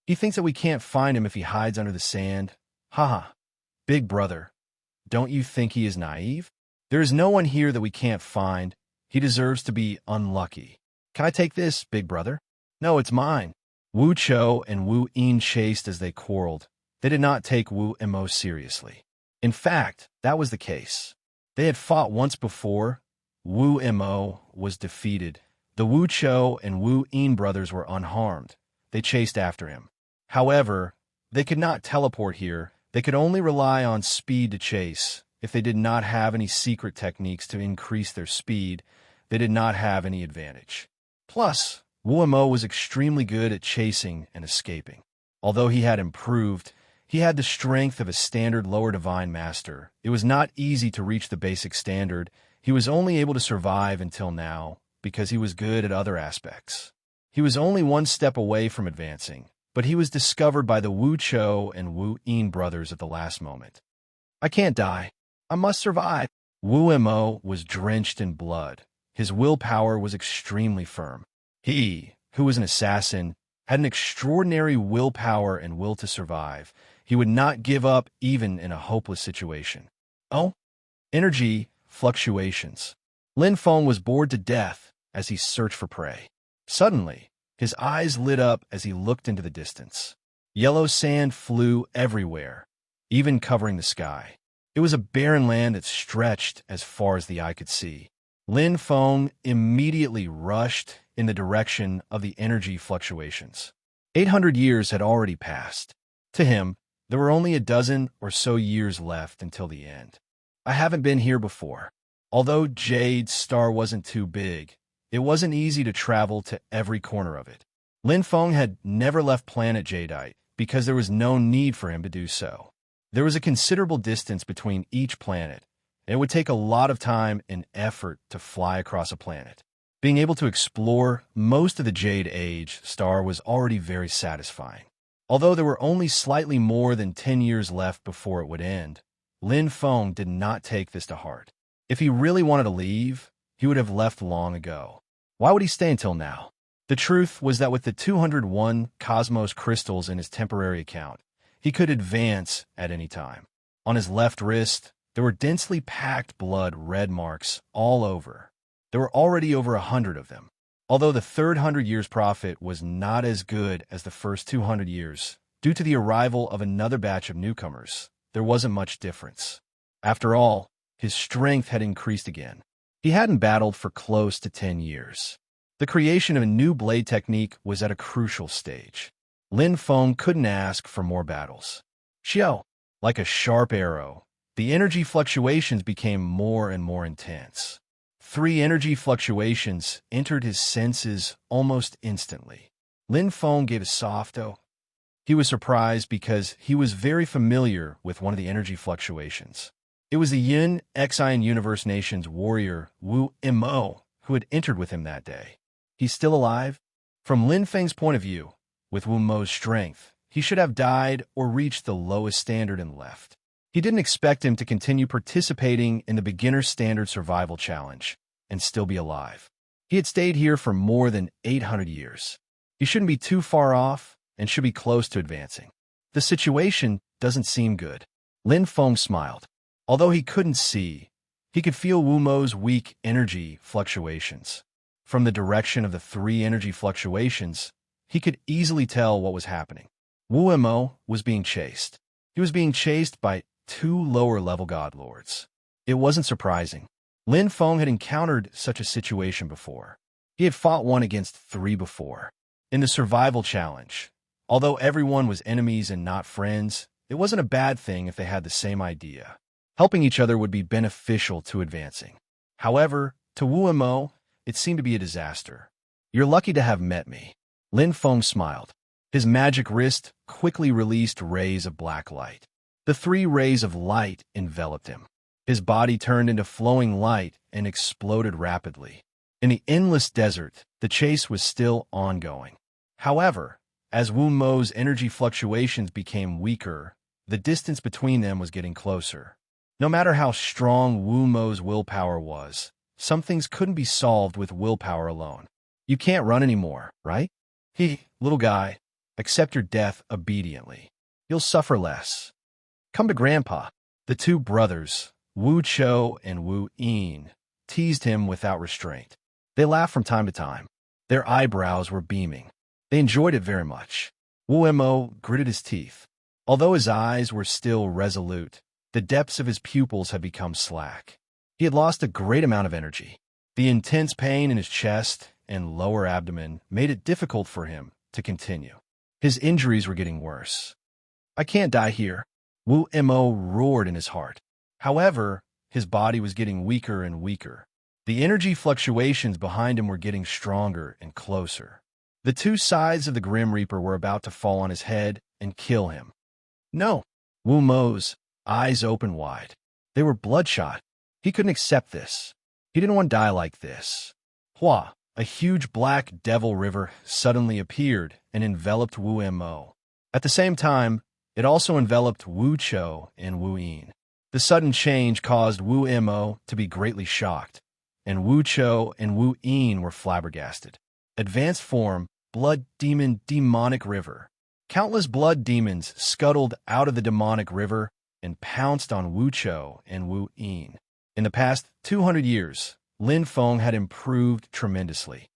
He thinks that we can't find him if he hides under the sand. Haha. Big brother, don't you think he is naive? There is no one here that we can't find. He deserves to be unlucky. Can I take this, big brother? No, it's mine. Wu Cho and Wu Yin chased as they quarreled. They did not take Wu Mo seriously. In fact, that was the case. They had fought once before. Wu Mo was defeated. The Wu Cho and Wu Yin brothers were unharmed. They chased after him. However, they could not teleport here. They could only rely on speed to chase. If they did not have any secret techniques to increase their speed, they did not have any advantage. Plus, Wu Mo was extremely good at chasing and escaping. Although he had improved, he had the strength of a standard lower divine master. It was not easy to reach the basic standard. He was only able to survive until now because he was good at other aspects. He was only one step away from advancing, but he was discovered by the Wu Cho and Wu Yin brothers at the last moment. I can't die. I must survive. Wu Mo was drenched in blood. His willpower was extremely firm. He, who was an assassin, had an extraordinary willpower and will to survive. He would not give up even in a hopeless situation. Oh, energy fluctuations. Lin Feng was bored to death as he searched for prey. Suddenly, his eyes lit up as he looked into the distance. Yellow sand flew everywhere, even covering the sky. It was a barren land that stretched as far as the eye could see. Lin Feng immediately rushed in the direction of the energy fluctuations. 800 years had already passed. To him, there were only a dozen or so years left until the end. I haven't been here before. Although Jade's star wasn't too big, it wasn't easy to travel to every corner of it. Lin Feng had never left planet Jadeite because there was no need for him to do so. There was a considerable distance between each planet, and it would take a lot of time and effort to fly across a planet. Being able to explore most of the Jade Age star was already very satisfying. Although there were only slightly more than 10 years left before it would end, Lin Feng did not take this to heart. If he really wanted to leave, he would have left long ago. Why would he stay until now? The truth was that with the 201 Cosmos crystals in his temporary account, he could advance at any time. On his left wrist, there were densely packed blood red marks all over. There were already over 100 of them. Although the third 100 years profit was not as good as the first 200 years, due to the arrival of another batch of newcomers, there wasn't much difference. After all, his strength had increased again. He hadn't battled for close to 10 years. The creation of a new blade technique was at a crucial stage. Lin Feng couldn't ask for more battles. Xiao, like a sharp arrow, the energy fluctuations became more and more intense. 3 energy fluctuations entered his senses almost instantly. Lin Feng gave a soft "oh." He was surprised because he was very familiar with one of the energy fluctuations. It was the Yin Xian Universe Nation's warrior Wu Mo who had entered with him that day. He's still alive? From Lin Feng's point of view, with Wu Mo's strength, he should have died or reached the lowest standard and left. He didn't expect him to continue participating in the beginner standard survival challenge and still be alive. He had stayed here for more than 800 years. He shouldn't be too far off and should be close to advancing. The situation doesn't seem good. Lin Feng smiled. Although he couldn't see, he could feel Wu Mo's weak energy fluctuations. From the direction of the 3 energy fluctuations, he could easily tell what was happening. Wu Mo was being chased. He was being chased by 2 lower-level god lords. It wasn't surprising. Lin Feng had encountered such a situation before. He had fought one against 3 before. In the survival challenge, although everyone was enemies and not friends, it wasn't a bad thing if they had the same idea. Helping each other would be beneficial to advancing. However, to Wu Mo, it seemed to be a disaster. "You're lucky to have met me." Lin Feng smiled. His magic wrist quickly released rays of black light. The 3 rays of light enveloped him. His body turned into flowing light and exploded rapidly. In the endless desert, the chase was still ongoing. However, as Wu Mo's energy fluctuations became weaker, the distance between them was getting closer. No matter how strong Wu Mo's willpower was, some things couldn't be solved with willpower alone. You can't run anymore, right? Little guy, accept your death obediently. You'll suffer less. Come to Grandpa. The 2 brothers, Wu Cho and Wu Yin, teased him without restraint. They laughed from time to time. Their eyebrows were beaming. They enjoyed it very much. Wu Mo gritted his teeth. Although his eyes were still resolute, the depths of his pupils had become slack. He had lost a great amount of energy. The intense pain in his chest and lower abdomen made it difficult for him to continue. His injuries were getting worse. "I can't die here," Wu Mo roared in his heart. However, his body was getting weaker and weaker. The energy fluctuations behind him were getting stronger and closer. The 2 sides of the Grim Reaper were about to fall on his head and kill him. "No!" Wu Mo's eyes opened wide. They were bloodshot. He couldn't accept this. He didn't want to die like this. Hua, a huge black devil river suddenly appeared and enveloped Wu Mo. At the same time, it also enveloped Wu Cho and Wu Yin. The sudden change caused Wu Mo to be greatly shocked, and Wu Cho and Wu Yin were flabbergasted. Advanced form, blood demon demonic river. Countless blood demons scuttled out of the demonic river and pounced on Wu Cho and Wu Yin. In the past 200 years, Lin Feng had improved tremendously.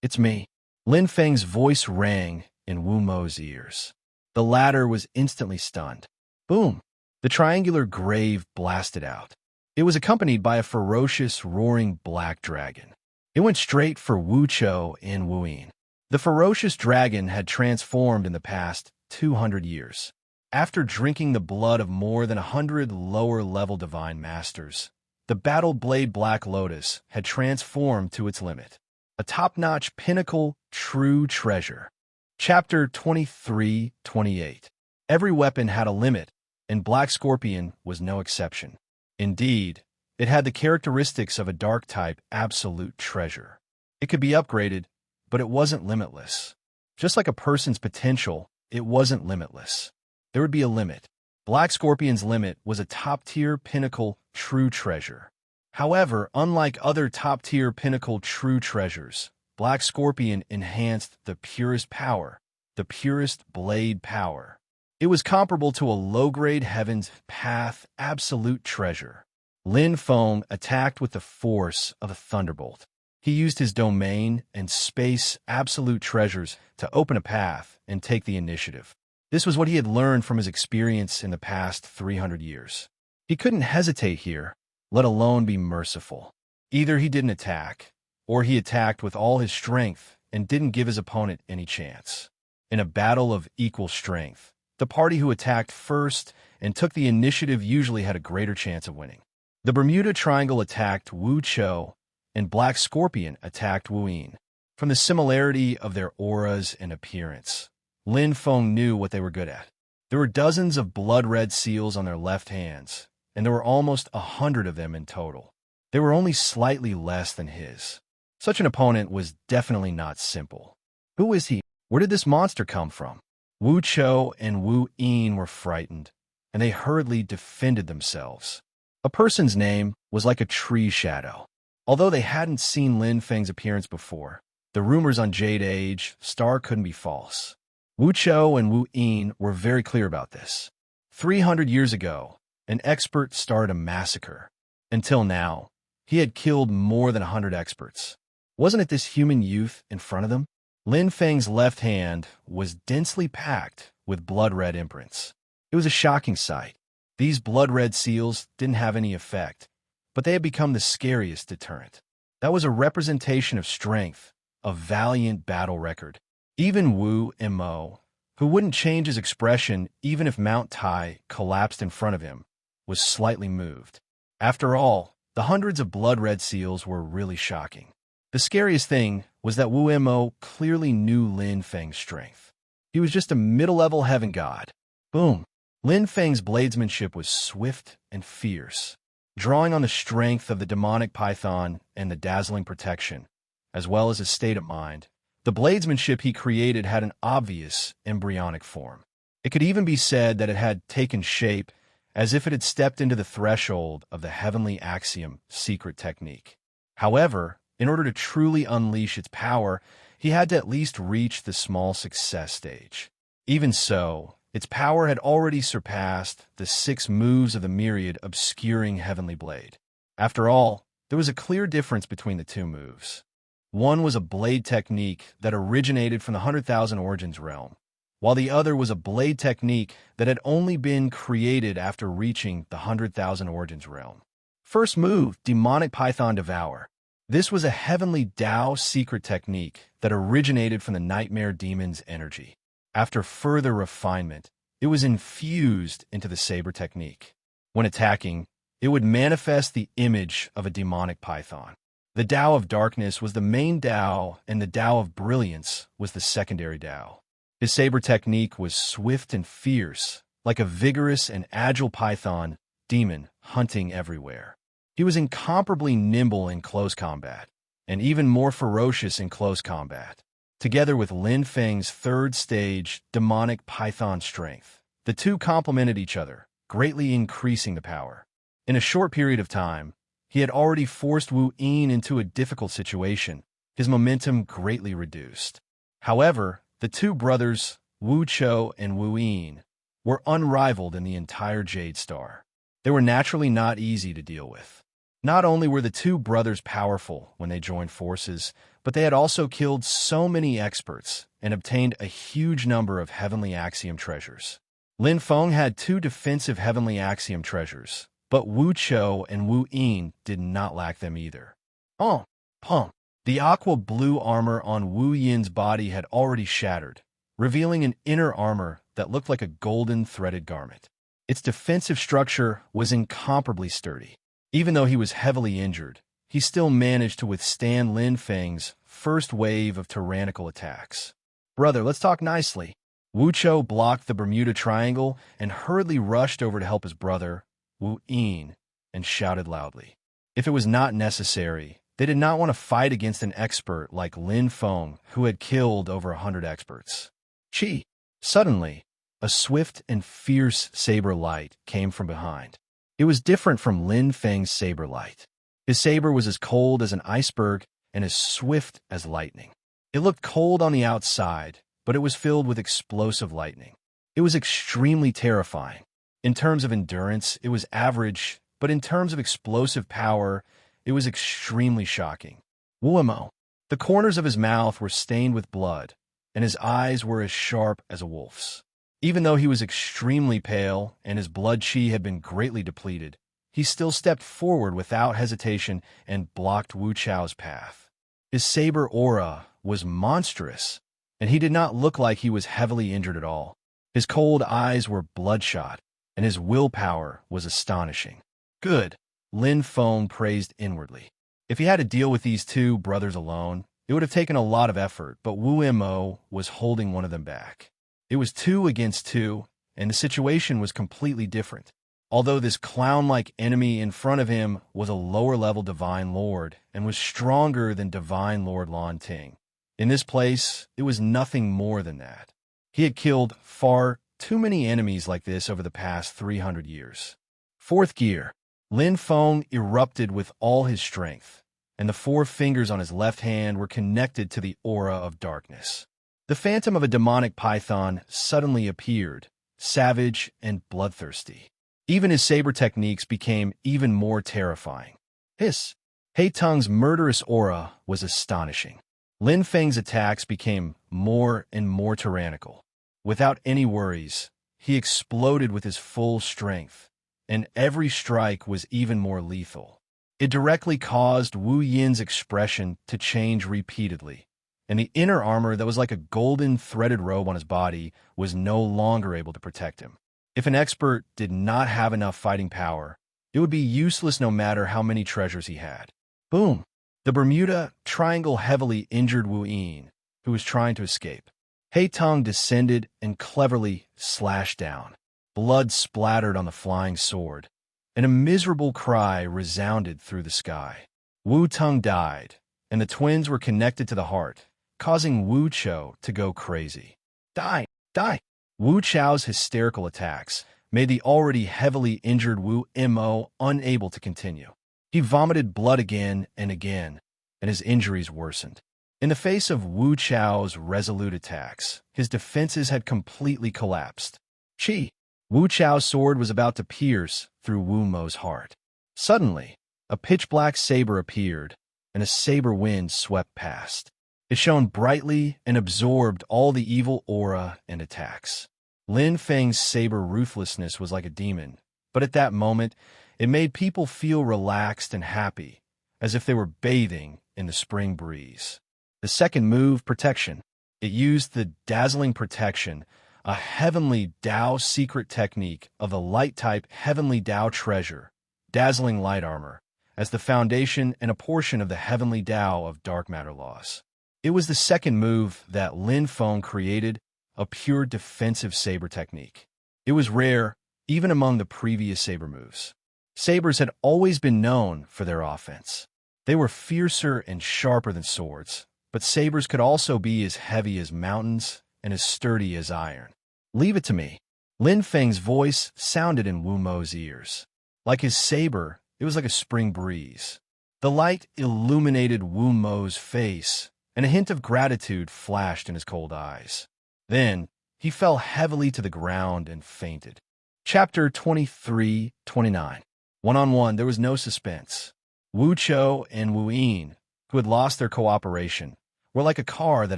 "It's me." Lin Feng's voice rang in Wu Mo's ears. The latter was instantly stunned. Boom! The triangular grave blasted out. It was accompanied by a ferocious, roaring black dragon. It went straight for Wu Cho and Wu Yin. The ferocious dragon had transformed in the past 200 years. After drinking the blood of more than 100 lower-level divine masters, the Battle Blade Black Lotus had transformed to its limit. A top-notch pinnacle, true treasure. Chapter 23-28. Every weapon had a limit, and Black Scorpion was no exception. Indeed, it had the characteristics of a dark-type absolute treasure. It could be upgraded, but it wasn't limitless. Just like a person's potential, it wasn't limitless. There would be a limit. Black Scorpion's limit was a top-tier pinnacle true treasure. However, unlike other top-tier pinnacle true treasures, Black Scorpion enhanced the purest power, the purest blade power. It was comparable to a low-grade Heaven's Path absolute treasure. Lin Feng attacked with the force of a thunderbolt. He used his domain and space absolute treasures to open a path and take the initiative. This was what he had learned from his experience in the past 300 years. He couldn't hesitate here, let alone be merciful. Either he didn't attack, or he attacked with all his strength and didn't give his opponent any chance. In a battle of equal strength, the party who attacked first and took the initiative usually had a greater chance of winning. The Bermuda Triangle attacked Wu Chou, and Black Scorpion attacked Wu Yin. From the similarity of their auras and appearance, Lin Feng knew what they were good at. There were dozens of blood-red seals on their left hands, and there were almost 100 of them in total. They were only slightly less than his. Such an opponent was definitely not simple. Who is he? Where did this monster come from? Wu Chou and Wu Yin were frightened, and they hurriedly defended themselves. A person's name was like a tree shadow. Although they hadn't seen Lin Feng's appearance before, the rumors on Jade Age Star couldn't be false. Wu Chou and Wu Yin were very clear about this. 300 years ago, an expert started a massacre. Until now, he had killed more than 100 experts. Wasn't it this human youth in front of them? Lin Feng's left hand was densely packed with blood-red imprints. It was a shocking sight. These blood-red seals didn't have any effect, but they had become the scariest deterrent. That was a representation of strength, a valiant battle record. Even Wu Mo, who wouldn't change his expression even if Mount Tai collapsed in front of him, was slightly moved. After all, the hundreds of blood-red seals were really shocking. The scariest thing was that Wu Mo clearly knew Lin Feng's strength. He was just a middle-level heaven god. Boom! Lin Feng's bladesmanship was swift and fierce, drawing on the strength of the demonic python and the dazzling protection, as well as his state of mind. The bladesmanship he created had an obvious embryonic form. It could even be said that it had taken shape as if it had stepped into the threshold of the heavenly axiom secret technique. However, in order to truly unleash its power, he had to at least reach the small success stage. Even so, its power had already surpassed the 6 moves of the myriad obscuring heavenly blade. After all, there was a clear difference between the 2 moves. One was a blade technique that originated from the 100,000 Origins realm, while the other was a blade technique that had only been created after reaching the 100,000 Origins realm. First move, Demonic Python Devour. This was a heavenly Tao secret technique that originated from the Nightmare Demon's energy. After further refinement, it was infused into the saber technique. When attacking, it would manifest the image of a demonic python. The Tao of Darkness was the main Tao, and the Tao of Brilliance was the secondary Tao. His saber technique was swift and fierce, like a vigorous and agile python demon hunting everywhere. He was incomparably nimble in close combat, and even more ferocious in close combat. Together with Lin Feng's 3rd stage demonic python strength, the 2 complemented each other, greatly increasing the power. In a short period of time, he had already forced Wu Yin into a difficult situation, his momentum greatly reduced. However, the 2 brothers, Wu Chou and Wu Yin, were unrivaled in the entire Jade Star. They were naturally not easy to deal with. Not only were the 2 brothers powerful when they joined forces, but they had also killed so many experts and obtained a huge number of Heavenly Axiom treasures. Lin Feng had 2 defensive Heavenly Axiom treasures, but Wu Chou and Wu Yin did not lack them either. The aqua blue armor on Wu Yin's body had already shattered, revealing an inner armor that looked like a golden threaded garment. Its defensive structure was incomparably sturdy. Even though he was heavily injured, he still managed to withstand Lin Feng's first wave of tyrannical attacks. "Brother, let's talk nicely." Wu Chou blocked the Bermuda Triangle and hurriedly rushed over to help his brother, Wu Yin, and shouted loudly. If it was not necessary, they did not want to fight against an expert like Lin Feng, who had killed over 100 experts. Chi! Suddenly, a swift and fierce saber light came from behind. It was different from Lin Feng's saber light. His saber was as cold as an iceberg and as swift as lightning. It looked cold on the outside, but it was filled with explosive lightning. It was extremely terrifying. In terms of endurance, it was average, but in terms of explosive power, it was extremely shocking. Wuemo. The corners of his mouth were stained with blood, and his eyes were as sharp as a wolf's. Even though he was extremely pale and his blood chi had been greatly depleted, he still stepped forward without hesitation and blocked Wu Chao's path. His saber aura was monstrous, and he did not look like he was heavily injured at all. His cold eyes were bloodshot, and his willpower was astonishing. Good, Lin Feng praised inwardly. If he had to deal with these two brothers alone, it would have taken a lot of effort, but Wu Mo was holding one of them back. It was 2 against 2, and the situation was completely different. Although this clown-like enemy in front of him was a lower-level Divine Lord and was stronger than Divine Lord Lan Ting. In this place, it was nothing more than that. He had killed far too many enemies like this over the past 300 years. Fourth gear. Lin Feng erupted with all his strength, and the 4 fingers on his left hand were connected to the aura of darkness. The phantom of a demonic python suddenly appeared, savage and bloodthirsty. Even his saber techniques became even more terrifying. His Hei Tung's murderous aura was astonishing. Lin Feng's attacks became more and more tyrannical. Without any worries, he exploded with his full strength, and every strike was even more lethal. It directly caused Wu Yin's expression to change repeatedly, and the inner armor that was like a golden threaded robe on his body was no longer able to protect him. If an expert did not have enough fighting power, it would be useless no matter how many treasures he had. Boom! The Bermuda Triangle heavily injured Wu Yin, who was trying to escape. Hei Tung descended and cleverly slashed down. Blood splattered on the flying sword, and a miserable cry resounded through the sky. Wu Tung died, and the twins were connected to the heart, causing Wu Chou to go crazy. Die! Die! Wu Chao's hysterical attacks made the already heavily injured Wu Mo unable to continue. He vomited blood again and again, and his injuries worsened. In the face of Wu Chao's resolute attacks, his defenses had completely collapsed. Chi! Wu Chao's sword was about to pierce through Wu Mo's heart. Suddenly, a pitch-black saber appeared, and a saber wind swept past. It shone brightly and absorbed all the evil aura and attacks. Lin Feng's saber ruthlessness was like a demon, but at that moment, it made people feel relaxed and happy, as if they were bathing in the spring breeze. The second move, protection. It used the dazzling protection, a heavenly Dao secret technique of the light-type heavenly Dao treasure, dazzling light armor, as the foundation and a portion of the heavenly Dao of dark matter laws. It was the second move that Lin Feng created, a pure defensive saber technique. It was rare, even among the previous saber moves. Sabers had always been known for their offense. They were fiercer and sharper than swords, but sabers could also be as heavy as mountains and as sturdy as iron. Leave it to me. Lin Feng's voice sounded in Wu Mo's ears. Like his saber, it was like a spring breeze. The light illuminated Wu Mo's face, and a hint of gratitude flashed in his cold eyes. Then, he fell heavily to the ground and fainted. Chapter 23-29. One-on-one, there was no suspense. Wu Chou and Wu Yin, who had lost their cooperation, were like a car that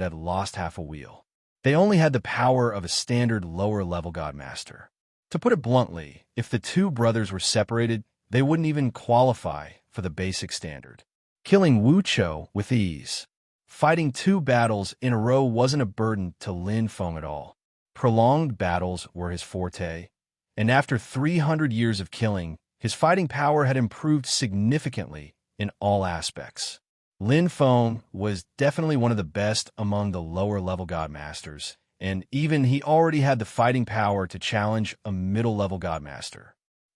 had lost half a wheel. They only had the power of a standard lower-level Godmaster. To put it bluntly, if the two brothers were separated, they wouldn't even qualify for the basic standard. Killing Wu Chou with ease. Fighting 2 battles in a row wasn't a burden to Lin Feng at all. Prolonged battles were his forte, and after 300 years of killing, his fighting power had improved significantly in all aspects. Lin Feng was definitely one of the best among the lower-level Godmasters, and even he already had the fighting power to challenge a middle-level godmaster.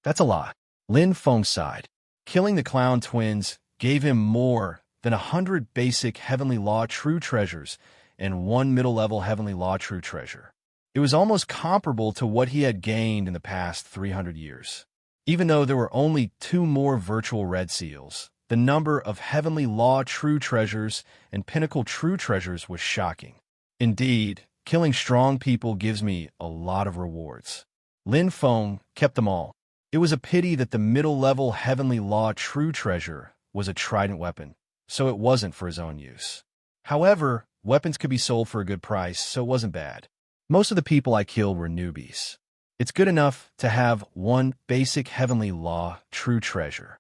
That's a lot. Lin Feng sighed. Killing the clown twins gave him more than 100 basic Heavenly Law true treasures and one middle-level Heavenly Law true treasure. It was almost comparable to what he had gained in the past 300 years. Even though there were only 2 more virtual red seals, the number of Heavenly Law true treasures and pinnacle true treasures was shocking. Indeed, killing strong people gives me a lot of rewards. Lin Feng kept them all. It was a pity that the middle-level Heavenly Law true treasure was a trident weapon, so it wasn't for his own use. However, weapons could be sold for a good price, so it wasn't bad. Most of the people I killed were newbies. It's good enough to have one basic Heavenly Law true treasure.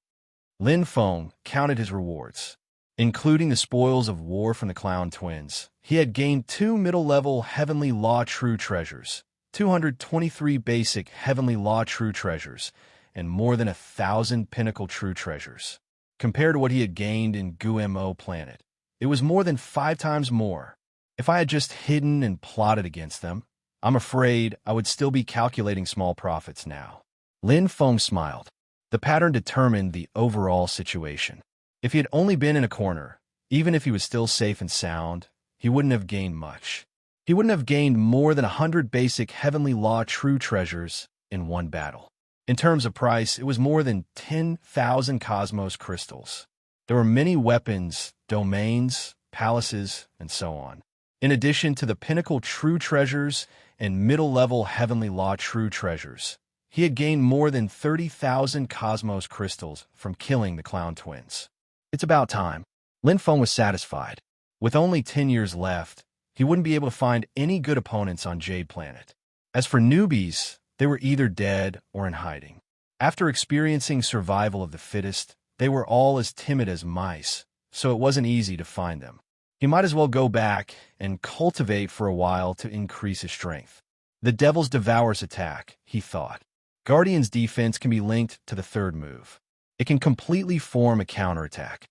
Lin Feng counted his rewards. Including the spoils of war from the clown twins, he had gained 2 middle-level Heavenly Law true treasures, 223 basic Heavenly Law true treasures, and more than 1,000 pinnacle true treasures. Compared to what he had gained in Gumo planet, it was more than 5 times more. If I had just hidden and plotted against them, I'm afraid I would still be calculating small profits now. Lin Feng smiled. The pattern determined the overall situation. If he had only been in a corner, even if he was still safe and sound, he wouldn't have gained much. He wouldn't have gained more than 100 basic Heavenly Law true treasures in one battle. In terms of price, it was more than 10,000 cosmos crystals. There were many weapons, domains, palaces, and so on. In addition to the pinnacle true treasures and middle-level Heavenly Law true treasures, he had gained more than 30,000 cosmos crystals from killing the clown twins. It's about time. Lin Feng was satisfied. With only 10 years left, he wouldn't be able to find any good opponents on Jade Planet. As for newbies, they were either dead or in hiding. After experiencing survival of the fittest, they were all as timid as mice, so it wasn't easy to find them. He might as well go back and cultivate for a while to increase his strength. The Devil's Devourer's attack, he thought. Guardian's defense can be linked to the third move. It can completely form a counterattack.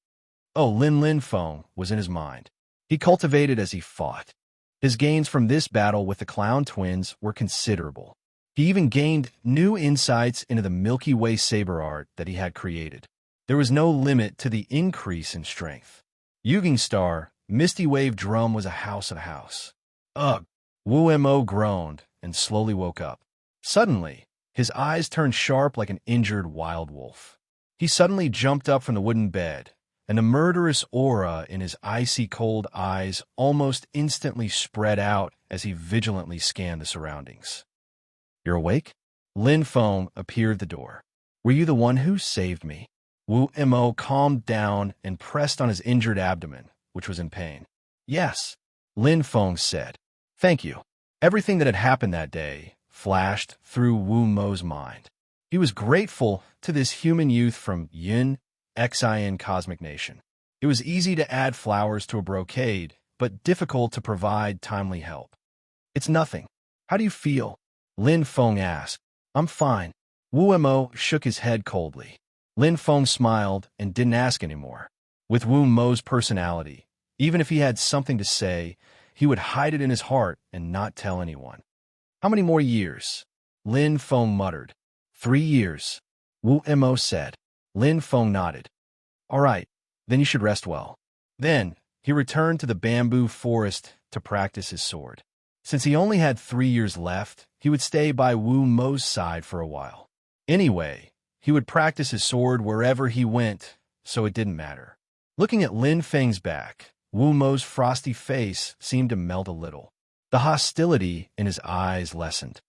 Oh, Lin Feng was in his mind. He cultivated as he fought. His gains from this battle with the clown twins were considerable. He even gained new insights into the Milky Way saber art that he had created. There was no limit to the increase in strength. Yuging Star, Misty Wave Drum was a house. Ugh! Wu Mo groaned and slowly woke up. Suddenly, his eyes turned sharp like an injured wild wolf. He suddenly jumped up from the wooden bed, and the murderous aura in his icy cold eyes almost instantly spread out as he vigilantly scanned the surroundings. "You're awake?" Lin Feng appeared at the door. "Were you the one who saved me?" Wu Mo calmed down and pressed on his injured abdomen, which was in pain. "Yes," Lin Feng said. "Thank you." Everything that had happened that day flashed through Wu Mo's mind. He was grateful to this human youth from Yin Xin Cosmic Nation. It was easy to add flowers to a brocade, but difficult to provide timely help. "It's nothing. How do you feel?" Lin Feng asked. "I'm fine." Wu Mo shook his head coldly. Lin Feng smiled and didn't ask anymore. With Wu Mo's personality, even if he had something to say, he would hide it in his heart and not tell anyone. "How many more years?" Lin Feng muttered. 3 years, Wu Mo said. Lin Feng nodded. "All right, then you should rest well." Then, he returned to the bamboo forest to practice his sword. Since he only had 3 years left, he would stay by Wu Mo's side for a while. Anyway, he would practice his sword wherever he went, so it didn't matter. Looking at Lin Feng's back, Wu Mo's frosty face seemed to melt a little. The hostility in his eyes lessened.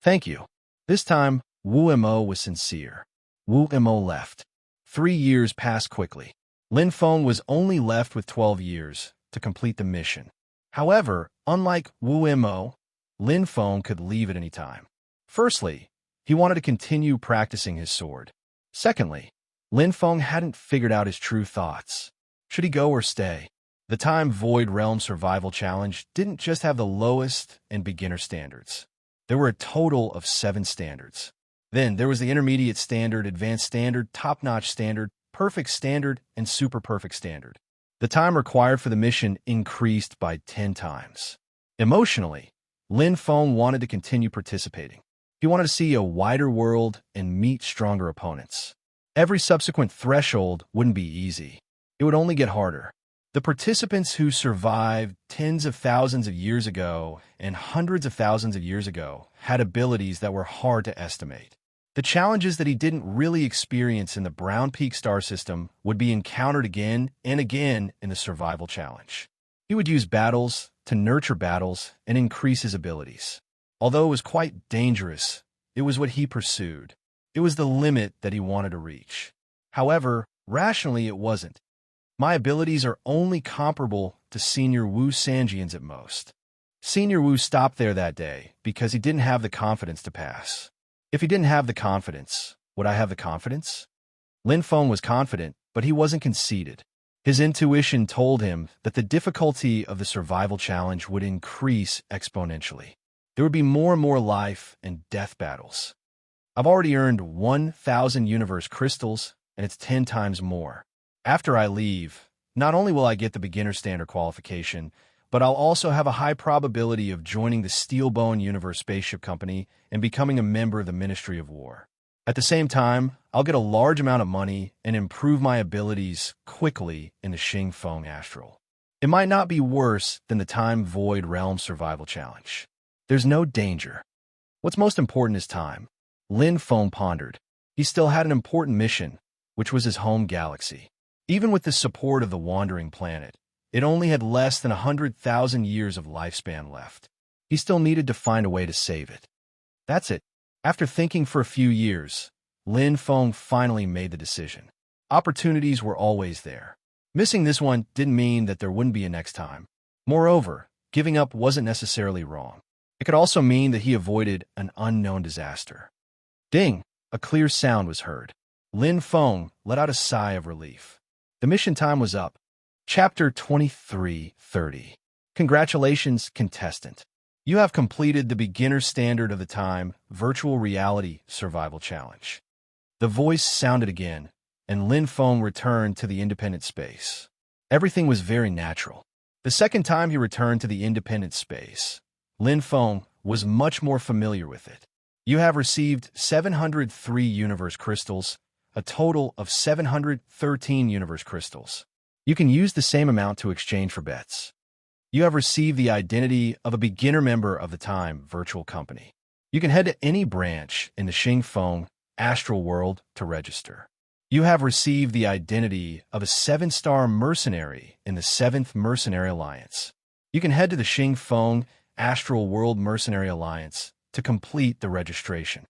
"Thank you." This time, Wu Mo was sincere. Wu Mo left. 3 years passed quickly. Lin Feng was only left with 12 years to complete the mission. However, unlike Wu Mo, Lin Feng could leave at any time. Firstly, he wanted to continue practicing his sword. Secondly, Lin Feng hadn't figured out his true thoughts. Should he go or stay? The Time Void Realm Survival Challenge didn't just have the lowest and beginner standards. There were a total of 7 standards. Then there was the Intermediate Standard, Advanced Standard, Top-Notch Standard, Perfect Standard, and Super Perfect Standard. The time required for the mission increased by 10 times. Emotionally, Lin Feng wanted to continue participating. He wanted to see a wider world and meet stronger opponents. Every subsequent threshold wouldn't be easy. It would only get harder. The participants who survived tens of thousands of years ago and hundreds of thousands of years ago had abilities that were hard to estimate. The challenges that he didn't really experience in the Brown Peak star system would be encountered again and again in the survival challenge. He would use battles to nurture battles and increase his abilities. Although it was quite dangerous, it was what he pursued. It was the limit that he wanted to reach. However, rationally it wasn't. My abilities are only comparable to Senior Wu Sanjian's at most. Senior Wu stopped there that day because he didn't have the confidence to pass. If he didn't have the confidence, would I have the confidence? Lin Feng was confident, but he wasn't conceited. His intuition told him that the difficulty of the survival challenge would increase exponentially. There would be more and more life and death battles. I've already earned 1,000 universe crystals, and it's 10 times more. After I leave, not only will I get the beginner standard qualification, but I'll also have a high probability of joining the Steelbone Universe Spaceship Company and becoming a member of the Ministry of War. At the same time, I'll get a large amount of money and improve my abilities quickly in the Xing Feng Astral. It might not be worse than the Time Void Realm Survival Challenge. There's no danger. What's most important is time. Lin Feng pondered. He still had an important mission, which was his home galaxy. Even with the support of the wandering planet, it only had less than 100,000 years of lifespan left. He still needed to find a way to save it. That's it. After thinking for a few years, Lin Feng finally made the decision. Opportunities were always there. Missing this one didn't mean that there wouldn't be a next time. Moreover, giving up wasn't necessarily wrong. It could also mean that he avoided an unknown disaster. Ding! A clear sound was heard. Lin Feng let out a sigh of relief. The mission time was up. Chapter 23:30. Congratulations, contestant. You have completed the beginner standard of the Time Virtual Reality Survival Challenge. The voice sounded again, and Lin Feng returned to the independent space. Everything was very natural. The second time he returned to the independent space, Lin Feng was much more familiar with it. You have received 703 universe crystals, a total of 713 universe crystals. You can use the same amount to exchange for bets. You have received the identity of a beginner member of the Time Virtual Company. You can head to any branch in the Xing Feng Astral World to register. You have received the identity of a 7-star mercenary in the 7th Mercenary Alliance. You can head to the Xing Feng Astral World Mercenary Alliance to complete the registration.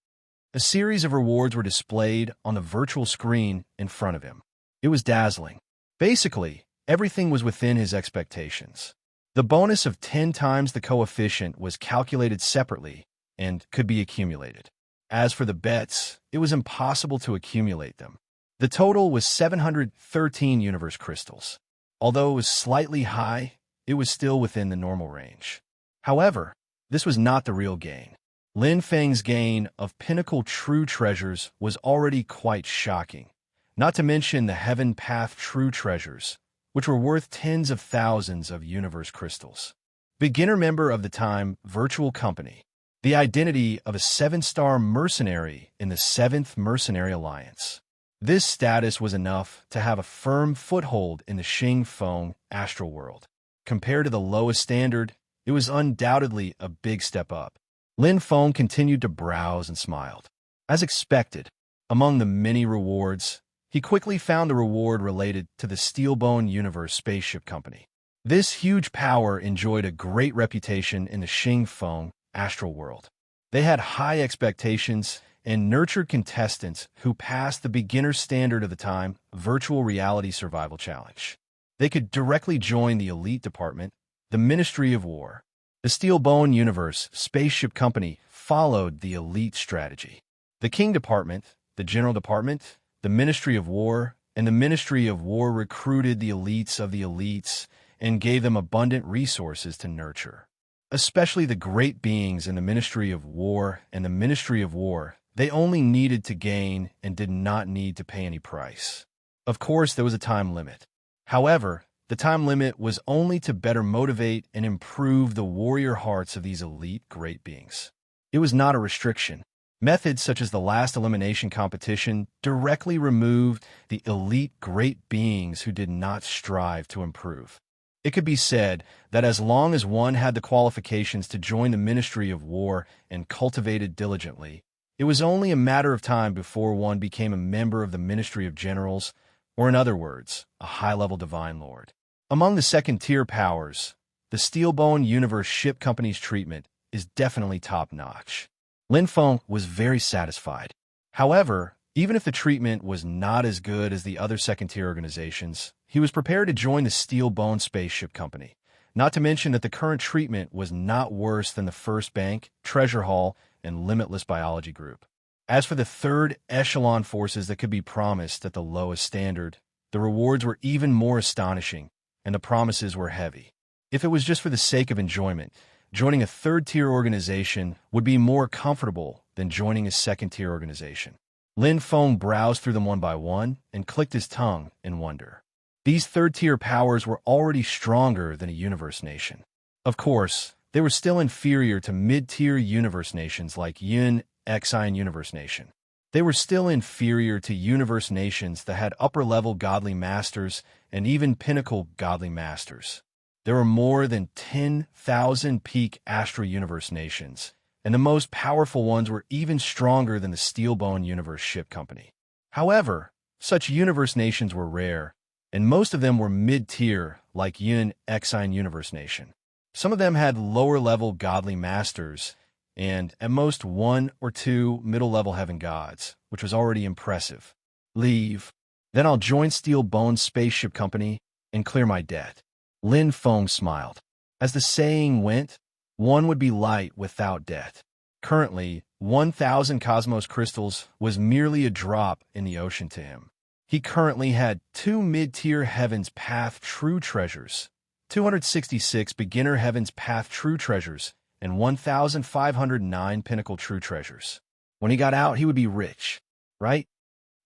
A series of rewards were displayed on the virtual screen in front of him. It was dazzling. Basically, everything was within his expectations. The bonus of 10 times the coefficient was calculated separately and could be accumulated. As for the bets, it was impossible to accumulate them. The total was 713 universe crystals. Although it was slightly high, it was still within the normal range. However, this was not the real gain. Lin Feng's gain of pinnacle true treasures was already quite shocking, not to mention the Heaven Path true treasures, which were worth tens of thousands of universe crystals. Beginner member of the Time Virtual Company. The identity of a 7-star mercenary in the 7th Mercenary Alliance. This status was enough to have a firm foothold in the Xing Feng Astral World. Compared to the lowest standard, it was undoubtedly a big step up. Lin Feng continued to browse and smiled. As expected, among the many rewards, he quickly found a reward related to the Steelbone Universe Spaceship Company. This huge power enjoyed a great reputation in the Xing Feng Astral World. They had high expectations and nurtured contestants who passed the beginner standard of the Time Virtual Reality Survival Challenge. They could directly join the Elite Department, the Ministry of War. The Steelbone Universe Spaceship Company followed the Elite strategy. The King Department, the General Department, the Ministry of War, and the Ministry of War recruited the elites of the elites and gave them abundant resources to nurture. Especially the great beings in the Ministry of War and the Ministry of War, they only needed to gain and did not need to pay any price. Of course, there was a time limit. However, The time limit was only to better motivate and improve the warrior hearts of these elite great beings. It was not a restriction. Methods such as the last elimination competition directly removed the elite great beings who did not strive to improve. It could be said that as long as one had the qualifications to join the Ministry of War and cultivated diligently, it was only a matter of time before one became a member of the Ministry of Generals, or in other words, a high-level Divine Lord. Among the second-tier powers, the Steelbone Universe Ship Company's treatment is definitely top-notch. Lin Feng was very satisfied. However, even if the treatment was not as good as the other second-tier organizations, he was prepared to join the Steelbone Spaceship Company, not to mention that the current treatment was not worse than the First Bank, Treasure Hall, and Limitless Biology Group. As for the third echelon forces that could be promised at the lowest standard, the rewards were even more astonishing, and the promises were heavy. If it was just for the sake of enjoyment, joining a third-tier organization would be more comfortable than joining a second-tier organization. Lin Feng browsed through them one by one and clicked his tongue in wonder. These third-tier powers were already stronger than a universe nation. Of course, they were still inferior to mid-tier universe nations like Yun, Exine Universe Nation. They were still inferior to universe nations that had upper-level godly masters and even pinnacle godly masters. There were more than 10,000 peak astral universe nations, and the most powerful ones were even stronger than the Steelbone Universe Ship Company. However, such universe nations were rare, and most of them were mid-tier, like Yun Exine Universe Nation. Some of them had lower-level godly masters, and at most 1 or 2 middle-level heaven gods, which was already impressive. Leave. Then I'll join Steelbone Spaceship Company and clear my debt. Lin Feng smiled. As the saying went, one would be light without debt. Currently, 1,000 cosmos crystals was merely a drop in the ocean to him. He currently had 2 mid-tier Heaven's Path True Treasures, 266 Beginner Heaven's Path True Treasures, and 1,509 Pinnacle True Treasures. When he got out, he would be rich, right?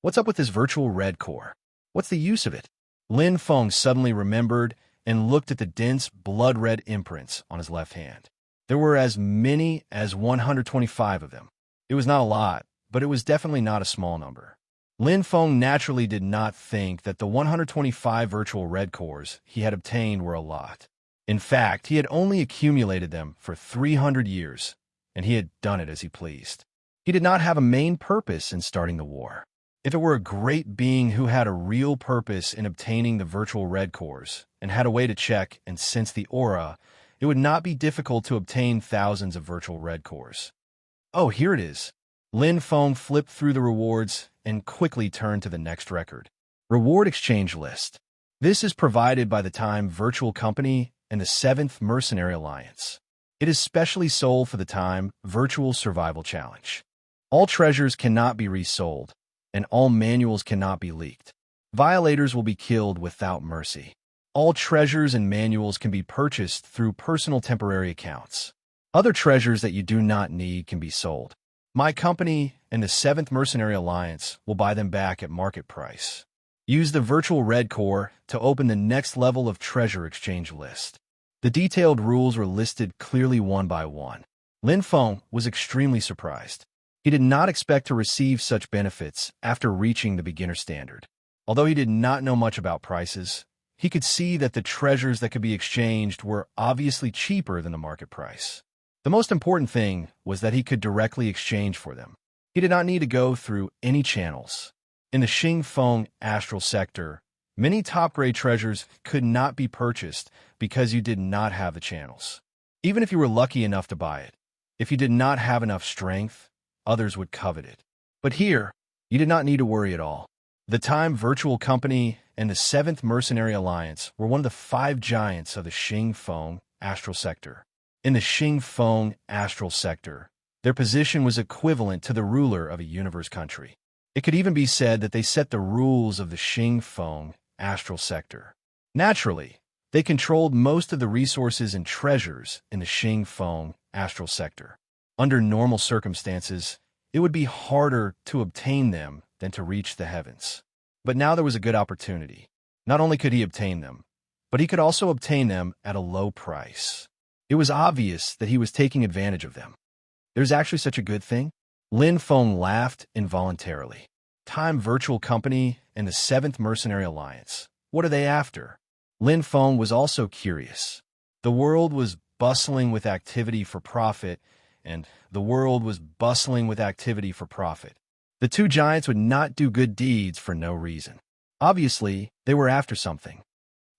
What's up with this virtual red core? What's the use of it? Lin Feng suddenly remembered and looked at the dense blood-red imprints on his left hand. There were as many as 125 of them. It was not a lot, but it was definitely not a small number. Lin Feng naturally did not think that the 125 virtual red cores he had obtained were a lot. In fact, he had only accumulated them for 300 years, and he had done it as he pleased. He did not have a main purpose in starting the war. If it were a great being who had a real purpose in obtaining the virtual red cores and had a way to check and sense the aura, it would not be difficult to obtain thousands of virtual red cores. Oh, here it is. Lin Feng flipped through the rewards and quickly turned to the next record. Reward Exchange List. This is provided by the Time Virtual Company and the 7th Mercenary Alliance. It is specially sold for the Time Virtual Survival Challenge. All treasures cannot be resold, and all manuals cannot be leaked. Violators will be killed without mercy. All treasures and manuals can be purchased through personal temporary accounts. Other treasures that you do not need can be sold. My company and the 7th Mercenary Alliance will buy them back at market price. Use the virtual red core to open the next level of treasure exchange list. The detailed rules were listed clearly one by one. Lin Feng was extremely surprised. He did not expect to receive such benefits after reaching the beginner standard. Although he did not know much about prices, he could see that the treasures that could be exchanged were obviously cheaper than the market price. The most important thing was that he could directly exchange for them. He did not need to go through any channels. In the Xingfeng astral sector, many top-grade treasures could not be purchased because you did not have the channels. Even if you were lucky enough to buy it, if you did not have enough strength, others would covet it. But here, you did not need to worry at all. The Time Virtual Company and the 7th Mercenary Alliance were one of the 5 giants of the Xingfeng astral sector. In the Xingfeng astral sector, their position was equivalent to the ruler of a universe country. It could even be said that they set the rules of the Xingfeng astral sector. Naturally, they controlled most of the resources and treasures in the Xingfeng astral sector. Under normal circumstances, it would be harder to obtain them than to reach the heavens. But now there was a good opportunity. Not only could he obtain them, but he could also obtain them at a low price. It was obvious that he was taking advantage of them. There's actually such a good thing? Lin Feng laughed involuntarily. Time Virtual Company and the Seventh Mercenary Alliance. What are they after? Lin Feng was also curious. The world was bustling with activity for profit, and the world was bustling with activity for profit. The two giants would not do good deeds for no reason. Obviously, they were after something.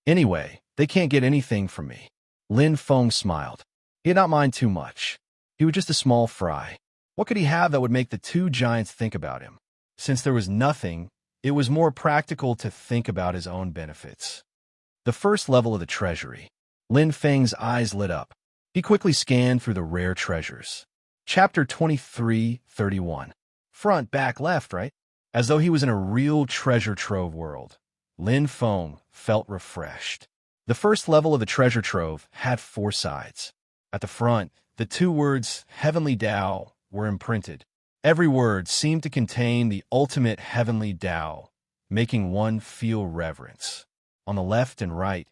Anyway, they can't get anything from me. Lin Feng smiled. He did not mind too much. He was just a small fry. What could he have that would make the two giants think about him? Since there was nothing, it was more practical to think about his own benefits. The first level of the treasury. Lin Feng's eyes lit up. He quickly scanned through the rare treasures. Chapter 23:31. Front, back, left, right? As though he was in a real treasure trove world. Lin Feng felt refreshed. The first level of the treasure trove had 4 sides. At the front, the 2 words Heavenly Tao were imprinted. Every word seemed to contain the ultimate heavenly Tao, making one feel reverence. On the left and right,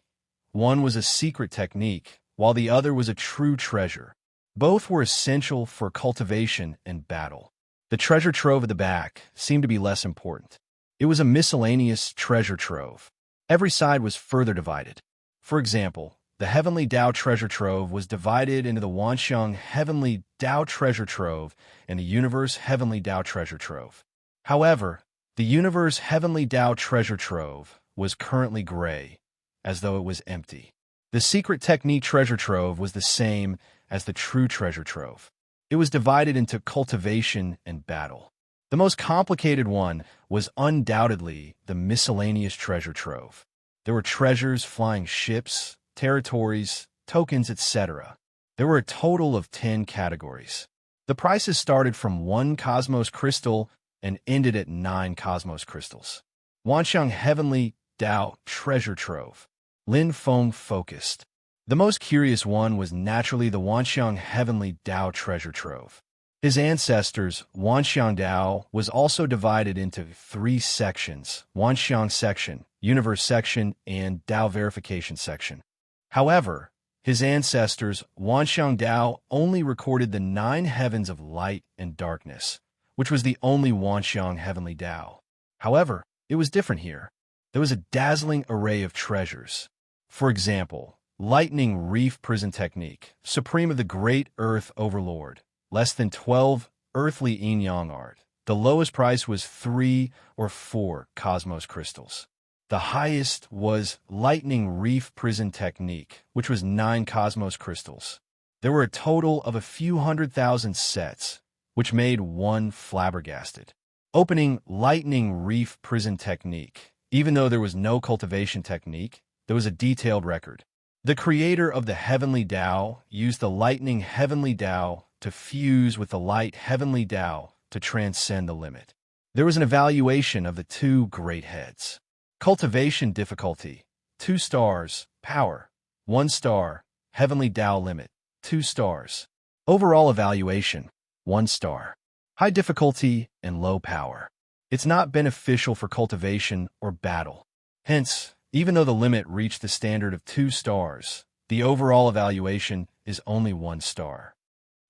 one was a secret technique, while the other was a true treasure. Both were essential for cultivation and battle. The treasure trove at the back seemed to be less important. It was a miscellaneous treasure trove. Every side was further divided. For example, the Heavenly Tao Treasure Trove was divided into the Wanxiang Heavenly Tao Treasure Trove and the Universe Heavenly Tao Treasure Trove. However, the Universe Heavenly Tao Treasure Trove was currently gray, as though it was empty. The Secret Technique Treasure Trove was the same as the True Treasure Trove. It was divided into cultivation and battle. The most complicated one was undoubtedly the Miscellaneous Treasure Trove. There were treasures, flying ships, territories, tokens, etc. There were a total of 10 categories. The prices started from 1 Cosmos Crystal and ended at 9 Cosmos Crystals. Wanxiang Heavenly Tao Treasure Trove. Lin Feng focused. The most curious one was naturally the Wanxiang Heavenly Tao Treasure Trove. His ancestors, Wanxiang Tao, was also divided into 3 sections, Wanxiang Section, Universe Section, and Tao Verification Section. However, his ancestors, Wanxiang Tao, only recorded the 9 heavens of light and darkness, which was the only Wanxiang Heavenly Tao. However, it was different here. There was a dazzling array of treasures. For example, Lightning Reef Prison Technique, Supreme of the Great Earth Overlord, less than 12 earthly yin-yang art. The lowest price was 3 or 4 Cosmos Crystals. The highest was Lightning Reef Prison Technique, which was 9 Cosmos Crystals. There were a total of a few 100,000 sets, which made one flabbergasted. Opening Lightning Reef Prison Technique. Even though there was no cultivation technique, there was a detailed record. The creator of the Heavenly Tao used the Lightning Heavenly Tao to fuse with the Light Heavenly Tao to transcend the limit. There was an evaluation of the 2 great heads. Cultivation difficulty, 2 stars. Power, 1 star. Heavenly Tao limit, 2 stars. Overall evaluation, 1 star. High difficulty and low power. It's not beneficial for cultivation or battle. Hence, even though the limit reached the standard of 2 stars, the overall evaluation is only 1 star.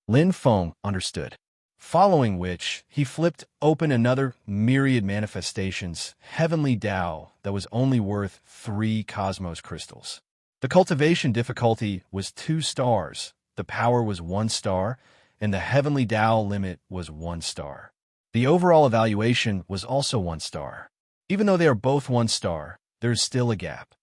Lin Feng understood. Following which, he flipped open another myriad manifestations, Heavenly Tao, that was only worth 3 Cosmos Crystals. The cultivation difficulty was 2 stars, the power was 1 star, and the Heavenly Tao limit was 1 star. The overall evaluation was also 1 star. Even though they are both 1 star, there is still a gap.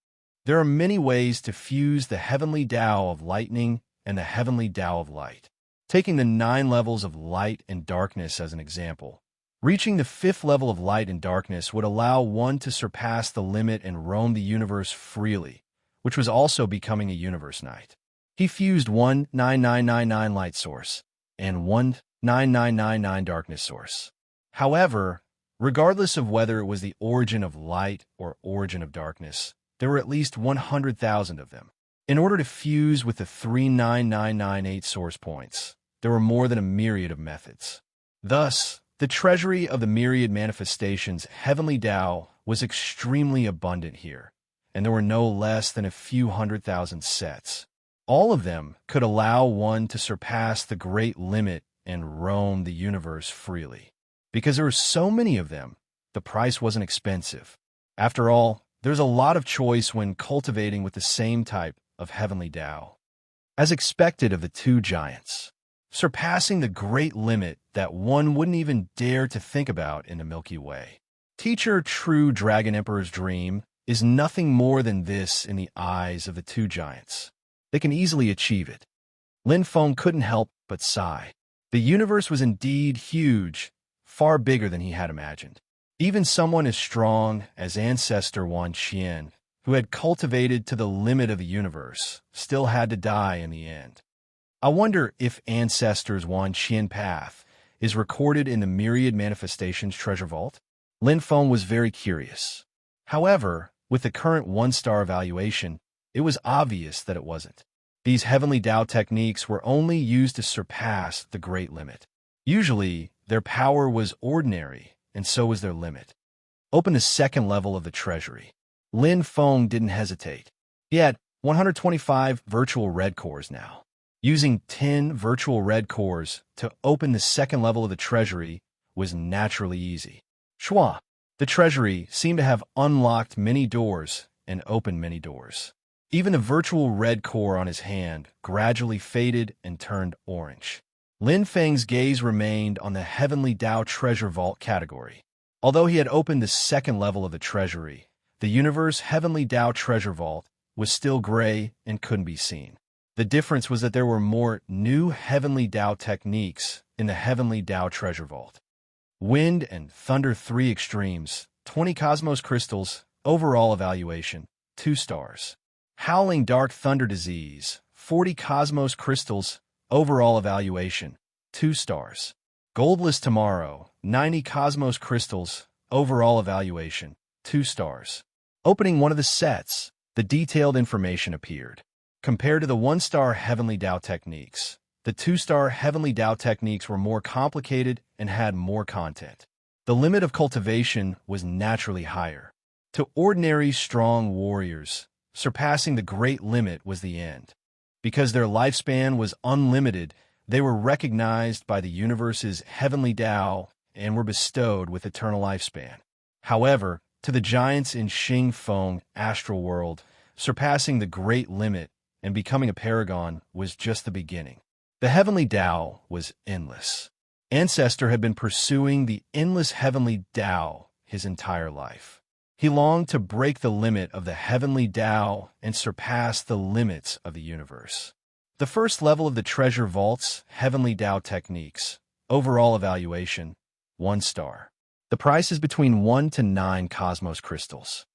There are many ways to fuse the Heavenly Tao of Lightning and the Heavenly Tao of Light. Taking the 9 levels of light and darkness as an example, reaching the 5th level of light and darkness would allow one to surpass the limit and roam the universe freely, which was also becoming a universe knight. He fused 19999 light source and 19999 darkness source. However, regardless of whether it was the origin of light or origin of darkness, there were at least 100,000 of them. In order to fuse with the 39998 source points, there were more than a myriad of methods. Thus, the treasury of the myriad manifestations Heavenly Tao was extremely abundant here, and there were no less than a few 100,000 sets. All of them could allow one to surpass the great limit and roam the universe freely. Because there were so many of them, the price wasn't expensive. After all, there's a lot of choice when cultivating with the same type of heavenly Tao. As expected of the two giants, surpassing the great limit that one wouldn't even dare to think about in the Milky Way. Teacher True Dragon Emperor's dream is nothing more than this in the eyes of the two giants. They can easily achieve it. Lin Feng couldn't help but sigh. The universe was indeed huge, far bigger than he had imagined. Even someone as strong as Ancestor Wan Qian, who had cultivated to the limit of the universe, still had to die in the end. I wonder if Ancestor's Wan Qian path is recorded in the Myriad Manifestations Treasure Vault? Lin Feng was very curious. However, with the current one-star evaluation, it was obvious that it wasn't. These heavenly Tao techniques were only used to surpass the great limit. Usually, their power was ordinary, and so was their limit. Open the second level of the treasury. Lin Feng didn't hesitate. He had 125 virtual red cores now. Using 10 virtual red cores to open the second level of the treasury was naturally easy. Schwa, the treasury seemed to have unlocked many doors and opened many doors. Even the virtual red core on his hand gradually faded and turned orange. Lin Feng's gaze remained on the Heavenly Tao Treasure Vault category. Although he had opened the second level of the treasury, the Universe Heavenly Tao Treasure Vault was still gray and couldn't be seen. The difference was that there were more new Heavenly Tao techniques in the Heavenly Tao Treasure Vault. Wind and Thunder 3 Extremes, 20 Cosmos Crystals, overall evaluation, 2 stars. Howling Dark Thunder Disease, 40 Cosmos Crystals, overall evaluation, 2 stars. Goldless Tomorrow, 90 Cosmos Crystals, overall evaluation, 2 stars. Opening one of the sets, the detailed information appeared. Compared to the 1-star Heavenly Tao techniques, the 2-star Heavenly Tao techniques were more complicated and had more content. The limit of cultivation was naturally higher. To ordinary strong warriors, surpassing the great limit was the end. Because their lifespan was unlimited, they were recognized by the universe's Heavenly Tao and were bestowed with eternal lifespan. However, to the giants in Xing Feng Astral World, surpassing the great limit and becoming a paragon was just the beginning. The Heavenly Tao was endless. Ancestor had been pursuing the endless Heavenly Tao his entire life. He longed to break the limit of the Heavenly Tao and surpass the limits of the universe. The first level of the Treasure Vault's Heavenly Tao techniques, overall evaluation, 1 star. The price is between 1 to 9 Cosmos Crystals.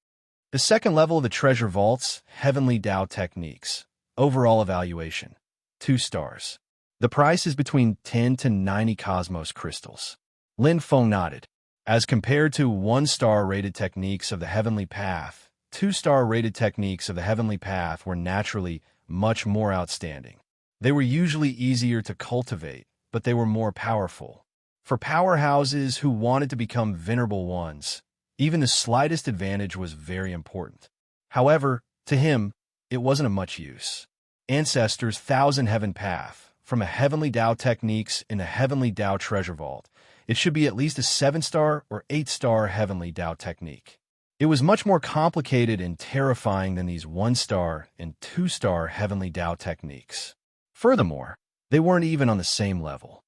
The second level of the Treasure Vault's Heavenly Tao techniques, overall evaluation, 2 stars. The price is between 10 to 90 Cosmos Crystals. Lin Feng nodded. As compared to 1-star rated techniques of the Heavenly Path, 2-star rated techniques of the Heavenly Path were naturally much more outstanding. They were usually easier to cultivate, but they were more powerful. For powerhouses who wanted to become venerable ones, even the slightest advantage was very important. However, to him, it wasn't of much use. Ancestor's Thousand Heaven Path, from a Heavenly Tao techniques in the Heavenly Tao Treasure Vault, it should be at least a 7-star or 8-star Heavenly Tao technique. It was much more complicated and terrifying than these 1-star and 2-star Heavenly Tao techniques. Furthermore, they weren't even on the same level.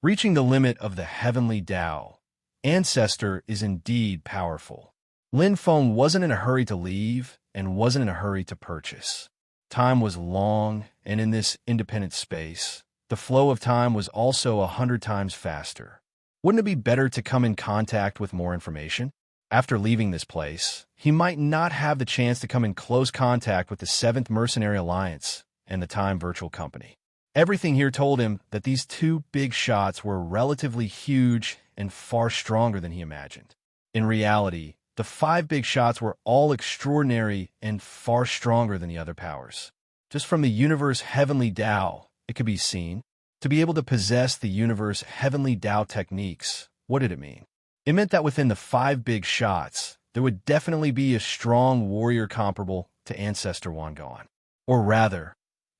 Reaching the limit of the Heavenly Tao, Ancestor is indeed powerful. Lin Feng wasn't in a hurry to leave and wasn't in a hurry to purchase. Time was long, and in this independent space, the flow of time was also 100 times faster. Wouldn't it be better to come in contact with more information? After leaving this place, he might not have the chance to come in close contact with the 7th Mercenary Alliance and the Time Virtual Company. Everything here told him that these 2 big shots were relatively huge and far stronger than he imagined. In reality, the 5 big shots were all extraordinary and far stronger than the other powers. Just from the universe Heavenly Tao, it could be seen. To be able to possess the universe Heavenly Tao techniques, what did it mean? It meant that within the 5 big shots, there would definitely be a strong warrior comparable to Ancestor Wangan. Or rather,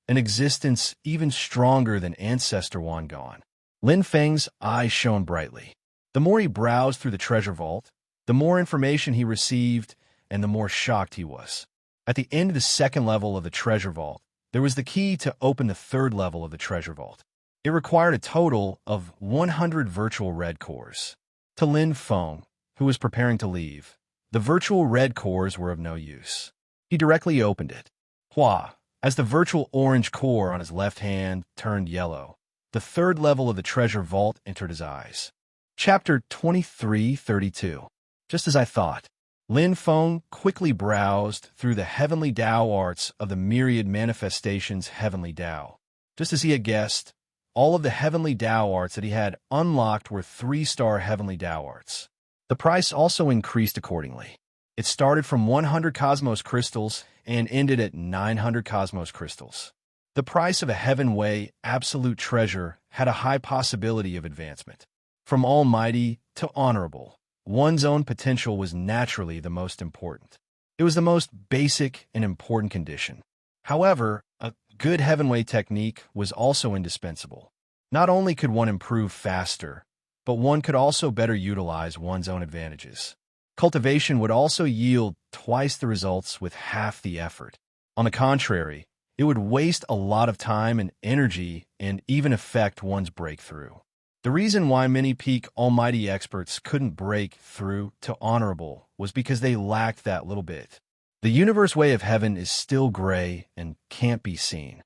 an existence even stronger than Ancestor Wangan. Lin Feng's eyes shone brightly. The more he browsed through the treasure vault, the more information he received and the more shocked he was. At the end of the second level of the treasure vault, there was the key to open the third level of the treasure vault. It required a total of 100 virtual red cores. To Lin Feng, who was preparing to leave, the virtual red cores were of no use. He directly opened it. Hua, as the virtual orange core on his left hand turned yellow, the third level of the treasure vault entered his eyes. Chapter 2332. Just as I thought, Lin Feng quickly browsed through the heavenly Tao arts of the myriad manifestations heavenly Tao. Just as he had guessed, all of the heavenly Tao arts that he had unlocked were 3-star heavenly Tao arts. The price also increased accordingly. It started from 100 cosmos crystals and ended at 900 cosmos crystals. The price of a Heavenway absolute treasure had a high possibility of advancement. From almighty to honorable, one's own potential was naturally the most important. It was the most basic and important condition. However, a good Heavenway technique was also indispensable. Not only could one improve faster, but one could also better utilize one's own advantages. Cultivation would also yield twice the results with half the effort. On the contrary, it would waste a lot of time and energy and even affect one's breakthrough. The reason why many peak almighty experts couldn't break through to honorable was because they lacked that little bit. The universe way of heaven is still gray and can't be seen.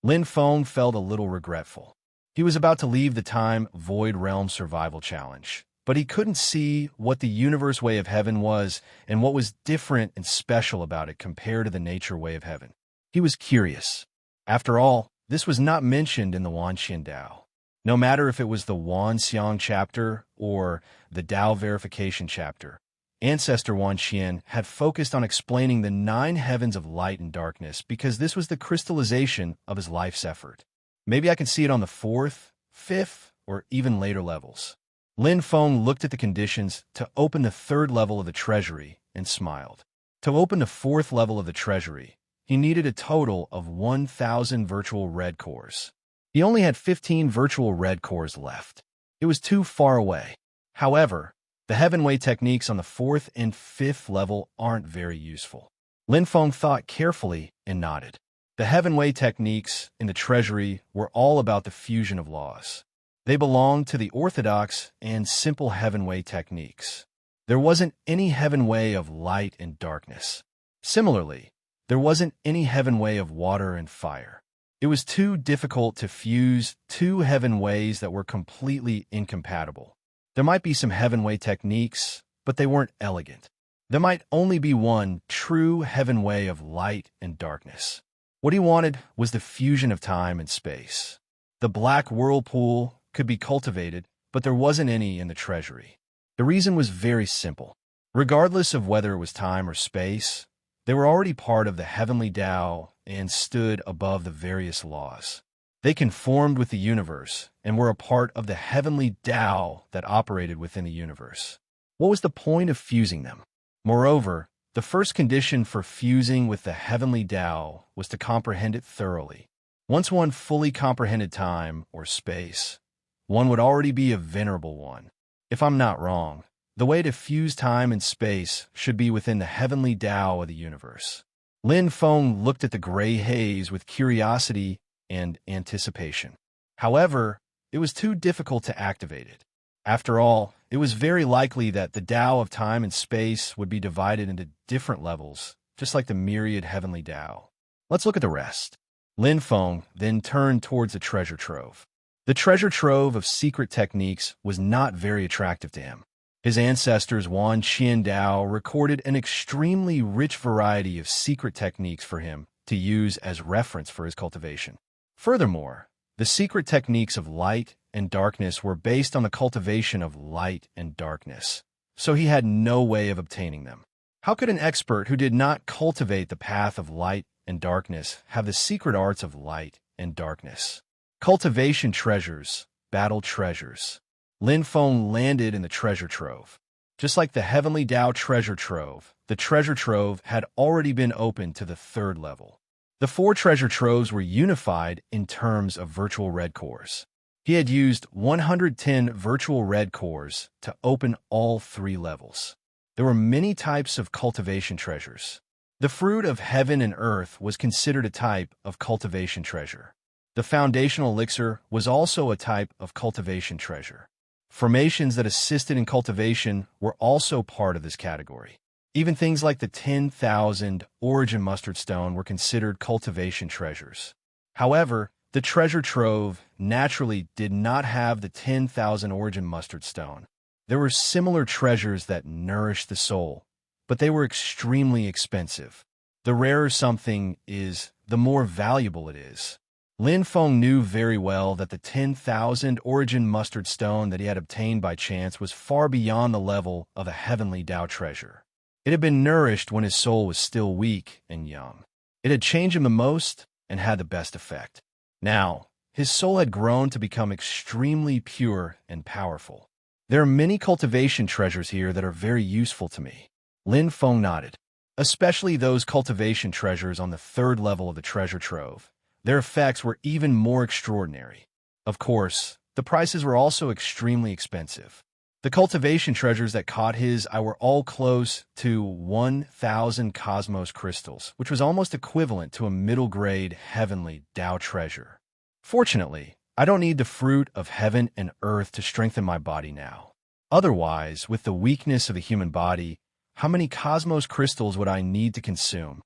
Lin Feng felt a little regretful. He was about to leave the Time Void Realm Survival Challenge, but he couldn't see what the universe way of heaven was and what was different and special about it compared to the nature way of heaven. He was curious. After all, this was not mentioned in the Wanxian Dao. No matter if it was the Wanxiang chapter or the Dao Verification chapter, Ancestor Wanxian had focused on explaining the 9 heavens of light and darkness because this was the crystallization of his life's effort. Maybe I can see it on the 4th, 5th, or even later levels. Lin Feng looked at the conditions to open the 3rd level of the treasury and smiled. To open the 4th level of the treasury, he needed a total of 1,000 virtual red cores. He only had 15 virtual red cores left. It was too far away. However, the Heavenway techniques on the 4th and 5th level aren't very useful. Lin Feng thought carefully and nodded. The Heavenway techniques in the treasury were all about the fusion of laws. They belonged to the orthodox and simple Heavenway techniques. There wasn't any Heavenway of light and darkness. Similarly, there wasn't any Heavenway of water and fire. It was too difficult to fuse 2 Heavenways that were completely incompatible. There might be some Heavenway techniques, but they weren't elegant. There might only be one true Heavenway of light and darkness. What he wanted was the fusion of time and space. The black whirlpool could be cultivated, but there wasn't any in the treasury. The reason was very simple. Regardless of whether it was time or space, they were already part of the heavenly Tao and stood above the various laws. They conformed with the universe and were a part of the heavenly Tao that operated within the universe. What was the point of fusing them? Moreover, the first condition for fusing with the heavenly Tao was to comprehend it thoroughly. Once one fully comprehended time or space, one would already be a venerable one. If I'm not wrong, the way to fuse time and space should be within the heavenly Tao of the universe. Lin Feng looked at the gray haze with curiosity and anticipation. However, it was too difficult to activate it. After all, it was very likely that the Tao of time and space would be divided into different levels, just like the myriad heavenly Tao. Let's look at the rest. Lin Feng then turned towards the treasure trove. The treasure trove of secret techniques was not very attractive to him. His ancestors Wan Qian Dao recorded an extremely rich variety of secret techniques for him to use as reference for his cultivation. Furthermore, the secret techniques of light and darkness were based on the cultivation of light and darkness, so he had no way of obtaining them. How could an expert who did not cultivate the path of light and darkness have the secret arts of light and darkness? Cultivation treasures, battle treasures. Lin Feng landed in the treasure trove. Just like the Heavenly Tao treasure trove, the treasure trove had already been opened to the third level. The 4 treasure troves were unified in terms of virtual red cores. He had used 110 virtual red cores to open all 3 levels. There were many types of cultivation treasures. The fruit of heaven and earth was considered a type of cultivation treasure. The foundational elixir was also a type of cultivation treasure. Formations that assisted in cultivation were also part of this category. Even things like the 10,000 origin mustard stone were considered cultivation treasures. However, the treasure trove naturally did not have the 10,000 origin mustard stone. There were similar treasures that nourished the soul, but they were extremely expensive. The rarer something is, the more valuable it is. Lin Feng knew very well that the 10,000 origin mustard stone that he had obtained by chance was far beyond the level of a heavenly Tao treasure. It had been nourished when his soul was still weak and young. It had changed him the most and had the best effect. Now, his soul had grown to become extremely pure and powerful. There are many cultivation treasures here that are very useful to me. Lin Feng nodded. Especially those cultivation treasures on the 3rd level of the treasure trove. Their effects were even more extraordinary. Of course, the prices were also extremely expensive. The cultivation treasures that caught his eye were all close to 1,000 cosmos crystals, which was almost equivalent to a middle-grade heavenly Tao treasure. Fortunately, I don't need the fruit of heaven and earth to strengthen my body now. Otherwise, with the weakness of the human body, how many cosmos crystals would I need to consume?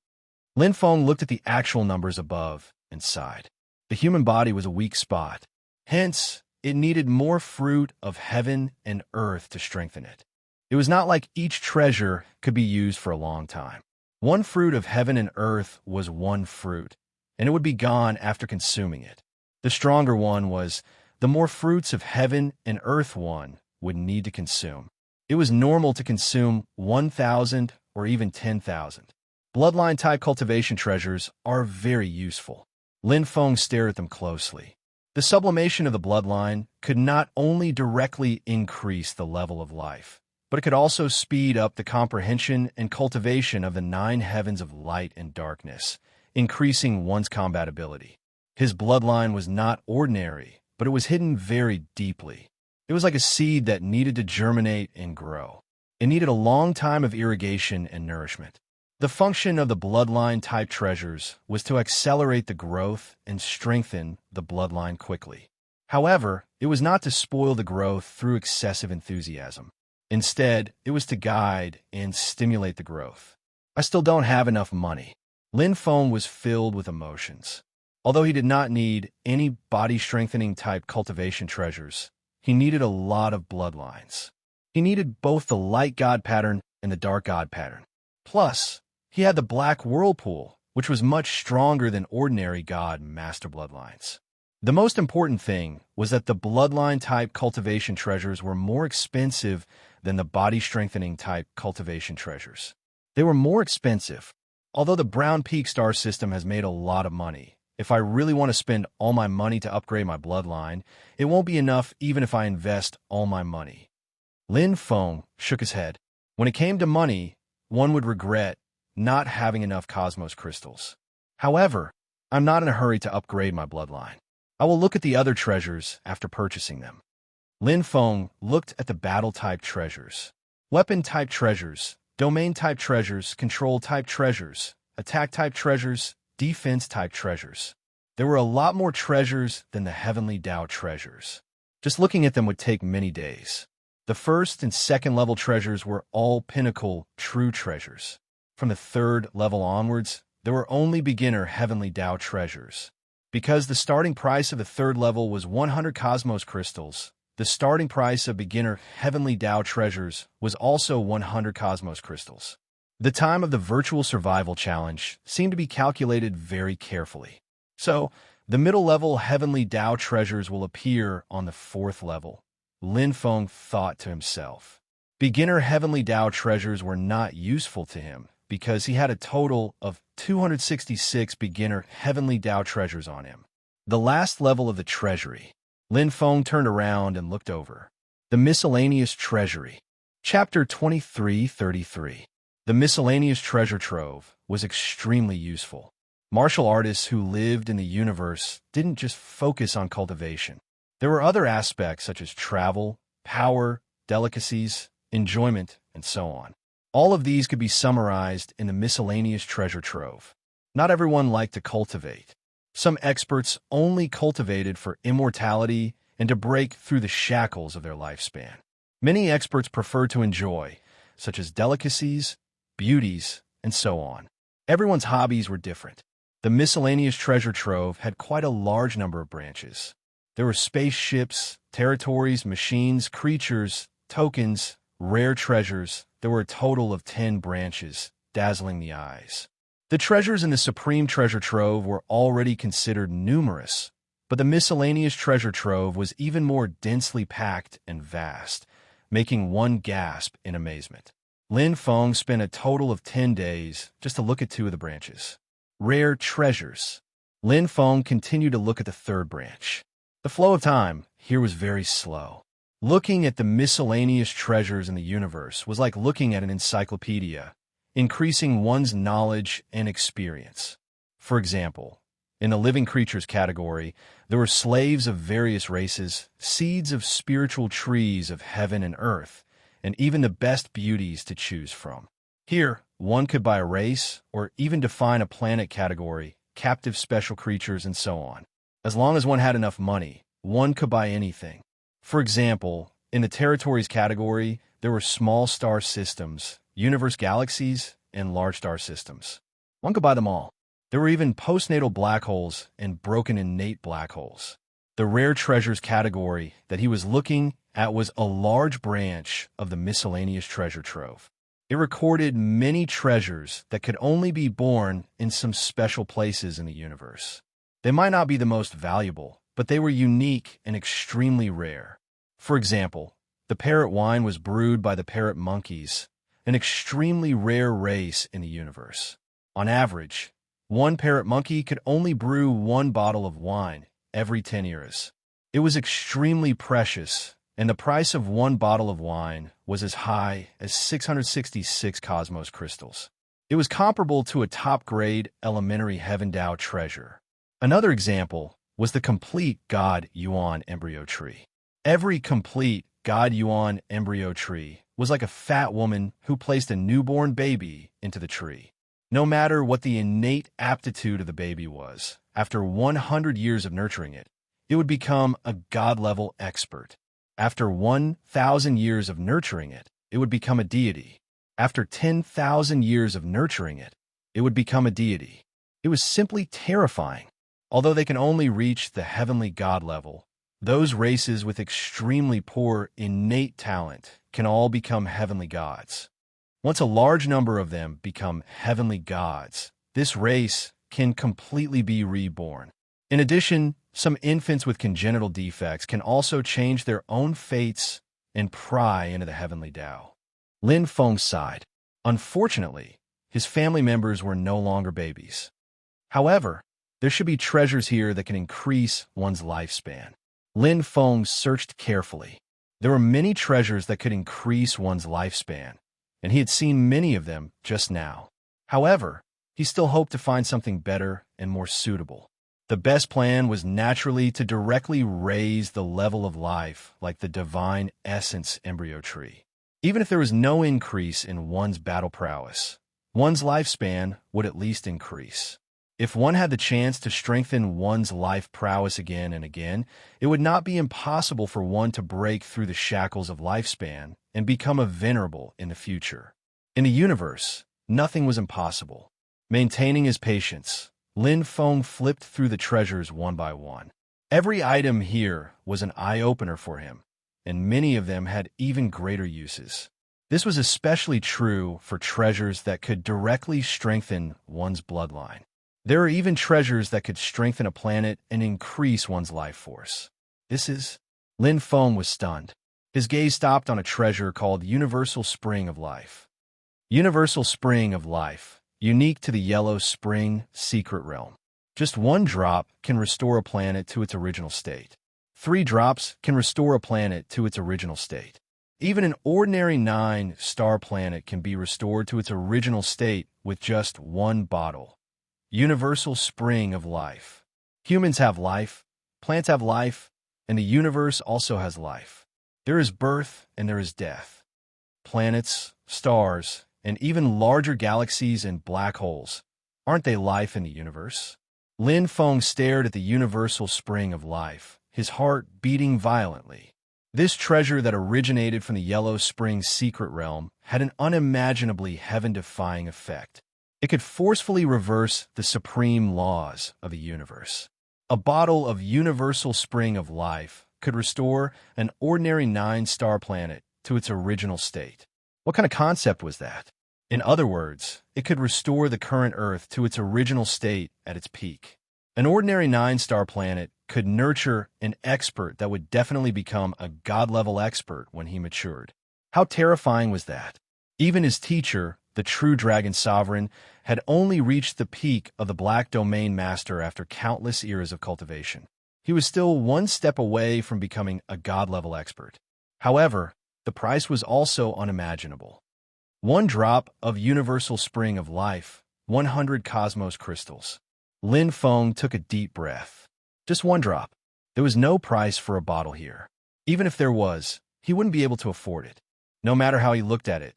Lin Feng looked at the actual numbers above and sighed. The human body was a weak spot. Hence, it needed more fruit of heaven and earth to strengthen it. It was not like each treasure could be used for a long time. 1 fruit of heaven and earth was 1 fruit, and it would be gone after consuming it. The stronger one was, the more fruits of heaven and earth one would need to consume. It was normal to consume 1,000 or even 10,000. Bloodline-type cultivation treasures are very useful. Lin Feng stared at them closely. The sublimation of the bloodline could not only directly increase the level of life, but it could also speed up the comprehension and cultivation of the 9 heavens of light and darkness, increasing one's combatability. His bloodline was not ordinary, but it was hidden very deeply. It was like a seed that needed to germinate and grow. It needed a long time of irrigation and nourishment. The function of the bloodline-type treasures was to accelerate the growth and strengthen the bloodline quickly. However, it was not to spoil the growth through excessive enthusiasm. Instead, it was to guide and stimulate the growth. I still don't have enough money. Lin Feng was filled with emotions. Although he did not need any body-strengthening type cultivation treasures, he needed a lot of bloodlines. He needed both the light god pattern and the dark god pattern. Plus, he had the black whirlpool, which was much stronger than ordinary god master bloodlines. The most important thing was that the bloodline-type cultivation treasures were more expensive than the body-strengthening type cultivation treasures. They were more expensive. Although the Brown Peak star system has made a lot of money, if I really want to spend all my money to upgrade my bloodline, it won't be enough even if I invest all my money. Lin Feng shook his head. When it came to money, one would regret not having enough cosmos crystals. However, I'm not in a hurry to upgrade my bloodline. I will look at the other treasures after purchasing them. Lin Feng looked at the battle-type treasures. Weapon-type treasures, domain-type treasures, control-type treasures, attack-type treasures, defense-type treasures. There were a lot more treasures than the Heavenly Tao treasures. Just looking at them would take many days. The 1st and 2nd level treasures were all pinnacle, true treasures. From the 3rd level onwards, there were only beginner Heavenly Tao treasures. Because the starting price of the 3rd level was 100 cosmos crystals, the starting price of beginner Heavenly Tao treasures was also 100 cosmos crystals. The time of the virtual survival challenge seemed to be calculated very carefully. So, the middle level Heavenly Tao treasures will appear on the 4th level. Lin Feng thought to himself. Beginner Heavenly Tao treasures were not useful to him because he had a total of 266 beginner Heavenly Tao treasures on him. The last level of the treasury. Lin Feng turned around and looked over. The miscellaneous treasury. Chapter 2333. The miscellaneous treasure trove was extremely useful. Martial artists who lived in the universe didn't just focus on cultivation. There were other aspects such as travel, power, delicacies, enjoyment, and so on. All of these could be summarized in the miscellaneous treasure trove. Not everyone liked to cultivate. Some experts only cultivated for immortality and to break through the shackles of their lifespan. Many experts prefer to enjoy, such as delicacies, beauties, and so on. Everyone's hobbies were different. The miscellaneous treasure trove had quite a large number of branches. There were spaceships, territories, machines, creatures, tokens, rare treasures. There were a total of 10 branches, dazzling the eyes. The treasures in the Supreme Treasure Trove were already considered numerous, but the miscellaneous treasure trove was even more densely packed and vast, making one gasp in amazement. Lin Feng spent a total of 10 days just to look at 2 of the branches. Rare treasures. Lin Feng continued to look at the 3rd branch. The flow of time here was very slow. Looking at the miscellaneous treasures in the universe was like looking at an encyclopedia, increasing one's knowledge and experience. For example, in the living creatures category, there were slaves of various races, seeds of spiritual trees of heaven and earth, and even the best beauties to choose from. Here, one could buy a race or even define a planet category, captive special creatures, and so on. As long as one had enough money, one could buy anything. For example, in the territories category, there were small star systems, universe galaxies, and large star systems. One could buy them all. There were even postnatal black holes and broken innate black holes. The rare treasures category that he was looking at was a large branch of the miscellaneous treasure trove. It recorded many treasures that could only be born in some special places in the universe. They might not be the most valuable, but they were unique and extremely rare. For example, the parrot wine was brewed by the parrot monkeys, an extremely rare race in the universe. On average, one parrot monkey could only brew 1 bottle of wine every 10 eras. It was extremely precious, and the price of 1 bottle of wine was as high as 666 cosmos crystals. It was comparable to a top-grade elementary heaven Tao treasure. Another example was the complete God Yuan embryo tree. Every complete God Yuan embryo tree was like a fat woman who placed a newborn baby into the tree. No matter what the innate aptitude of the baby was, after 100 years of nurturing it, it would become a God-level expert. After 1,000 years of nurturing it, it would become a deity. After 10,000 years of nurturing it, it would become a deity. It was simply terrifying. Although they can only reach the heavenly God level, those races with extremely poor innate talent can all become heavenly gods. Once a large number of them become heavenly gods, this race can completely be reborn. In addition, some infants with congenital defects can also change their own fates and pry into the heavenly Tao. Lin Feng sighed. Unfortunately, his family members were no longer babies. However, there should be treasures here that can increase one's lifespan. Lin Feng searched carefully. There were many treasures that could increase one's lifespan, and he had seen many of them just now. However, he still hoped to find something better and more suitable. The best plan was naturally to directly raise the level of life like the divine essence embryo tree. Even if there was no increase in one's battle prowess, one's lifespan would at least increase. If one had the chance to strengthen one's life prowess again and again, it would not be impossible for one to break through the shackles of lifespan and become a venerable in the future. In the universe, nothing was impossible. Maintaining his patience, Lin Feng flipped through the treasures one by one. Every item here was an eye-opener for him, and many of them had even greater uses. This was especially true for treasures that could directly strengthen one's bloodline. There are even treasures that could strengthen a planet and increase one's life force. Lin Feng was stunned. His gaze stopped on a treasure called Universal Spring of Life. Universal Spring of Life, unique to the Yellow Spring Secret Realm. Just 1 drop can restore a planet to its original state. 3 drops can restore a planet to its original state. Even an ordinary 9-star planet can be restored to its original state with just one bottle. Universal spring of life. Humans have life, plants have life, and the universe also has life. There is birth and there is death. Planets, stars, and even larger galaxies and black holes. Aren't they life in the universe? Lin Feng stared at the universal spring of life, his heart beating violently. This treasure that originated from the Yellow Spring's secret realm had an unimaginably heaven-defying effect. It could forcefully reverse the supreme laws of the universe. A bottle of universal spring of life could restore an ordinary 9-star planet to its original state. What kind of concept was that? In other words, it could restore the current Earth to its original state at its peak. An ordinary 9-star planet could nurture an expert that would definitely become a god-level expert when he matured. How terrifying was that? Even his teacher, the true Dragon Sovereign, had only reached the peak of the Black Domain Master after countless eras of cultivation. He was still one step away from becoming a god-level expert. However, the price was also unimaginable. One drop of universal spring of life, 100 cosmos crystals. Lin Feng took a deep breath. Just one drop. There was no price for a bottle here. Even if there was, he wouldn't be able to afford it. No matter how he looked at it,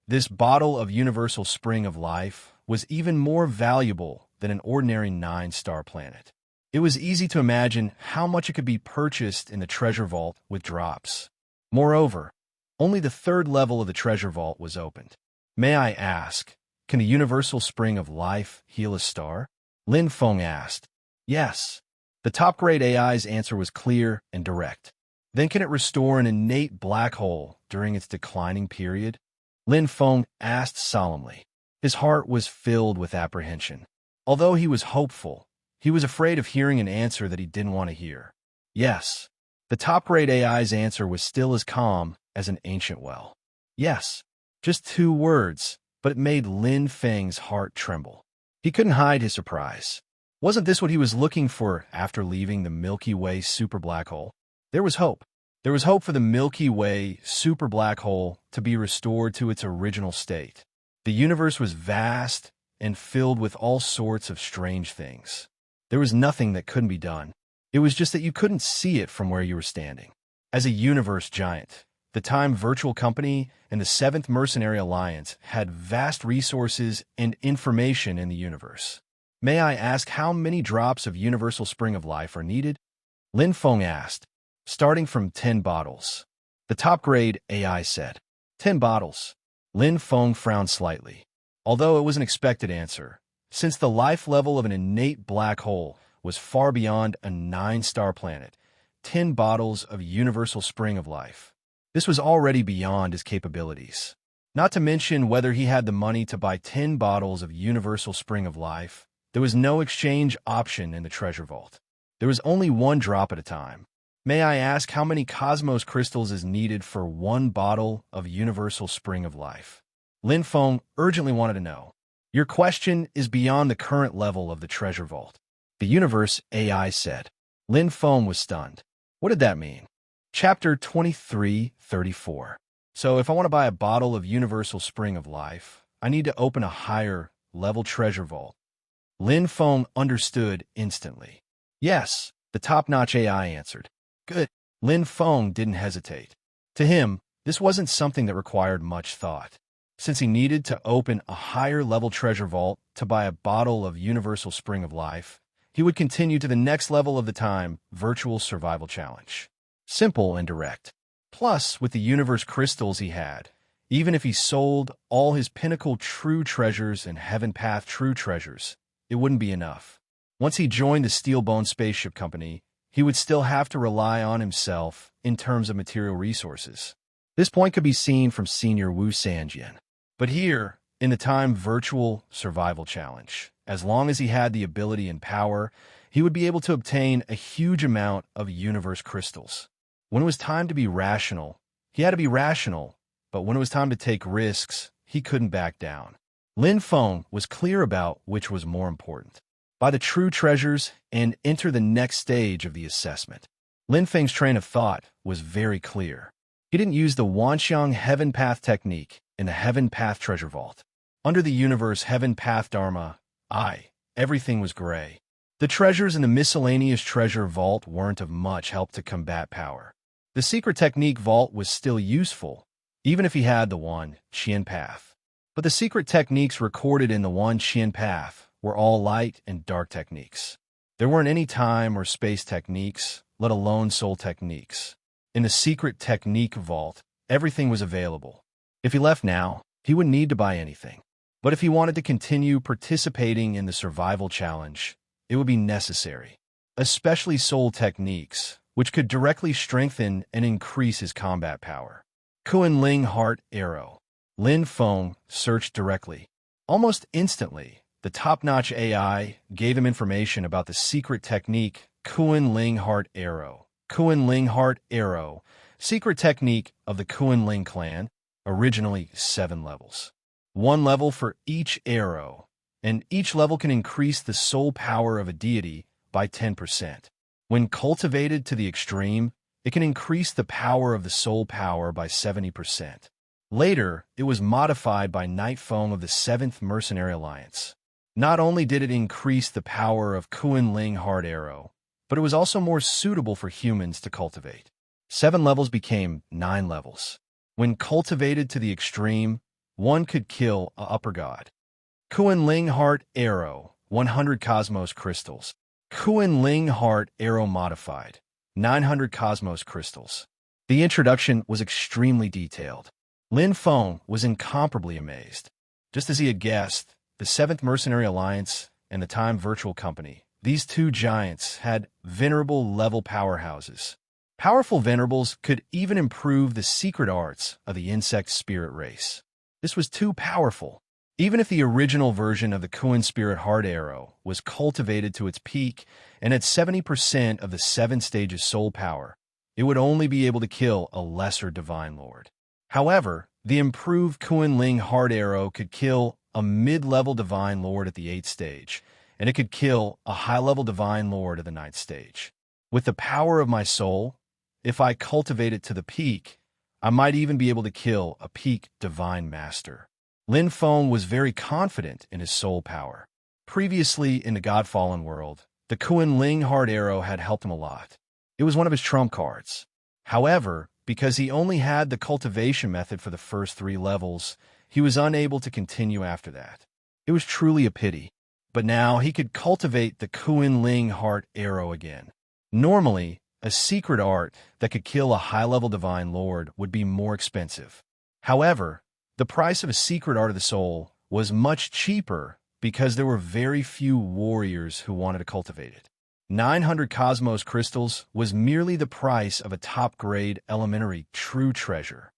this bottle of universal spring of life was even more valuable than an ordinary 9-star planet. It was easy to imagine how much it could be purchased in the treasure vault with drops. Moreover, only the 3rd level of the treasure vault was opened. May I ask, can the universal spring of life heal a star? Lin Feng asked. Yes. The top-grade AI's answer was clear and direct. Then can it restore an innate black hole during its declining period? Lin Feng asked solemnly. His heart was filled with apprehension. Although he was hopeful, he was afraid of hearing an answer that he didn't want to hear. Yes. The top-grade AI's answer was still as calm as an ancient well. Yes. Just 2 words, but it made Lin Feng's heart tremble. He couldn't hide his surprise. Wasn't this what he was looking for after leaving the Milky Way super black hole? There was hope. There was hope for the Milky Way super black hole to be restored to its original state. The universe was vast and filled with all sorts of strange things. There was nothing that couldn't be done. It was just that you couldn't see it from where you were standing. As a universe giant, the Time Virtual Company and the 7th Mercenary Alliance had vast resources and information in the universe. May I ask how many drops of Universal Spring of Life are needed? Lin Feng asked, starting from 10 bottles. The top-grade AI said, 10 bottles. Lin Feng frowned slightly. Although it was an expected answer, since the life level of an innate black hole was far beyond a 9-star planet, 10 bottles of Universal Spring of Life. This was already beyond his capabilities. Not to mention whether he had the money to buy 10 bottles of Universal Spring of Life, there was no exchange option in the treasure vault. There was only one drop at a time. May I ask how many cosmos crystals is needed for 1 bottle of Universal Spring of Life? Lin Feng urgently wanted to know. Your question is beyond the current level of the treasure vault. The universe AI said. Lin Feng was stunned. What did that mean? Chapter 23:34. So if I want to buy a bottle of Universal Spring of Life, I need to open a higher level treasure vault. Lin Feng understood instantly. Yes, the top-notch AI answered. Good. Lin Feng didn't hesitate. To him, this wasn't something that required much thought. Since he needed to open a higher-level treasure vault to buy a bottle of Universal Spring of Life, he would continue to the next level of the Time Virtual Survival Challenge. Simple and direct. Plus, with the universe crystals he had, even if he sold all his Pinnacle True Treasures and Heaven Path True Treasures, it wouldn't be enough. Once he joined the Steelbone Spaceship Company, he would still have to rely on himself in terms of material resources. This point could be seen from Senior Wu Sanjian. But here, in the Time Virtual Survival Challenge, as long as he had the ability and power, he would be able to obtain a huge amount of universe crystals. When it was time to be rational, he had to be rational, but when it was time to take risks, he couldn't back down. Lin Feng was clear about which was more important. Buy the true treasures and enter the next stage of the assessment. Lin Feng's train of thought was very clear. He He didn't use the Wanxiang Heaven Path technique in the Heaven Path Treasure Vault. Under the universe Heaven Path Dharma, everything was gray. The treasures in the miscellaneous treasure vault weren't of much help to combat power. The secret technique vault was still useful, even if he had the Wan Qian path. But the secret techniques recorded in the Wan Qian path were all light and dark techniques. There weren't any time or space techniques, let alone soul techniques. In the secret technique vault, everything was available. If he left now, he wouldn't need to buy anything. But if he wanted to continue participating in the survival challenge, it would be necessary, especially soul techniques, which could directly strengthen and increase his combat power. Kuan Ling Heart Arrow. Lin Feng searched directly. Almost instantly, the top-notch AI gave him information about the secret technique Kuan Ling Heart Arrow. Kuan Ling Heart Arrow, secret technique of the Kuan Ling clan, originally 7 levels. 1 level for each arrow, and each level can increase the soul power of a deity by 10%. When cultivated to the extreme, it can increase the power of the soul power by 70%. Later, it was modified by Night Feng of the 7th Mercenary Alliance. Not only did it increase the power of Kuan Ling Heart Arrow, but it was also more suitable for humans to cultivate. 7 levels became 9 levels. When cultivated to the extreme, one could kill a upper god. Kuan Ling Heart Arrow, 100 Cosmos Crystals. Kuan Ling Heart Arrow Modified, 900 Cosmos Crystals. The introduction was extremely detailed. Lin Feng was incomparably amazed. Just as he had guessed, the 7th Mercenary Alliance and the Time Virtual Company, these two giants had venerable level powerhouses. Powerful venerables could even improve the secret arts of the insect spirit race. This was too powerful. Even if the original version of the Kuan Spirit Heart Arrow was cultivated to its peak and at 70% of the 7 stages soul power, it would only be able to kill a lesser divine lord. However, the improved Kuan Ling Heart Arrow could kill a mid-level divine lord at the 8th stage, and it could kill a high-level divine lord at the 9th stage. With the power of my soul, if I cultivate it to the peak, I might even be able to kill a peak divine master. Lin Feng was very confident in his soul power. Previously in the God-fallen world, the Kuan Ling Heart Arrow had helped him a lot. It was one of his trump cards. However, because he only had the cultivation method for the first 3 levels, he was unable to continue after that. It was truly a pity. But now he could cultivate the Kuan Ling Heart Arrow again. Normally, a secret art that could kill a high-level divine lord would be more expensive. However, the price of a secret art of the soul was much cheaper because there were very few warriors who wanted to cultivate it. 900 Cosmos Crystals was merely the price of a top-grade elementary true treasure.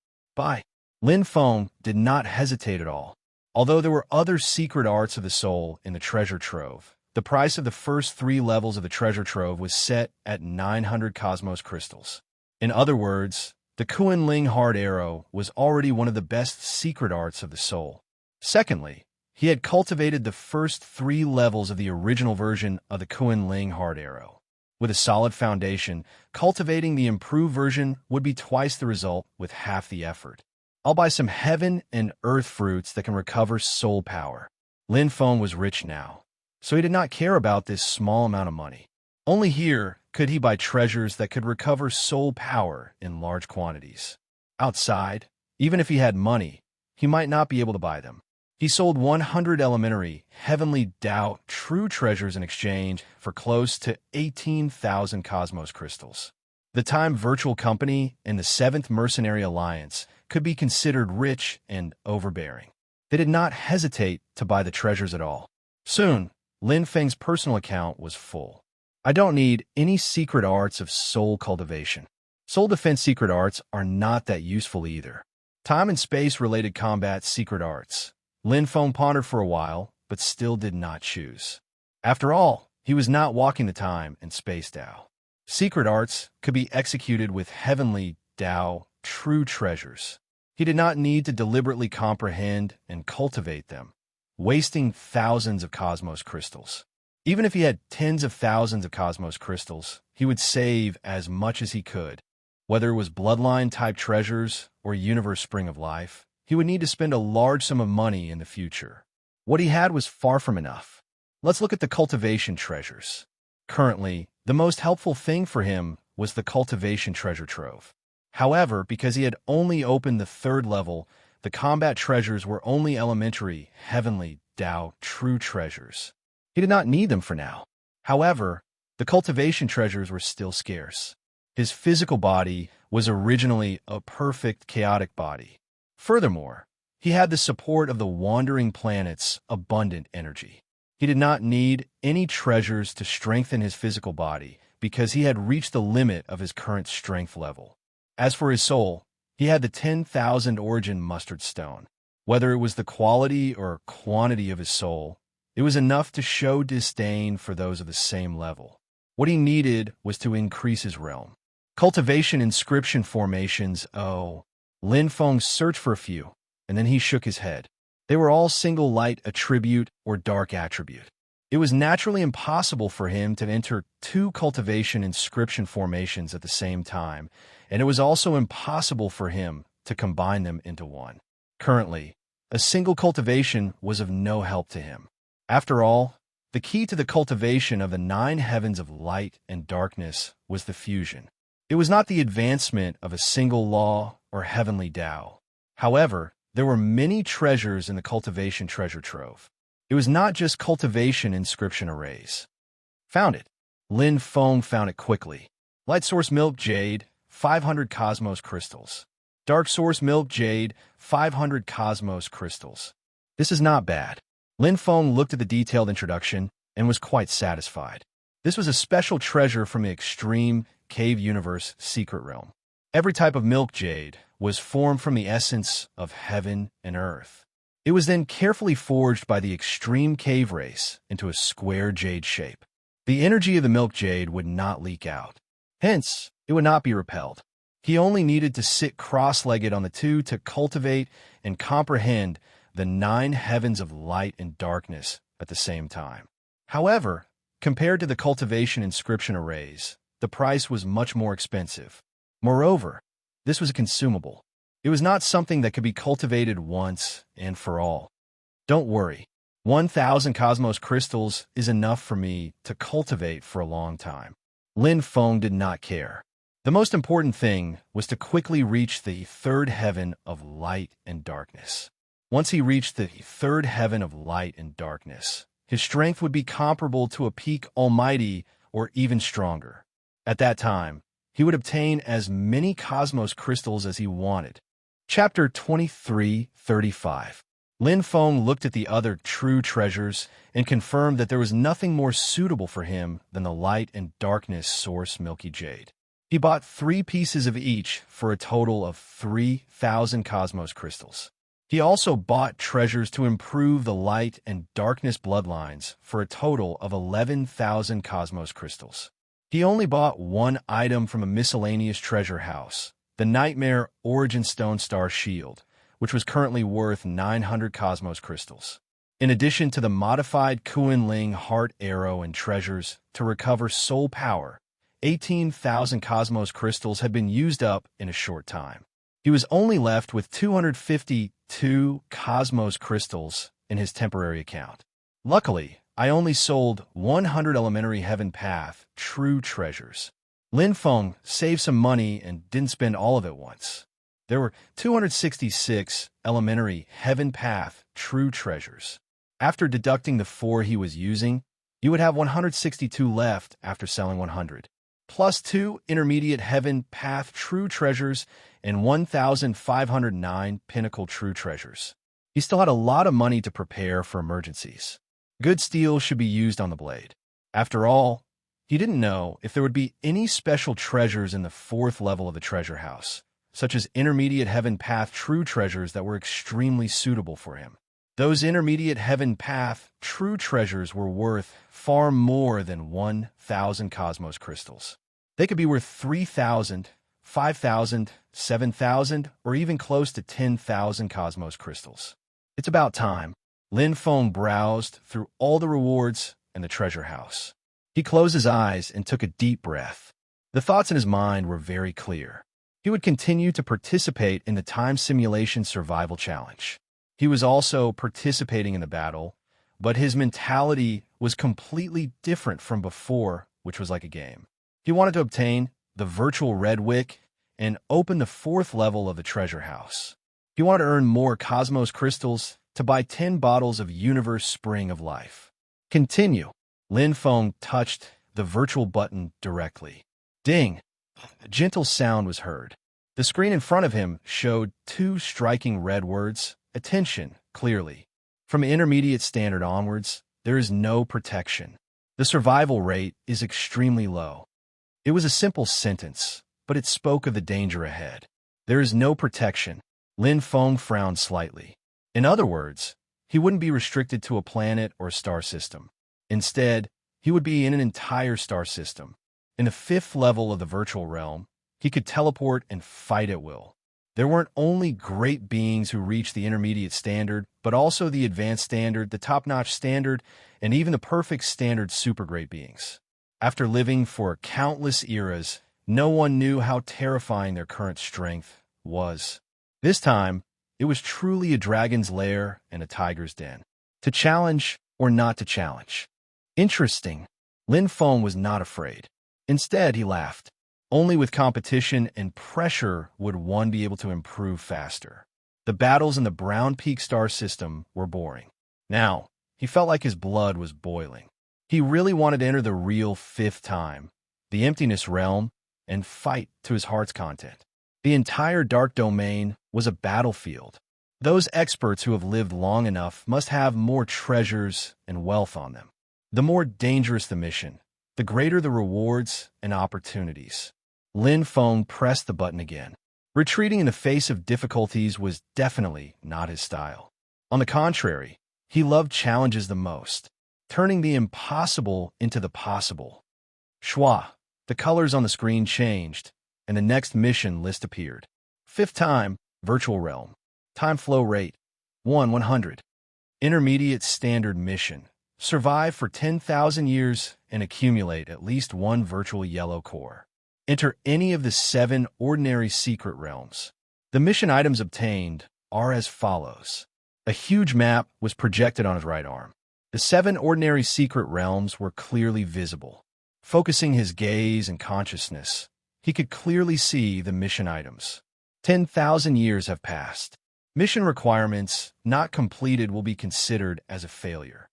Lin Feng did not hesitate at all. Although there were other secret arts of the soul in the treasure trove, the price of the first 3 levels of the treasure trove was set at 900 Cosmos Crystals. In other words, the Kuan Ling Heart Arrow was already one of the best secret arts of the soul. Secondly, he had cultivated the first 3 levels of the original version of the Kuan Ling Heart Arrow. With a solid foundation, cultivating the improved version would be twice the result with half the effort. I'll buy some heaven and earth fruits that can recover soul power. Lin Feng was rich now, so he did not care about this small amount of money. Only here could he buy treasures that could recover soul power in large quantities. Outside, even if he had money, he might not be able to buy them. He sold 100 elementary, heavenly Tao true treasures in exchange for close to 18,000 Cosmos Crystals. The Time Virtual Company and the 7th Mercenary Alliance could be considered rich and overbearing. They did not hesitate to buy the treasures at all. Soon, Lin Feng's personal account was full. I don't need any secret arts of soul cultivation. Soul defense secret arts are not that useful either. Time and space-related combat secret arts. Lin Feng pondered for a while, but still did not choose. After all, he was not walking the time and space Tao. Secret arts could be executed with heavenly Tao true treasures. He did not need to deliberately comprehend and cultivate them, wasting thousands of Cosmos Crystals. Even if he had tens of thousands of Cosmos Crystals, he would save as much as he could. Whether it was bloodline-type treasures or universe spring of life, he would need to spend a large sum of money in the future. What he had was far from enough. Let's look at the cultivation treasures. Currently, the most helpful thing for him was the cultivation treasure trove. However, because he had only opened the 3rd level, the combat treasures were only elementary, heavenly, Tao, true treasures. He did not need them for now. However, the cultivation treasures were still scarce. His physical body was originally a perfect chaotic body. Furthermore, he had the support of the wandering planet's abundant energy. He did not need any treasures to strengthen his physical body because he had reached the limit of his current strength level. As for his soul, he had the 10,000 origin mustard stone. Whether it was the quality or quantity of his soul, it was enough to show disdain for those of the same level. What he needed was to increase his realm. Cultivation inscription formations, Lin Feng searched for a few, and then he shook his head. They were all single light attribute or dark attribute. It was naturally impossible for him to enter 2 cultivation inscription formations at the same time, and it was also impossible for him to combine them into one. Currently, a single cultivation was of no help to him. After all, the key to the cultivation of the 9 heavens of light and darkness was the fusion. It was not the advancement of a single law or heavenly Tao. However, there were many treasures in the cultivation treasure trove. It was not just cultivation inscription arrays. Found it. Lin Feng found it quickly. Light source milk jade, 500 cosmos crystals. Dark source milk jade, 500 cosmos crystals. This is not bad. Lin Feng looked at the detailed introduction and was quite satisfied. This was a special treasure from the extreme cave universe secret realm. Every type of milk jade was formed from the essence of heaven and earth. It was then carefully forged by the extreme cave race into a square jade shape. The energy of the milk jade would not leak out. Hence, it would not be repelled. He only needed to sit cross-legged on the 2 to cultivate and comprehend the 9 heavens of light and darkness at the same time. However, compared to the cultivation inscription arrays, the price was much more expensive. Moreover, this was a consumable. It was not something that could be cultivated once and for all. Don't worry. 1,000 cosmos crystals is enough for me to cultivate for a long time. Lin Feng did not care. The most important thing was to quickly reach the 3rd heaven of light and darkness. Once he reached the 3rd heaven of light and darkness, his strength would be comparable to a peak almighty or even stronger. At that time, he would obtain as many cosmos crystals as he wanted. Chapter 23:35. Lin Feng looked at the other true treasures and confirmed that there was nothing more suitable for him than the light and darkness source milky jade. He bought 3 pieces of each for a total of 3,000 cosmos crystals. He also bought treasures to improve the light and darkness bloodlines for a total of 11,000 cosmos crystals. He only bought 1 item from a miscellaneous treasure house, the Nightmare Origin Stone Star Shield, which was currently worth 900 cosmos crystals. In addition to the modified Kuan-Ling Heart Arrow and treasures to recover soul power, 18,000 cosmos crystals had been used up in a short time. He was only left with 252 cosmos crystals in his temporary account. Luckily, I only sold 100 elementary heaven path true treasures. Lin Feng saved some money and didn't spend all of it once. There were 266 elementary heaven path true treasures. After deducting the 4 he was using, you would have 162 left after selling 100, plus 2 intermediate heaven path true treasures and 1,509 pinnacle true treasures. He still had a lot of money to prepare for emergencies. Good steel should be used on the blade. After all, he didn't know if there would be any special treasures in the 4th level of the treasure house, such as intermediate heaven path true treasures that were extremely suitable for him. Those intermediate heaven path true treasures were worth far more than 1,000 cosmos crystals. They could be worth 3,000, 5,000, 7,000, or even close to 10,000 cosmos crystals. It's about time. Lin Feng browsed through all the rewards in the treasure house. He closed his eyes and took a deep breath. The thoughts in his mind were very clear. He would continue to participate in the time simulation survival challenge. He was also participating in the battle, but his mentality was completely different from before, which was like a game. He wanted to obtain the virtual red wick and open the 4th level of the treasure house. He wanted to earn more cosmos crystals to buy 10 bottles of universe spring of life. Continue. Lin Feng touched the virtual button directly. Ding! A gentle sound was heard. The screen in front of him showed 2 striking red words, attention, clearly. From intermediate standard onwards, there is no protection. The survival rate is extremely low. It was a simple sentence, but it spoke of the danger ahead. There is no protection. Lin Feng frowned slightly. In other words, he wouldn't be restricted to a planet or a star system. Instead, he would be in an entire star system. In the 5th level of the virtual realm, he could teleport and fight at will. There weren't only great beings who reached the intermediate standard, but also the advanced standard, the top-notch standard, and even the perfect standard super great beings. After living for countless eras, no one knew how terrifying their current strength was. This time, it was truly a dragon's lair and a tiger's den. To challenge or not to challenge. Interesting. Lin Feng was not afraid. Instead, he laughed. Only with competition and pressure would one be able to improve faster. The battles in the Brown Peak star system were boring. Now, he felt like his blood was boiling. He really wanted to enter the real 5th time, the emptiness realm, and fight to his heart's content. The entire dark domain was a battlefield. Those experts who have lived long enough must have more treasures and wealth on them. The more dangerous the mission, the greater the rewards and opportunities. Lin Feng pressed the button again. Retreating in the face of difficulties was definitely not his style. On the contrary, he loved challenges the most, turning the impossible into the possible. Schwa, the colors on the screen changed, and the next mission list appeared. 5th time, virtual realm. Time flow rate, 1/100. Intermediate standard mission. Survive for 10,000 years and accumulate at least 1 virtual yellow core. Enter any of the 7 ordinary secret realms. The mission items obtained are as follows. A huge map was projected on his right arm. The 7 ordinary secret realms were clearly visible. Focusing his gaze and consciousness, he could clearly see the mission items. 10,000 years have passed. Mission requirements not completed will be considered as a failure.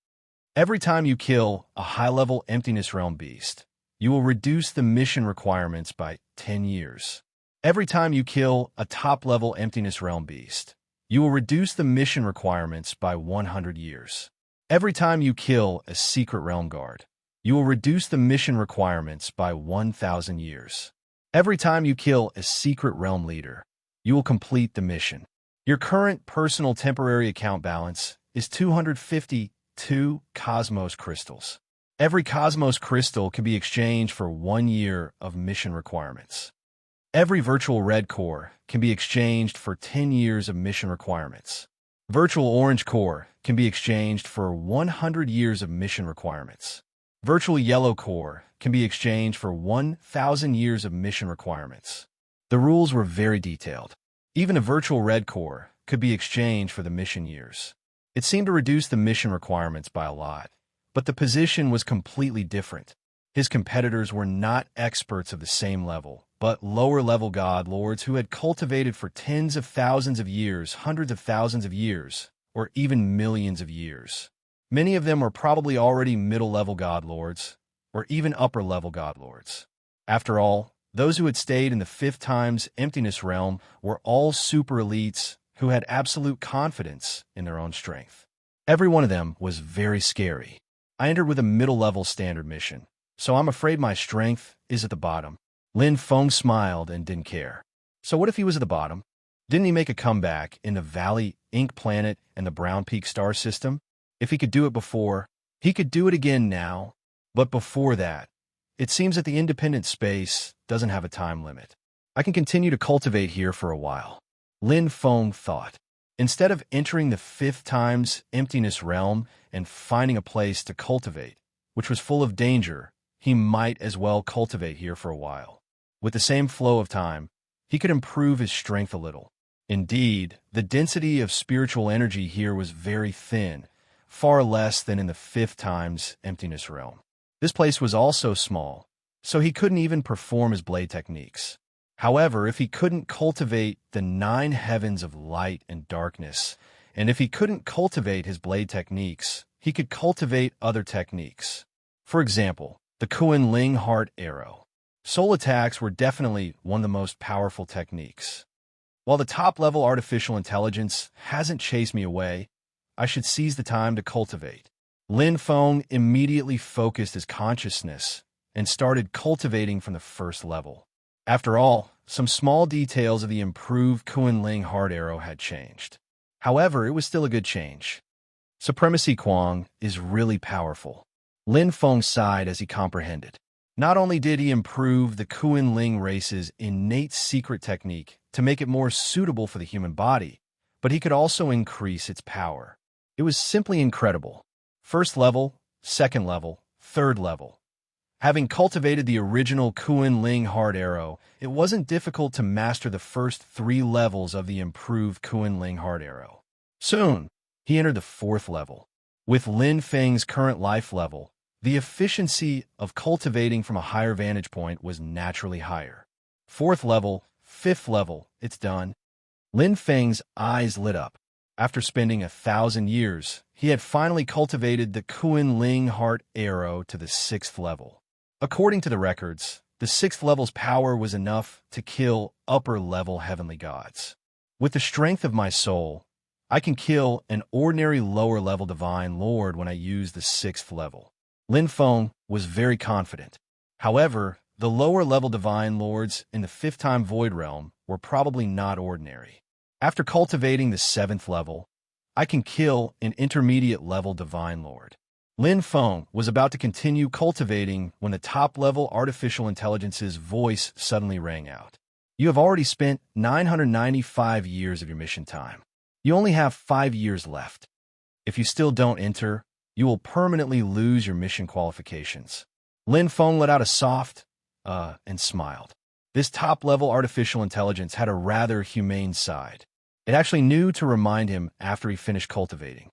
Every time you kill a high-level emptiness realm beast, you will reduce the mission requirements by 10 years. Every time you kill a top-level emptiness realm beast, you will reduce the mission requirements by 100 years. Every time you kill a secret realm guard, you will reduce the mission requirements by 1,000 years. Every time you kill a secret realm leader, you will complete the mission. Your current personal temporary account balance is 252 cosmos crystals. Every cosmos crystal can be exchanged for 1 year of mission requirements. Every virtual red core can be exchanged for 10 years of mission requirements. Virtual orange core can be exchanged for 100 years of mission requirements. Virtual yellow core can be exchanged for 1,000 years of mission requirements. The rules were very detailed. Even a virtual red core could be exchanged for the mission years. It seemed to reduce the mission requirements by a lot, but the position was completely different. His competitors were not experts of the same level, but lower-level god lords who had cultivated for tens of thousands of years, hundreds of thousands of years, or even millions of years. Many of them were probably already middle-level god lords, or even upper-level god lords. After all, those who had stayed in the 5th times emptiness realm were all super elites who had absolute confidence in their own strength. Every one of them was very scary. I entered with a middle-level standard mission, so I'm afraid my strength is at the bottom. Lin Feng smiled and didn't care. So what if he was at the bottom? Didn't he make a comeback in the Valley, Ink Planet, and the Brown Peak star system? If he could do it before, he could do it again now. But before that, it seems that the independent space doesn't have a time limit. I can continue to cultivate here for a while. Lin Feng thought. Instead of entering the 5th times emptiness realm and finding a place to cultivate, which was full of danger, he might as well cultivate here for a while. With the same flow of time, he could improve his strength a little. Indeed, the density of spiritual energy here was very thin, far less than in the 5th times emptiness realm. This place was also small, so he couldn't even perform his blade techniques. However, if he couldn't cultivate the 9 heavens of light and darkness, and if he couldn't cultivate his blade techniques, he could cultivate other techniques. For example, the Kuan Ling Heart Arrow. Soul attacks were definitely one of the most powerful techniques. While the top-level artificial intelligence hasn't chased me away, I should seize the time to cultivate. Lin Feng immediately focused his consciousness and started cultivating from the 1st level. After all, some small details of the improved Kuan Ling Heart Arrow had changed. However, it was still a good change. Supremacy Quang is really powerful. Lin Feng sighed as he comprehended. Not only did he improve the Kuan Ling race's innate secret technique to make it more suitable for the human body, but he could also increase its power. It was simply incredible. 1st level, 2nd level, 3rd level. Having cultivated the original Kuan Ling Heart Arrow, it wasn't difficult to master the first 3 levels of the improved Kuan Ling Heart Arrow. Soon, he entered the 4th level. With Lin Feng's current life level, the efficiency of cultivating from a higher vantage point was naturally higher. 4th level, 5th level, it's done. Lin Feng's eyes lit up. After spending 1,000 years, he had finally cultivated the Kuan Ling Heart Arrow to the 6th level. According to the records, the 6th level's power was enough to kill upper-level heavenly gods. With the strength of my soul, I can kill an ordinary lower-level divine lord when I use the 6th level. Lin Feng was very confident. However, the lower-level divine lords in the 5th time void realm were probably not ordinary. After cultivating the 7th level, I can kill an intermediate-level divine lord. Lin Feng was about to continue cultivating when the top-level artificial intelligence's voice suddenly rang out. You have already spent 995 years of your mission time. You only have 5 years left. If you still don't enter, you will permanently lose your mission qualifications. Lin Feng let out a soft, and smiled. This top-level artificial intelligence had a rather humane side. It actually knew to remind him after he finished cultivating.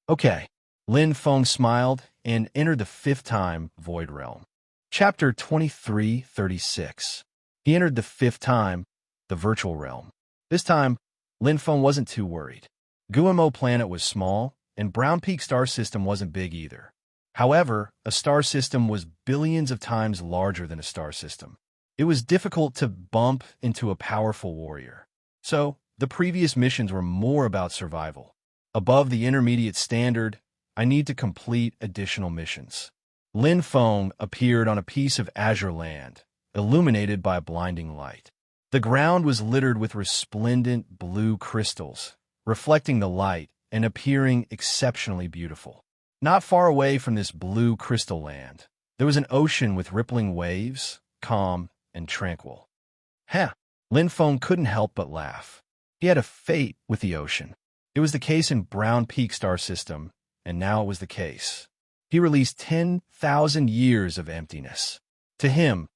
Okay. Lin Feng smiled and entered the 5th time void realm. Chapter 2336. He entered the 5th time, the virtual realm. This time, Lin Feng wasn't too worried. Guamo planet was small, and Brown Peak star system wasn't big either. However, a star system was billions of times larger than a star system. It was difficult to bump into a powerful warrior. So, the previous missions were more about survival. Above the intermediate standard, I need to complete additional missions. Lin Feng appeared on a piece of azure land, illuminated by a blinding light. The ground was littered with resplendent blue crystals, reflecting the light and appearing exceptionally beautiful. Not far away from this blue crystal land, there was an ocean with rippling waves, calm and tranquil. Lin Feng couldn't help but laugh. He had a fate with the ocean. It was the case in Brown Peak star system, and now it was the case. He released 10,000 years of emptiness. To him,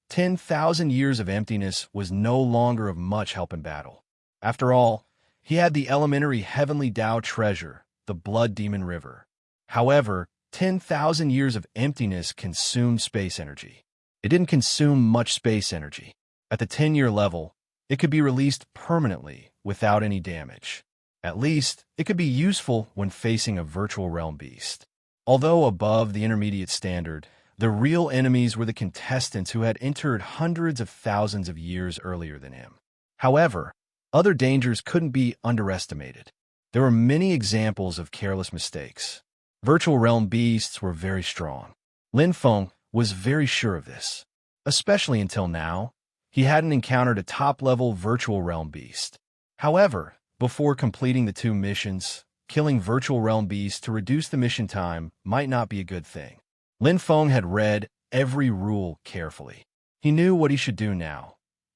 10,000 years of emptiness was no longer of much help in battle. After all, he had the elementary heavenly Tao treasure, the Blood Demon River. However, 10,000 years of emptiness consumed space energy. It didn't consume much space energy. At the 10-year level, it could be released permanently without any damage. At least, it could be useful when facing a virtual realm beast. Although above the intermediate standard, the real enemies were the contestants who had entered hundreds of thousands of years earlier than him. However, other dangers couldn't be underestimated. There were many examples of careless mistakes. Virtual realm beasts were very strong. Lin Feng was very sure of this. Especially until now, he hadn't encountered a top-level virtual realm beast. However, before completing the 2 missions, killing virtual realm beasts to reduce the mission time might not be a good thing. Lin Feng had read every rule carefully. He knew what he should do now.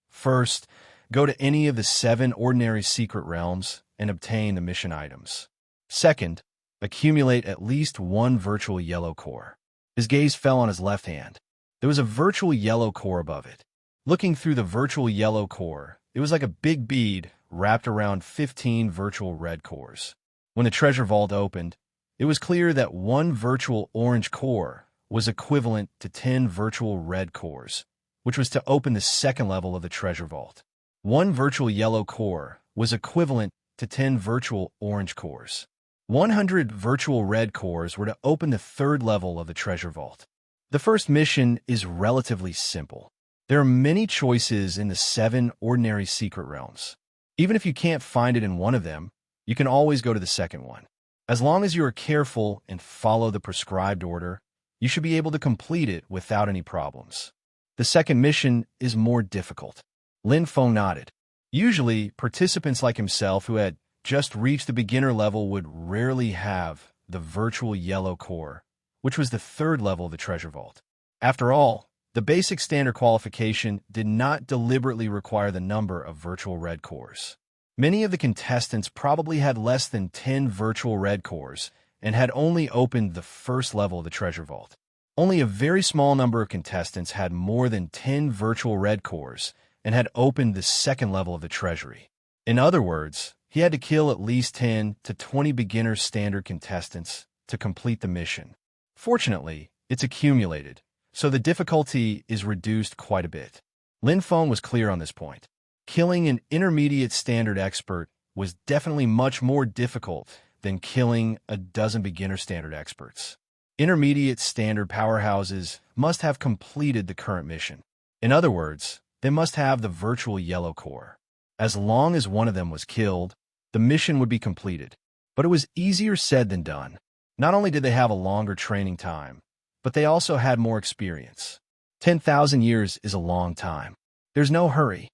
First, go to any of the 7 ordinary secret realms and obtain the mission items. Second, accumulate at least 1 virtual yellow core. His gaze fell on his left hand. There was a virtual yellow core above it. Looking through the virtual yellow core, It was like a big bead wrapped around 15 virtual red cores. When the treasure vault opened, it was clear that one virtual orange core was equivalent to 10 virtual red cores, which was to open the second level of the treasure vault. One virtual yellow core was equivalent to 10 virtual orange cores. 100 virtual red cores were to open the third level of the treasure vault. The first mission is relatively simple. There are many choices in the 7 ordinary secret realms. Even if you can't find it in one of them, you can always go to the second one. As long as you are careful and follow the prescribed order, you should be able to complete it without any problems. The second mission is more difficult. Lin Feng nodded. Usually, participants like himself who had just reached the beginner level would rarely have the virtual yellow core, which was the third level of the treasure vault. After all, the basic standard qualification did not deliberately require the number of virtual red cores. Many of the contestants probably had less than 10 virtual red cores and had only opened the first level of the treasure vault. Only a very small number of contestants had more than 10 virtual red cores and had opened the second level of the treasury. In other words, he had to kill at least 10 to 20 beginner standard contestants to complete the mission. Fortunately, it's accumulated, so the difficulty is reduced quite a bit. Lin Feng was clear on this point. Killing an intermediate standard expert was definitely much more difficult than killing a dozen beginner standard experts. Intermediate standard powerhouses must have completed the current mission. In other words, they must have the virtual yellow core. As long as one of them was killed, the mission would be completed. But it was easier said than done. Not only did they have a longer training time, but they also had more experience. 10,000 years is a long time. There's no hurry.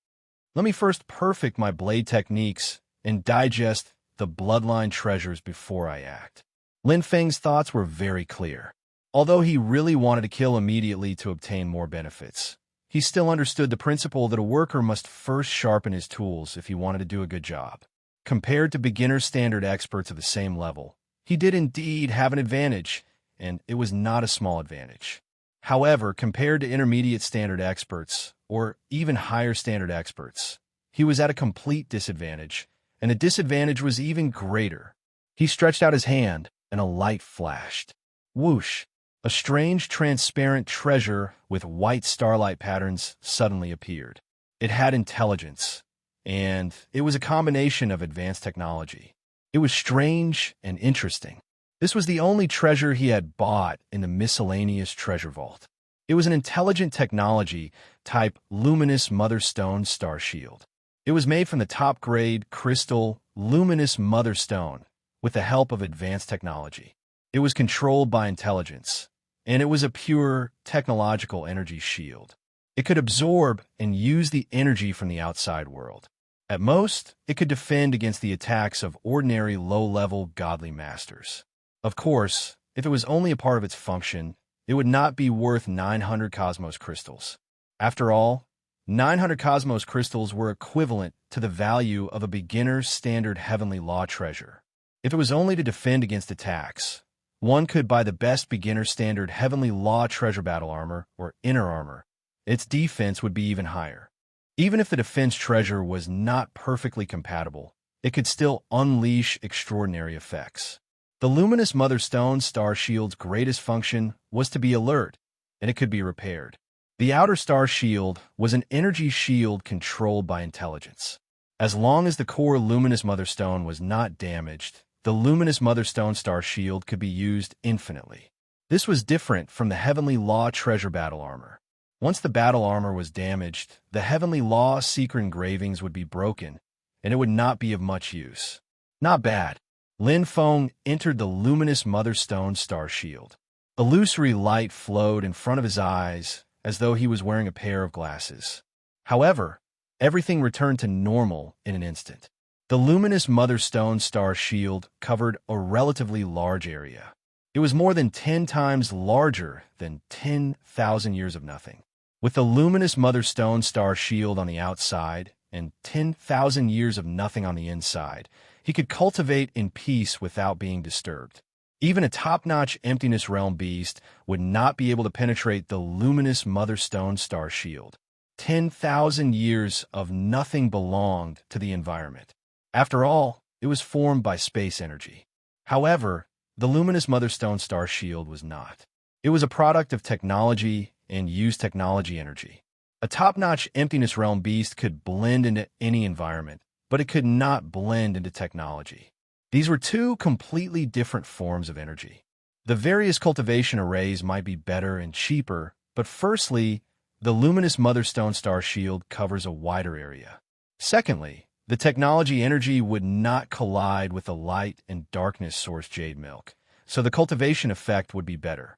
Let me first perfect my blade techniques and digest the bloodline treasures before I act. Lin Feng's thoughts were very clear. Although he really wanted to kill immediately to obtain more benefits, he still understood the principle that a worker must first sharpen his tools if he wanted to do a good job. Compared to beginner standard experts of the same level, he did indeed have an advantage, and it was not a small advantage. However, compared to intermediate standard experts, or even higher standard experts, he was at a complete disadvantage, and the disadvantage was even greater. He stretched out his hand, and a light flashed. Whoosh! A strange, transparent treasure with white starlight patterns suddenly appeared. It had intelligence, and it was a combination of advanced technology. It was strange and interesting. This was the only treasure he had bought in the miscellaneous treasure vault. It was an intelligent technology type luminous mother stone star shield. It was made from the top-grade crystal luminous mother stone with the help of advanced technology. It was controlled by intelligence, and it was a pure technological energy shield. It could absorb and use the energy from the outside world. At most, it could defend against the attacks of ordinary low-level godly masters. Of course, if it was only a part of its function, it would not be worth 900 cosmos crystals. After all, 900 cosmos crystals were equivalent to the value of a beginner's standard heavenly law treasure. If it was only to defend against attacks, one could buy the best beginner standard heavenly law treasure battle armor, or inner armor. Its defense would be even higher. Even if the defense treasure was not perfectly compatible, it could still unleash extraordinary effects. The luminous Mother Stone Star Shield's greatest function was to be alert, and it could be repaired. The outer star shield was an energy shield controlled by intelligence. As long as the core luminous Mother Stone was not damaged, the luminous Mother Stone Star Shield could be used infinitely. This was different from the Heavenly Law Treasure Battle Armor. Once the battle armor was damaged, the Heavenly Law secret engravings would be broken, and it would not be of much use. Not bad. Lin Feng entered the luminous Mother Stone Star Shield. Illusory light flowed in front of his eyes as though he was wearing a pair of glasses. However, everything returned to normal in an instant. The luminous Mother Stone Star Shield covered a relatively large area. It was more than 10 times larger than 10,000 years of nothing. With the luminous Mother Stone Star Shield on the outside and 10,000 years of nothing on the inside, he could cultivate in peace without being disturbed. Even a top-notch Emptiness Realm beast would not be able to penetrate the luminous Mother Stone Star Shield. 10,000 years of nothing belonged to the environment. After all, it was formed by space energy. However, the luminous Motherstone star shield was not. It was a product of technology and used technology energy. A top-notch emptiness realm beast could blend into any environment, but it could not blend into technology. These were two completely different forms of energy. The various cultivation arrays might be better and cheaper, but firstly, the luminous Motherstone star shield covers a wider area. Secondly, the technology energy would not collide with the light and darkness source jade milk, so the cultivation effect would be better.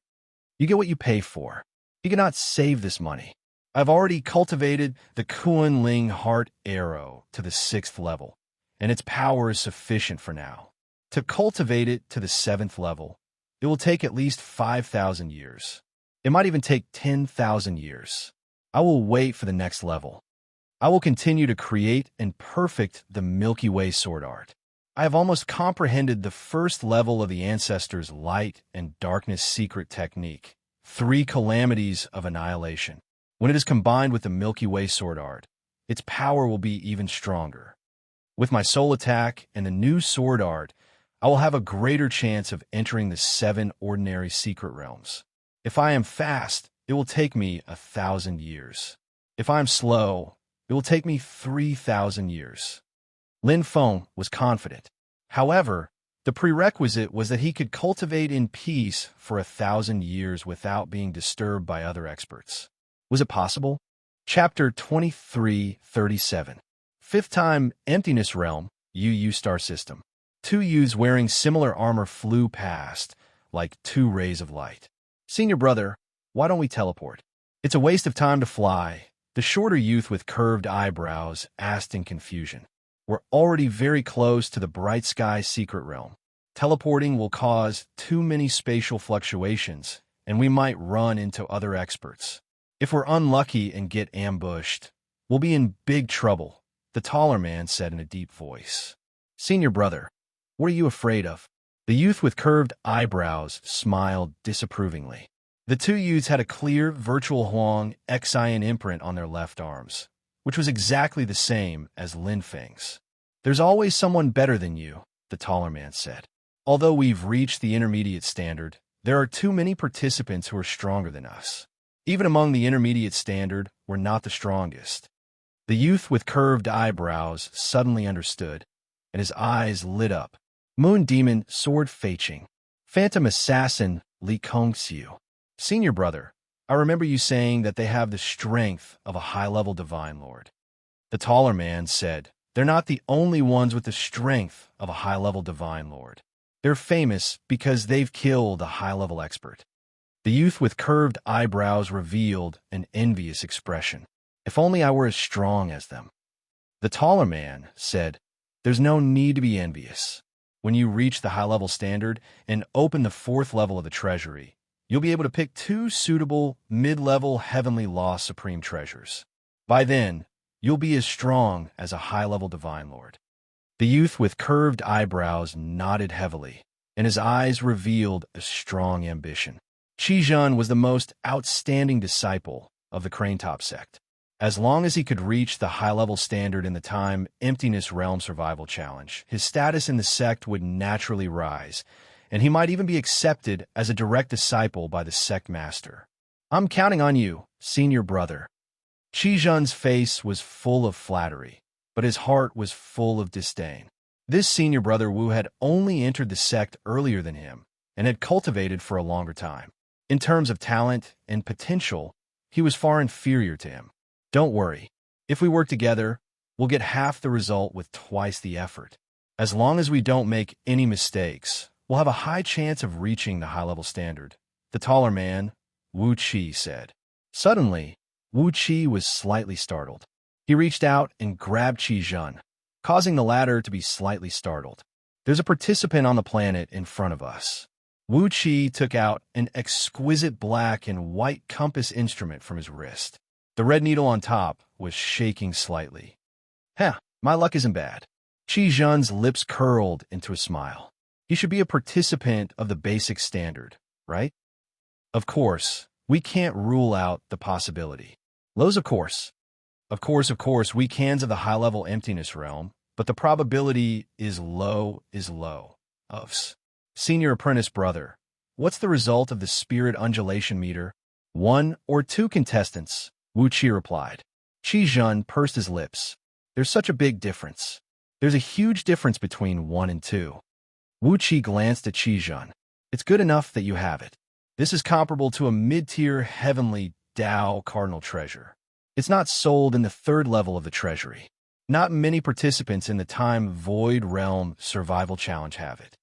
You get what you pay for. You cannot save this money. I've already cultivated the Kuan-Ling Heart Arrow to the 6th level, and its power is sufficient for now. To cultivate it to the 7th level, it will take at least 5,000 years. It might even take 10,000 years. I will wait for the next level. I will continue to create and perfect the Milky Way sword art. I have almost comprehended the first level of the ancestors' light and darkness secret technique, 3 calamities of annihilation. When it is combined with the Milky Way sword art, its power will be even stronger. With my soul attack and the new sword art, I will have a greater chance of entering the 7 ordinary secret realms. If I am fast, it will take me 1,000 years. If I am slow, it will take me 3,000 years. Lin Feng was confident. However, the prerequisite was that he could cultivate in peace for 1,000 years without being disturbed by other experts. Was it possible? Chapter 2337. 5th time Emptiness Realm, UU Star System. 2 youths wearing similar armor flew past, like 2 rays of light. Senior brother, why don't we teleport? It's a waste of time to fly, the shorter youth with curved eyebrows asked in confusion. We're already very close to the bright sky secret realm. Teleporting will cause too many spatial fluctuations, and we might run into other experts. If we're unlucky and get ambushed, we'll be in big trouble, the taller man said in a deep voice. Senior brother, what are you afraid of? The youth with curved eyebrows smiled disapprovingly. The 2 youths had a clear, virtual Huang Xian imprint on their left arms, which was exactly the same as Lin Feng's. There's always someone better than you, the taller man said. Although we've reached the intermediate standard, there are too many participants who are stronger than us. Even among the intermediate standard, we're not the strongest. The youth with curved eyebrows suddenly understood, and his eyes lit up. Moon Demon Sword Feiqing. Phantom Assassin Li Kongxiu. Senior brother, I remember you saying that they have the strength of a high-level divine lord. The taller man said, they're not the only ones with the strength of a high-level divine lord. They're famous because they've killed a high-level expert. The youth with curved eyebrows revealed an envious expression. If only I were as strong as them. The taller man said, there's no need to be envious. When you reach the high-level standard and open the 4th level of the treasury, you'll be able to pick 2 suitable mid-level heavenly law supreme treasures. By then, you'll be as strong as a high-level divine lord. The youth with curved eyebrows nodded heavily, and his eyes revealed a strong ambition. Qizhen was the most outstanding disciple of the Cranetop sect. As long as he could reach the high-level standard in the time Emptiness Realm Survival Challenge, his status in the sect would naturally rise, and he might even be accepted as a direct disciple by the sect master. I'm counting on you, senior brother. Qizhen's face was full of flattery, but his heart was full of disdain. This senior brother Wu had only entered the sect earlier than him and had cultivated for a longer time. In terms of talent and potential, he was far inferior to him. Don't worry. If we work together, we'll get half the result with twice the effort. As long as we don't make any mistakes, we'll have a high chance of reaching the high-level standard, the taller man, Wu Qi, said. Suddenly, Wu Qi was slightly startled. He reached out and grabbed Qizhen, causing the latter to be slightly startled. There's a participant on the planet in front of us. Wu Qi took out an exquisite black and white compass instrument from his wrist. The red needle on top was shaking slightly. My luck isn't bad. Qizhen's lips curled into a smile. He should be a participant of the basic standard, right? Of course, we can't rule out the possibility. Of course. Of course, we cans of the high-level emptiness realm, but the probability is low. Ofs. Senior apprentice brother, what's the result of the spirit undulation meter? 1 or 2 contestants, Wu Qi replied. Qi Zhen pursed his lips. There's such a big difference. There's a huge difference between 1 and 2. Wu Qi glanced at Qi Zhen. It's good enough that you have it. This is comparable to a mid-tier heavenly Dao cardinal treasure. It's not sold in the 3rd level of the treasury. Not many participants in the Time Void Realm Survival Challenge have it.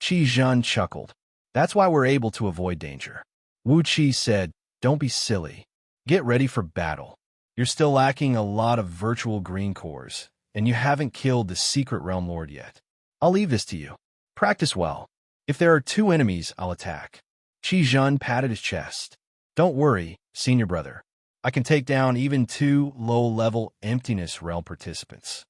Qi Zhen chuckled. That's why we're able to avoid danger. Wu Qi said, don't be silly. Get ready for battle. You're still lacking a lot of virtual green cores, and you haven't killed the secret realm lord yet. I'll leave this to you. Practice well. If there are 2 enemies, I'll attack. Qi Zhen patted his chest. Don't worry, senior brother. I can take down even 2 low-level emptiness realm participants.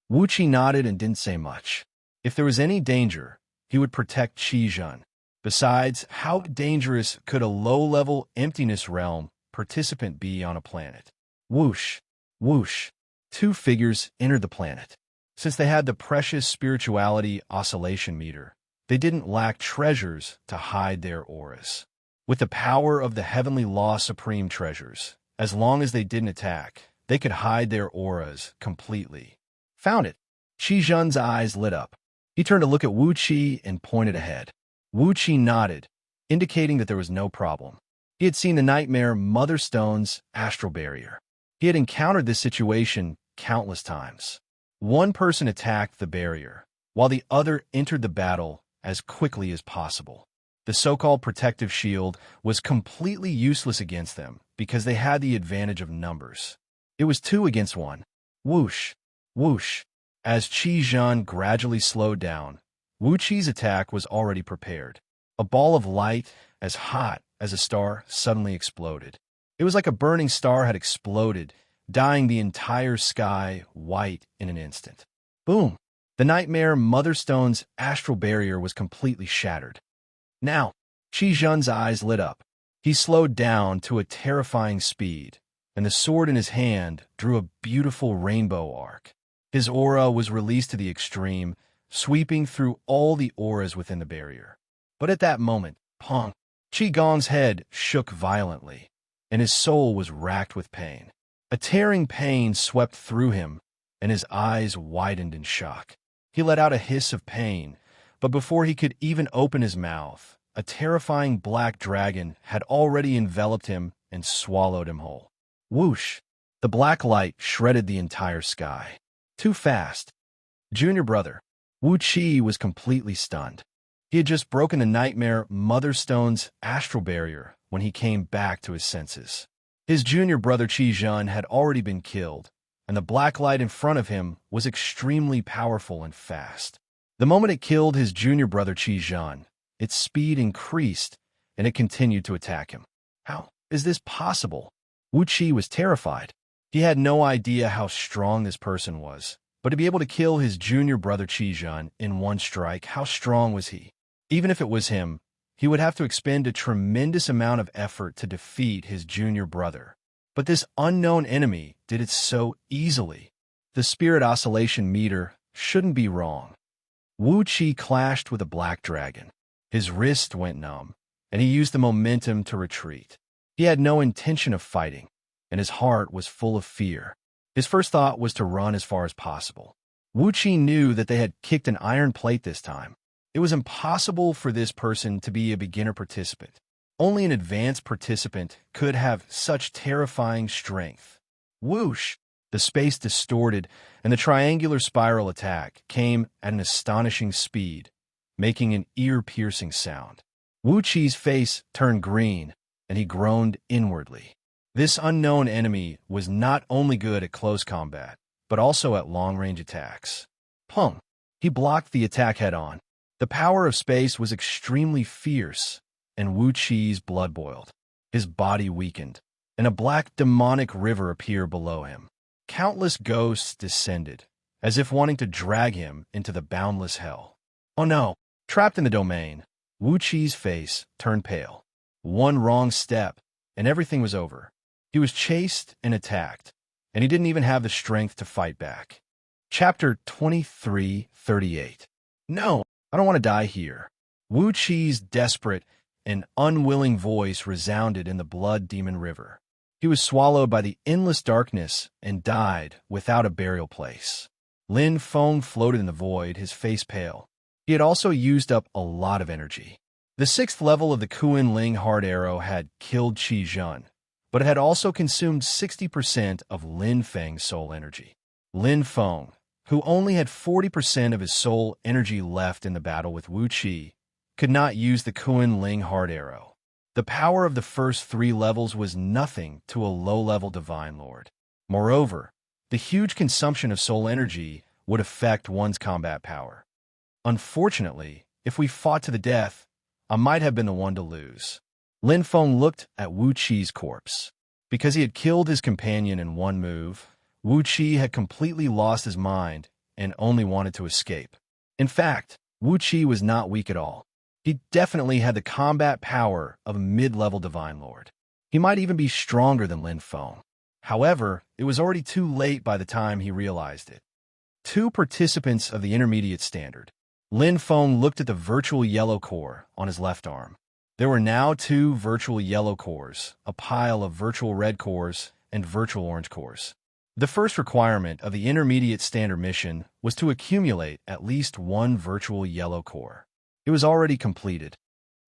Wu Qi nodded and didn't say much. If there was any danger, he would protect Qi Zhen. Besides, how dangerous could a low-level emptiness realm participant be on a planet? Whoosh, whoosh. 2 figures entered the planet. Since they had the precious spirituality oscillation meter, they didn't lack treasures to hide their auras. With the power of the heavenly law supreme treasures, as long as they didn't attack, they could hide their auras completely. Found it. Qi Zhen's eyes lit up. He turned to look at Wu Qi and pointed ahead. Wu Qi nodded, indicating that there was no problem. He had seen the Nightmare Mother Stone's astral barrier. He had encountered this situation countless times. One person attacked the barrier, while the other entered the battle as quickly as possible. The so-called protective shield was completely useless against them because they had the advantage of numbers. It was 2 against 1. Whoosh, whoosh. As Qi Zhen gradually slowed down, Wu Qi's attack was already prepared. A ball of light, as hot as a star, suddenly exploded. It was like a burning star had exploded, dyeing the entire sky white in an instant. Boom! The Nightmare Mother Stone's astral barrier was completely shattered. Now, Qi Zhen's eyes lit up. He slowed down to a terrifying speed, and the sword in his hand drew a beautiful rainbow arc. His aura was released to the extreme, sweeping through all the auras within the barrier. But at that moment, Pong, Qi Gong's head shook violently, and his soul was racked with pain. A tearing pain swept through him, and his eyes widened in shock. He let out a hiss of pain, but before he could even open his mouth, a terrifying black dragon had already enveloped him and swallowed him whole. Whoosh! The black light shredded the entire sky. Too fast. Junior brother, Wu Qi was completely stunned. He had just broken the Nightmare Mother Stone's astral barrier when he came back to his senses. His junior brother Qi Zhen had already been killed, and the black light in front of him was extremely powerful and fast. The moment it killed his junior brother Qi Zhen, its speed increased, and it continued to attack him. How is this possible? Wu Qi was terrified. He had no idea how strong this person was, but to be able to kill his junior brother Qi Zhen in one strike, how strong was he? Even if it was him, he would have to expend a tremendous amount of effort to defeat his junior brother. But this unknown enemy did it so easily. The spirit oscillation meter shouldn't be wrong. Wu Qi clashed with a black dragon. His wrist went numb, and he used the momentum to retreat. He had no intention of fighting, and his heart was full of fear. His first thought was to run as far as possible. Wu Qi knew that they had kicked an iron plate this time. It was impossible for this person to be a beginner participant. Only an advanced participant could have such terrifying strength. Whoosh! The space distorted, and the triangular spiral attack came at an astonishing speed, making an ear-piercing sound. Wu Qi's face turned green, and he groaned inwardly. This unknown enemy was not only good at close combat, but also at long-range attacks. Pum! He blocked the attack head-on. The power of space was extremely fierce, and Wu Qi's blood boiled. His body weakened, and a black demonic river appeared below him. Countless ghosts descended, as if wanting to drag him into the boundless hell. Oh no! Trapped in the domain, Wu Qi's face turned pale. One wrong step, and everything was over. He was chased and attacked, and he didn't even have the strength to fight back. Chapter 23:38. No, I don't want to die here. Wu Qi's desperate and unwilling voice resounded in the blood demon river. He was swallowed by the endless darkness and died without a burial place. Lin Feng floated in the void, his face pale. He had also used up a lot of energy. The 6th level of the Kuan Ling hard arrow had killed Qi Zhen, but it had also consumed 60% of Lin Feng's soul energy. Lin Feng, who only had 40% of his soul energy left in the battle with Wu Qi, could not use the Kuan Ling hard arrow. The power of the first 3 levels was nothing to a low-level divine lord. Moreover, the huge consumption of soul energy would affect one's combat power. Unfortunately, if we fought to the death, I might have been the one to lose. Lin Feng looked at Wu Qi's corpse. Because he had killed his companion in one move, Wu Qi had completely lost his mind and only wanted to escape. In fact, Wu Qi was not weak at all. He definitely had the combat power of a mid-level divine lord. He might even be stronger than Lin Feng. However, it was already too late by the time he realized it. 2 participants of the intermediate standard. Lin Feng looked at the virtual yellow core on his left arm. There were now 2 virtual yellow cores, a pile of virtual red cores, and virtual orange cores. The first requirement of the intermediate standard mission was to accumulate at least 1 virtual yellow core. It was already completed.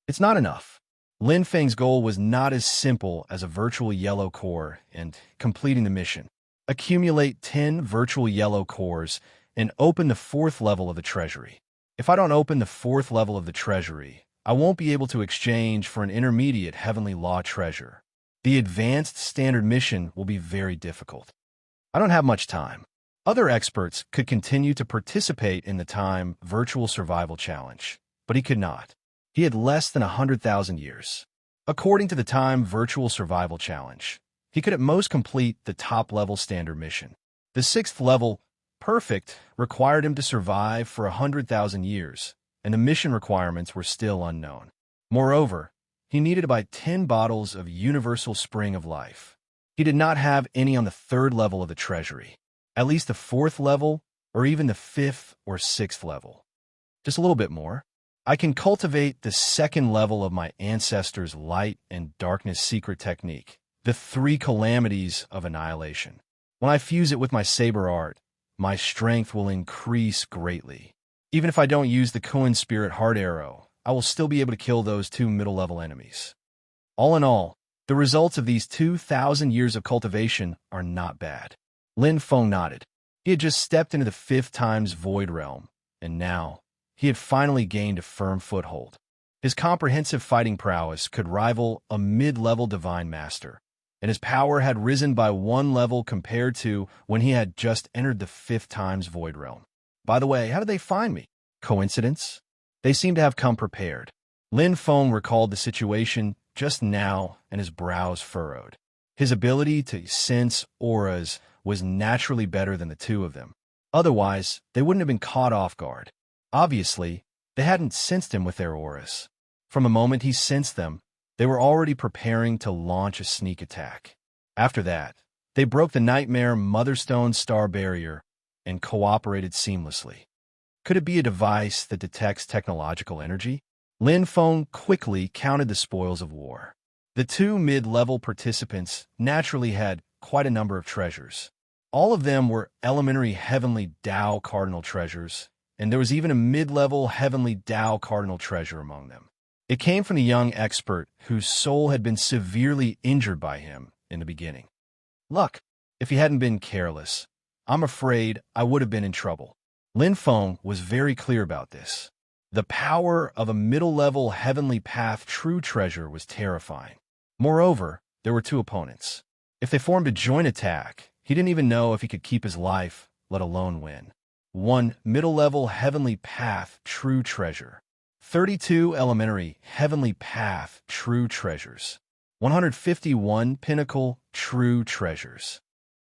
It's not enough. Lin Feng's goal was not as simple as a virtual yellow core and completing the mission. Accumulate 10 virtual yellow cores and open the 4th level of the treasury. If I don't open the 4th level of the treasury, I won't be able to exchange for an intermediate heavenly law treasure. The advanced standard mission will be very difficult. I don't have much time. Other experts could continue to participate in the time virtual survival challenge, but he could not. He had less than 100,000 years. According to the time virtual survival challenge, he could at most complete the top-level standard mission. The 6th level, perfect, required him to survive for 100,000 years, and the mission requirements were still unknown. Moreover, he needed to buy 10 bottles of universal spring of life. He did not have any on the 3rd level of the treasury, at least the 4th level, or even the 5th or 6th level. Just a little bit more. I can cultivate the 2nd level of my ancestors' light and darkness secret technique, the 3 calamities of annihilation. When I fuse it with my saber art, my strength will increase greatly. Even if I don't use the Kuan Spirit hard arrow, I will still be able to kill those 2 middle-level enemies. All in all, the results of these 2,000 years of cultivation are not bad. Lin Feng nodded. He had just stepped into the 5th times void realm, and now he had finally gained a firm foothold. His comprehensive fighting prowess could rival a mid-level divine master, and his power had risen by 1 level compared to when he had just entered the 5th times void realm. By the way, how did they find me? Coincidence? They seemed to have come prepared. Lin Feng recalled the situation just now, and his brows furrowed. His ability to sense auras was naturally better than the 2 of them. Otherwise, they wouldn't have been caught off guard. Obviously, they hadn't sensed him with their auras. From the moment he sensed them, they were already preparing to launch a sneak attack. After that, they broke the Nightmare Motherstone star barrier and cooperated seamlessly. Could it be a device that detects technological energy? Lin Feng quickly counted the spoils of war. The 2 mid-level participants naturally had quite a number of treasures. All of them were elementary heavenly Tao cardinal treasures, and there was even a mid-level heavenly Tao cardinal treasure among them. It came from the young expert whose soul had been severely injured by him in the beginning. Luck, if he hadn't been careless, I'm afraid I would have been in trouble. Lin Feng was very clear about this. The power of a middle-level heavenly path true treasure was terrifying. Moreover, there were 2 opponents. If they formed a joint attack, he didn't even know if he could keep his life, let alone win. 1 middle-level heavenly path true treasure. 32 elementary heavenly path true treasures. 151 pinnacle true treasures.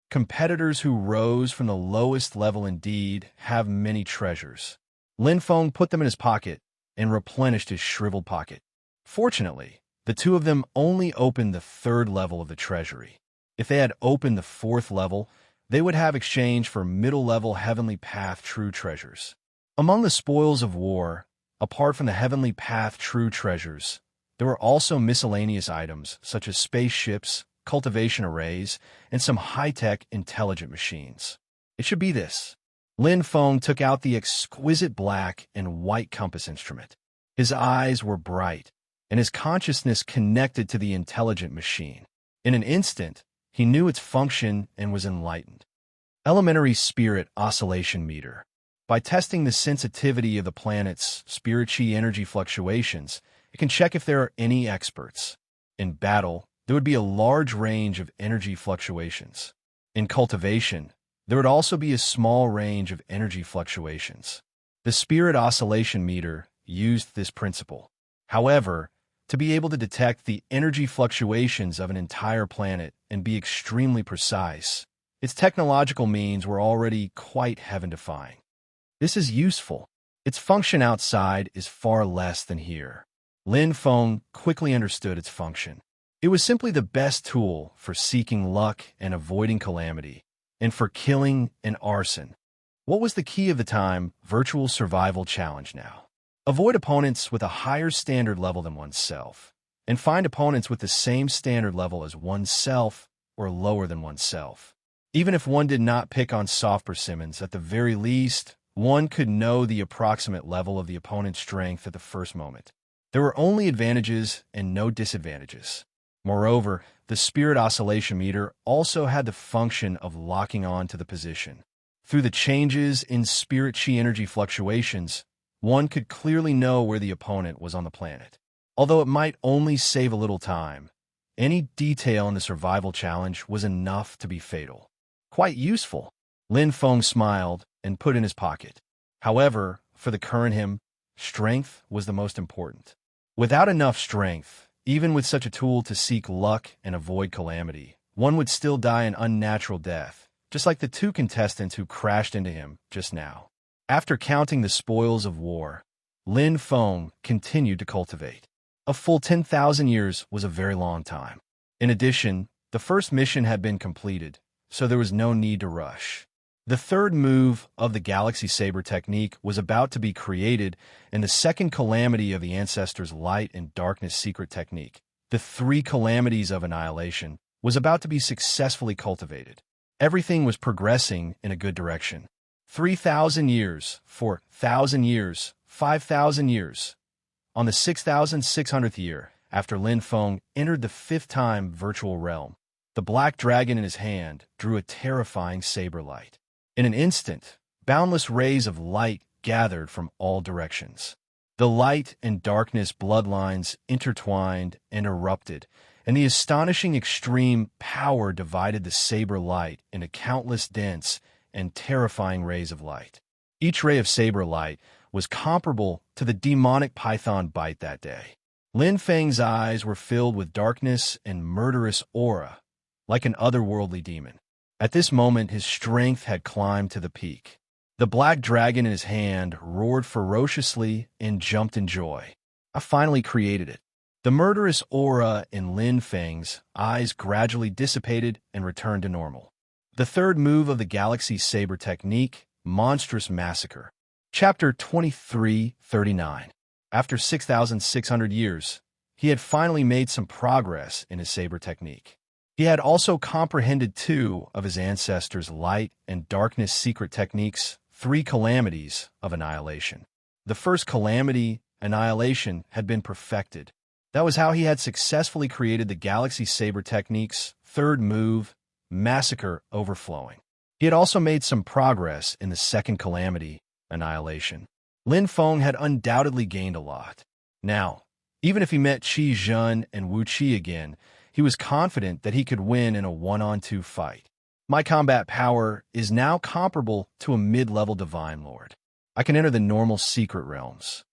Competitors who rose from the lowest level indeed have many treasures. Lin Feng put them in his pocket and replenished his shriveled pocket. Fortunately, the 2 of them only opened the 3rd level of the treasury. If they had opened the 4th level, they would have exchanged for middle-level heavenly path true treasures. Among the spoils of war, apart from the heavenly path true treasures, there were also miscellaneous items such as spaceships, cultivation arrays, and some high-tech intelligent machines. It should be this. Lin Feng took out the exquisite black and white compass instrument. His eyes were bright, and his consciousness connected to the intelligent machine. In an instant, he knew its function and was enlightened. Elementary Spirit Oscillation Meter. By testing the sensitivity of the planet's spirit chi energy fluctuations, it can check if there are any experts. In battle, there would be a large range of energy fluctuations. In cultivation, there would also be a small range of energy fluctuations. The Spirit Oscillation Meter used this principle. However, to be able to detect the energy fluctuations of an entire planet and be extremely precise, its technological means were already quite heaven-defying. This is useful. Its function outside is far less than here. Lin Feng quickly understood its function. It was simply the best tool for seeking luck and avoiding calamity, and for killing and arson. What was the key of the time virtual survival challenge now? Avoid opponents with a higher standard level than oneself, and find opponents with the same standard level as oneself or lower than oneself. Even if one did not pick on soft persimmons, at the very least, one could know the approximate level of the opponent's strength at the first moment. There were only advantages and no disadvantages. Moreover, the Spirit Oscillation Meter also had the function of locking on to the position. Through the changes in spirit chi energy fluctuations, one could clearly know where the opponent was on the planet. Although it might only save a little time, any detail in the survival challenge was enough to be fatal. Quite useful. Lin Feng smiled and put in his pocket. However, for the current him, strength was the most important. Without enough strength, even with such a tool to seek luck and avoid calamity, one would still die an unnatural death, just like the two contestants who crashed into him just now. After counting the spoils of war, Lin Feng continued to cultivate. A full 10,000 years was a very long time. In addition, the first mission had been completed, so there was no need to rush. The third move of the Galaxy Saber technique was about to be created, and the second calamity of the Ancestors' Light and Darkness secret technique, the three calamities of annihilation, was about to be successfully cultivated. Everything was progressing in a good direction. 3,000 years, 4,000 years, 5,000 years. On the 6,600th year, after Lin Feng entered the fifth time virtual realm, the black dragon in his hand drew a terrifying saber light. In an instant, boundless rays of light gathered from all directions. The light and darkness bloodlines intertwined and erupted, and the astonishing extreme power divided the saber light into countless dense and terrifying rays of light. Each ray of saber light was comparable to the demonic python bite that day. Lin Feng's eyes were filled with darkness and murderous aura, like an otherworldly demon. At this moment, his strength had climbed to the peak. The black dragon in his hand roared ferociously and jumped in joy. I finally created it. The murderous aura in Lin Feng's eyes gradually dissipated and returned to normal. The third move of the Galaxy Saber technique, Monstrous Massacre. Chapter 2339. After 6,600 years, he had finally made some progress in his saber technique. He had also comprehended two of his ancestors' light and darkness secret techniques, three calamities of annihilation. The first calamity, annihilation, had been perfected. That was how he had successfully created the Galaxy Saber technique's third move, Massacre Overflowing. He had also made some progress in the second calamity, annihilation. Lin Feng had undoubtedly gained a lot. Now, even if he met Qi Zhen and Wu Qi again, he was confident that he could win in a one-on-two fight. My combat power is now comparable to a mid-level Divine Lord. I can enter the normal secret realms.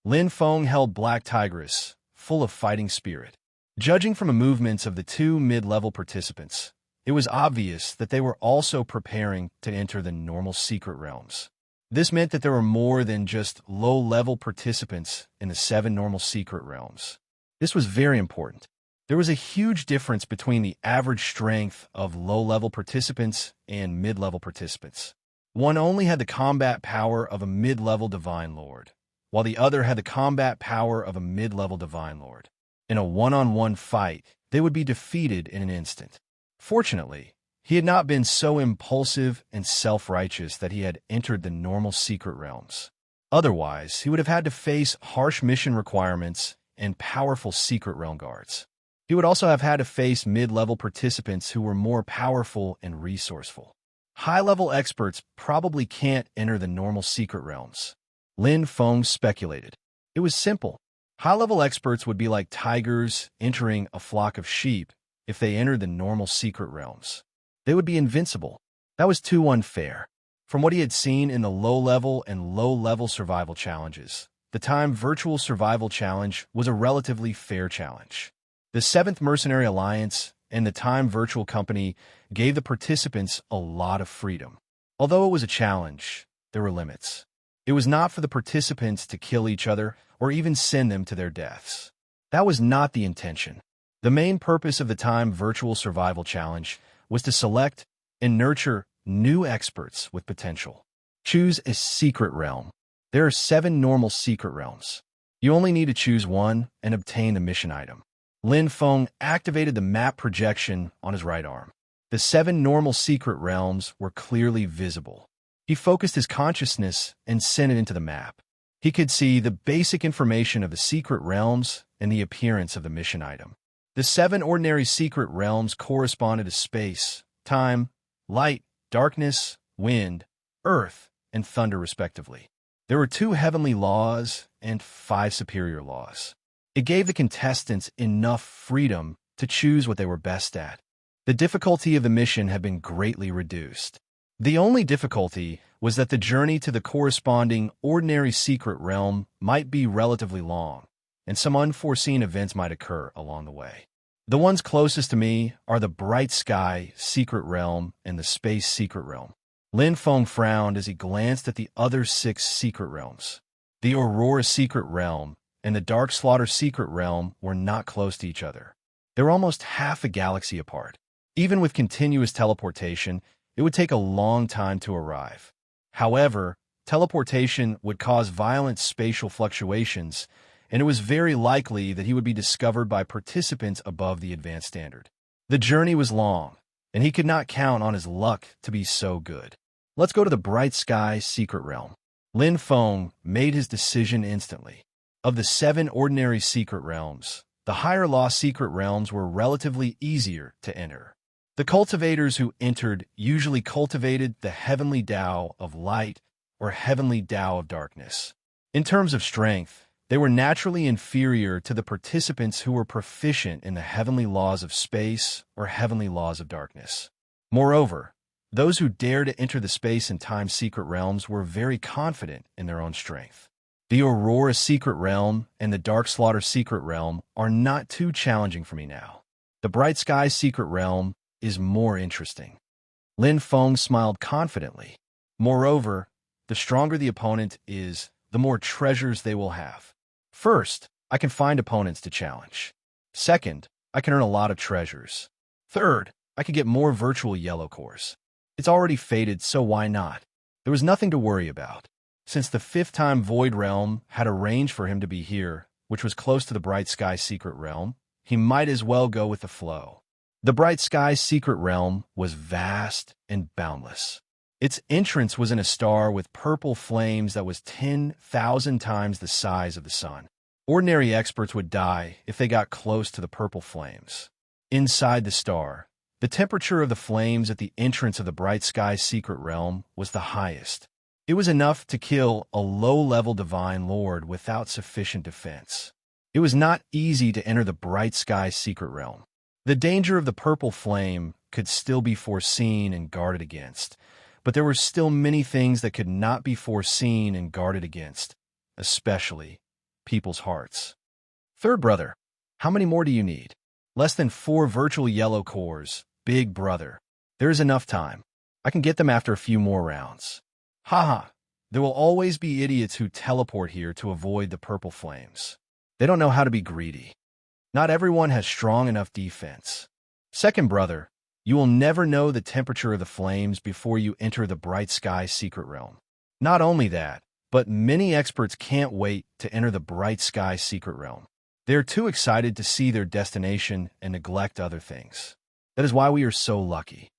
Lin Feng held Black Tigress, full of fighting spirit. Judging from the movements of the two mid-level participants, it was obvious that they were also preparing to enter the normal secret realms. This meant that there were more than just low-level participants in the 7 normal secret realms. This was very important. There was a huge difference between the average strength of low-level participants and mid-level participants. One only had the combat power of a mid-level Divine Lord, while the other had the combat power of a mid-level Divine Lord. In a one-on-one fight, they would be defeated in an instant. Fortunately, he had not been so impulsive and self-righteous that he had entered the normal secret realms. Otherwise, he would have had to face harsh mission requirements and powerful secret realm guards. He would also have had to face mid-level participants who were more powerful and resourceful. High-level experts probably can't enter the normal secret realms. Lin Feng speculated. It was simple. High-level experts would be like tigers entering a flock of sheep if they entered the normal secret realms. They would be invincible. That was too unfair. From what he had seen in the low-level and low-level survival challenges, the Time Virtual Survival Challenge was a relatively fair challenge. The 7th Mercenary Alliance and the Time Virtual Company gave the participants a lot of freedom. Although it was a challenge, there were limits. It was not for the participants to kill each other or even send them to their deaths. That was not the intention. The main purpose of the Time Virtual Survival Challenge was to select and nurture new experts with potential. Choose a secret realm. There are 7 normal secret realms. You only need to choose one and obtain the mission item. Lin Feng activated the map projection on his right arm. The 7 normal secret realms were clearly visible. He focused his consciousness and sent it into the map. He could see the basic information of the secret realms and the appearance of the mission item. The 7 ordinary secret realms corresponded to space, time, light, darkness, wind, earth, and thunder respectively. There were 2 heavenly laws and 5 superior laws. It gave the contestants enough freedom to choose what they were best at. The difficulty of the mission had been greatly reduced. The only difficulty was that the journey to the corresponding ordinary secret realm might be relatively long, and some unforeseen events might occur along the way. The ones closest to me are the Bright Sky Secret Realm and the Space Secret Realm. Lin Feng frowned as he glanced at the other 6 secret realms. The Aurora Secret Realm and the Dark Slaughter Secret Realm were not close to each other. They were almost half a galaxy apart. Even with continuous teleportation, it would take a long time to arrive. However, teleportation would cause violent spatial fluctuations, and it was very likely that he would be discovered by participants above the advanced standard. The journey was long, and he could not count on his luck to be so good. Let's go to the Bright Sky Secret Realm. Lin Feng made his decision instantly. Of the 7 ordinary secret realms, the higher law secret realms were relatively easier to enter. The cultivators who entered usually cultivated the heavenly Tao of light or heavenly Tao of darkness. In terms of strength, they were naturally inferior to the participants who were proficient in the heavenly laws of space or heavenly laws of darkness. Moreover, those who dared to enter the space and time secret realms were very confident in their own strength. The Aurora Secret Realm and the Dark Slaughter Secret Realm are not too challenging for me now. The Bright Sky Secret Realm is more interesting. Lin Feng smiled confidently. Moreover, the stronger the opponent is, the more treasures they will have. First, I can find opponents to challenge. Second, I can earn a lot of treasures. Third, I can get more virtual yellow cores. It's already faded, so why not? There was nothing to worry about. Since the 5th Time Void Realm had arranged for him to be here, which was close to the Bright Sky Secret Realm, he might as well go with the flow. The Bright Sky Secret Realm was vast and boundless. Its entrance was in a star with purple flames that was 10,000 times the size of the sun. Ordinary experts would die if they got close to the purple flames. Inside the star, the temperature of the flames at the entrance of the Bright Sky Secret Realm was the highest. It was enough to kill a low-level Divine Lord without sufficient defense. It was not easy to enter the Bright Sky Secret Realm. The danger of the purple flame could still be foreseen and guarded against, but there were still many things that could not be foreseen and guarded against, especially people's hearts. Third brother, how many more do you need? Less than 4 virtual yellow cores, big brother. There is enough time. I can get them after a few more rounds. Haha, there will always be idiots who teleport here to avoid the purple flames. They don't know how to be greedy. Not everyone has strong enough defense. Second brother, you will never know the temperature of the flames before you enter the bright sky secret realm. Not only that, but many experts can't wait to enter the bright sky secret realm. They are too excited to see their destination and neglect other things. That is why we are so lucky.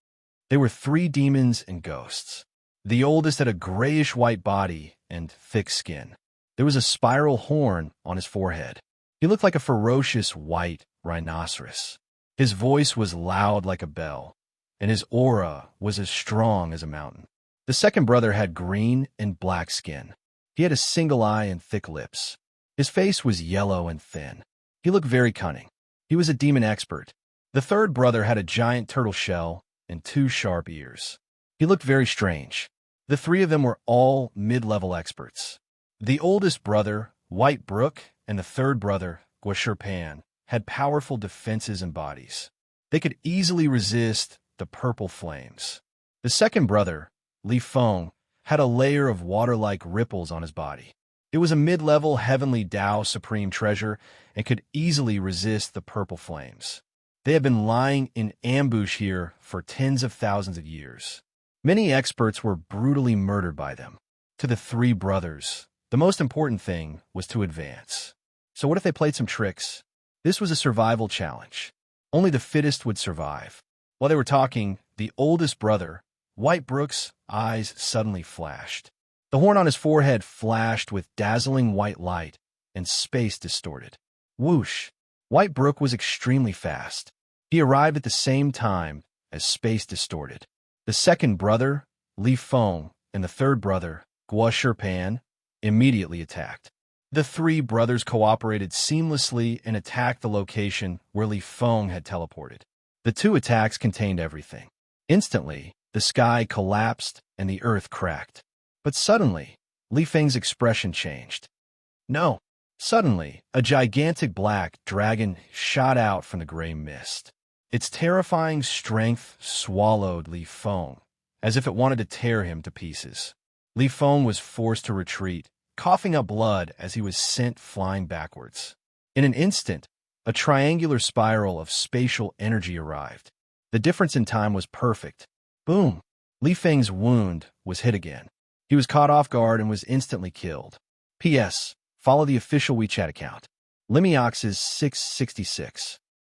They were three demons and ghosts. The oldest had a grayish-white body and thick skin. There was a spiral horn on his forehead. He looked like a ferocious white rhinoceros. His voice was loud like a bell, and his aura was as strong as a mountain. The second brother had green and black skin. He had a single eye and thick lips. His face was yellow and thin. He looked very cunning. He was a demon expert. The third brother had a giant turtle shell and two sharp ears. He looked very strange. The three of them were all mid-level experts. The oldest brother, White Brook, and the third brother, Guashirpan, had powerful defenses and bodies. They could easily resist the purple flames. The second brother, Li Feng, had a layer of water-like ripples on his body. It was a mid-level heavenly Tao supreme treasure and could easily resist the purple flames. They had been lying in ambush here for tens of thousands of years. Many experts were brutally murdered by them. To the three brothers, the most important thing was to advance. So what if they played some tricks? This was a survival challenge. Only the fittest would survive. While they were talking, the oldest brother, White Brook's eyes suddenly flashed. The horn on his forehead flashed with dazzling white light, and space distorted. Whoosh! White Brook was extremely fast. He arrived at the same time as space distorted. The second brother, Li Feng, and the third brother, Guashirpan, immediately attacked. The three brothers cooperated seamlessly and attacked the location where Li Feng had teleported. The two attacks contained everything. Instantly, the sky collapsed and the earth cracked. But suddenly, Li Feng's expression changed. No. Suddenly, a gigantic black dragon shot out from the gray mist. Its terrifying strength swallowed Li Feng, as if it wanted to tear him to pieces. Li Feng was forced to retreat, coughing up blood as he was sent flying backwards. In an instant, a triangular spiral of spatial energy arrived. The difference in time was perfect. Boom! Li Feng's wound was hit again. He was caught off guard and was instantly killed. P.S. Follow the official WeChat account. Limiox is 666.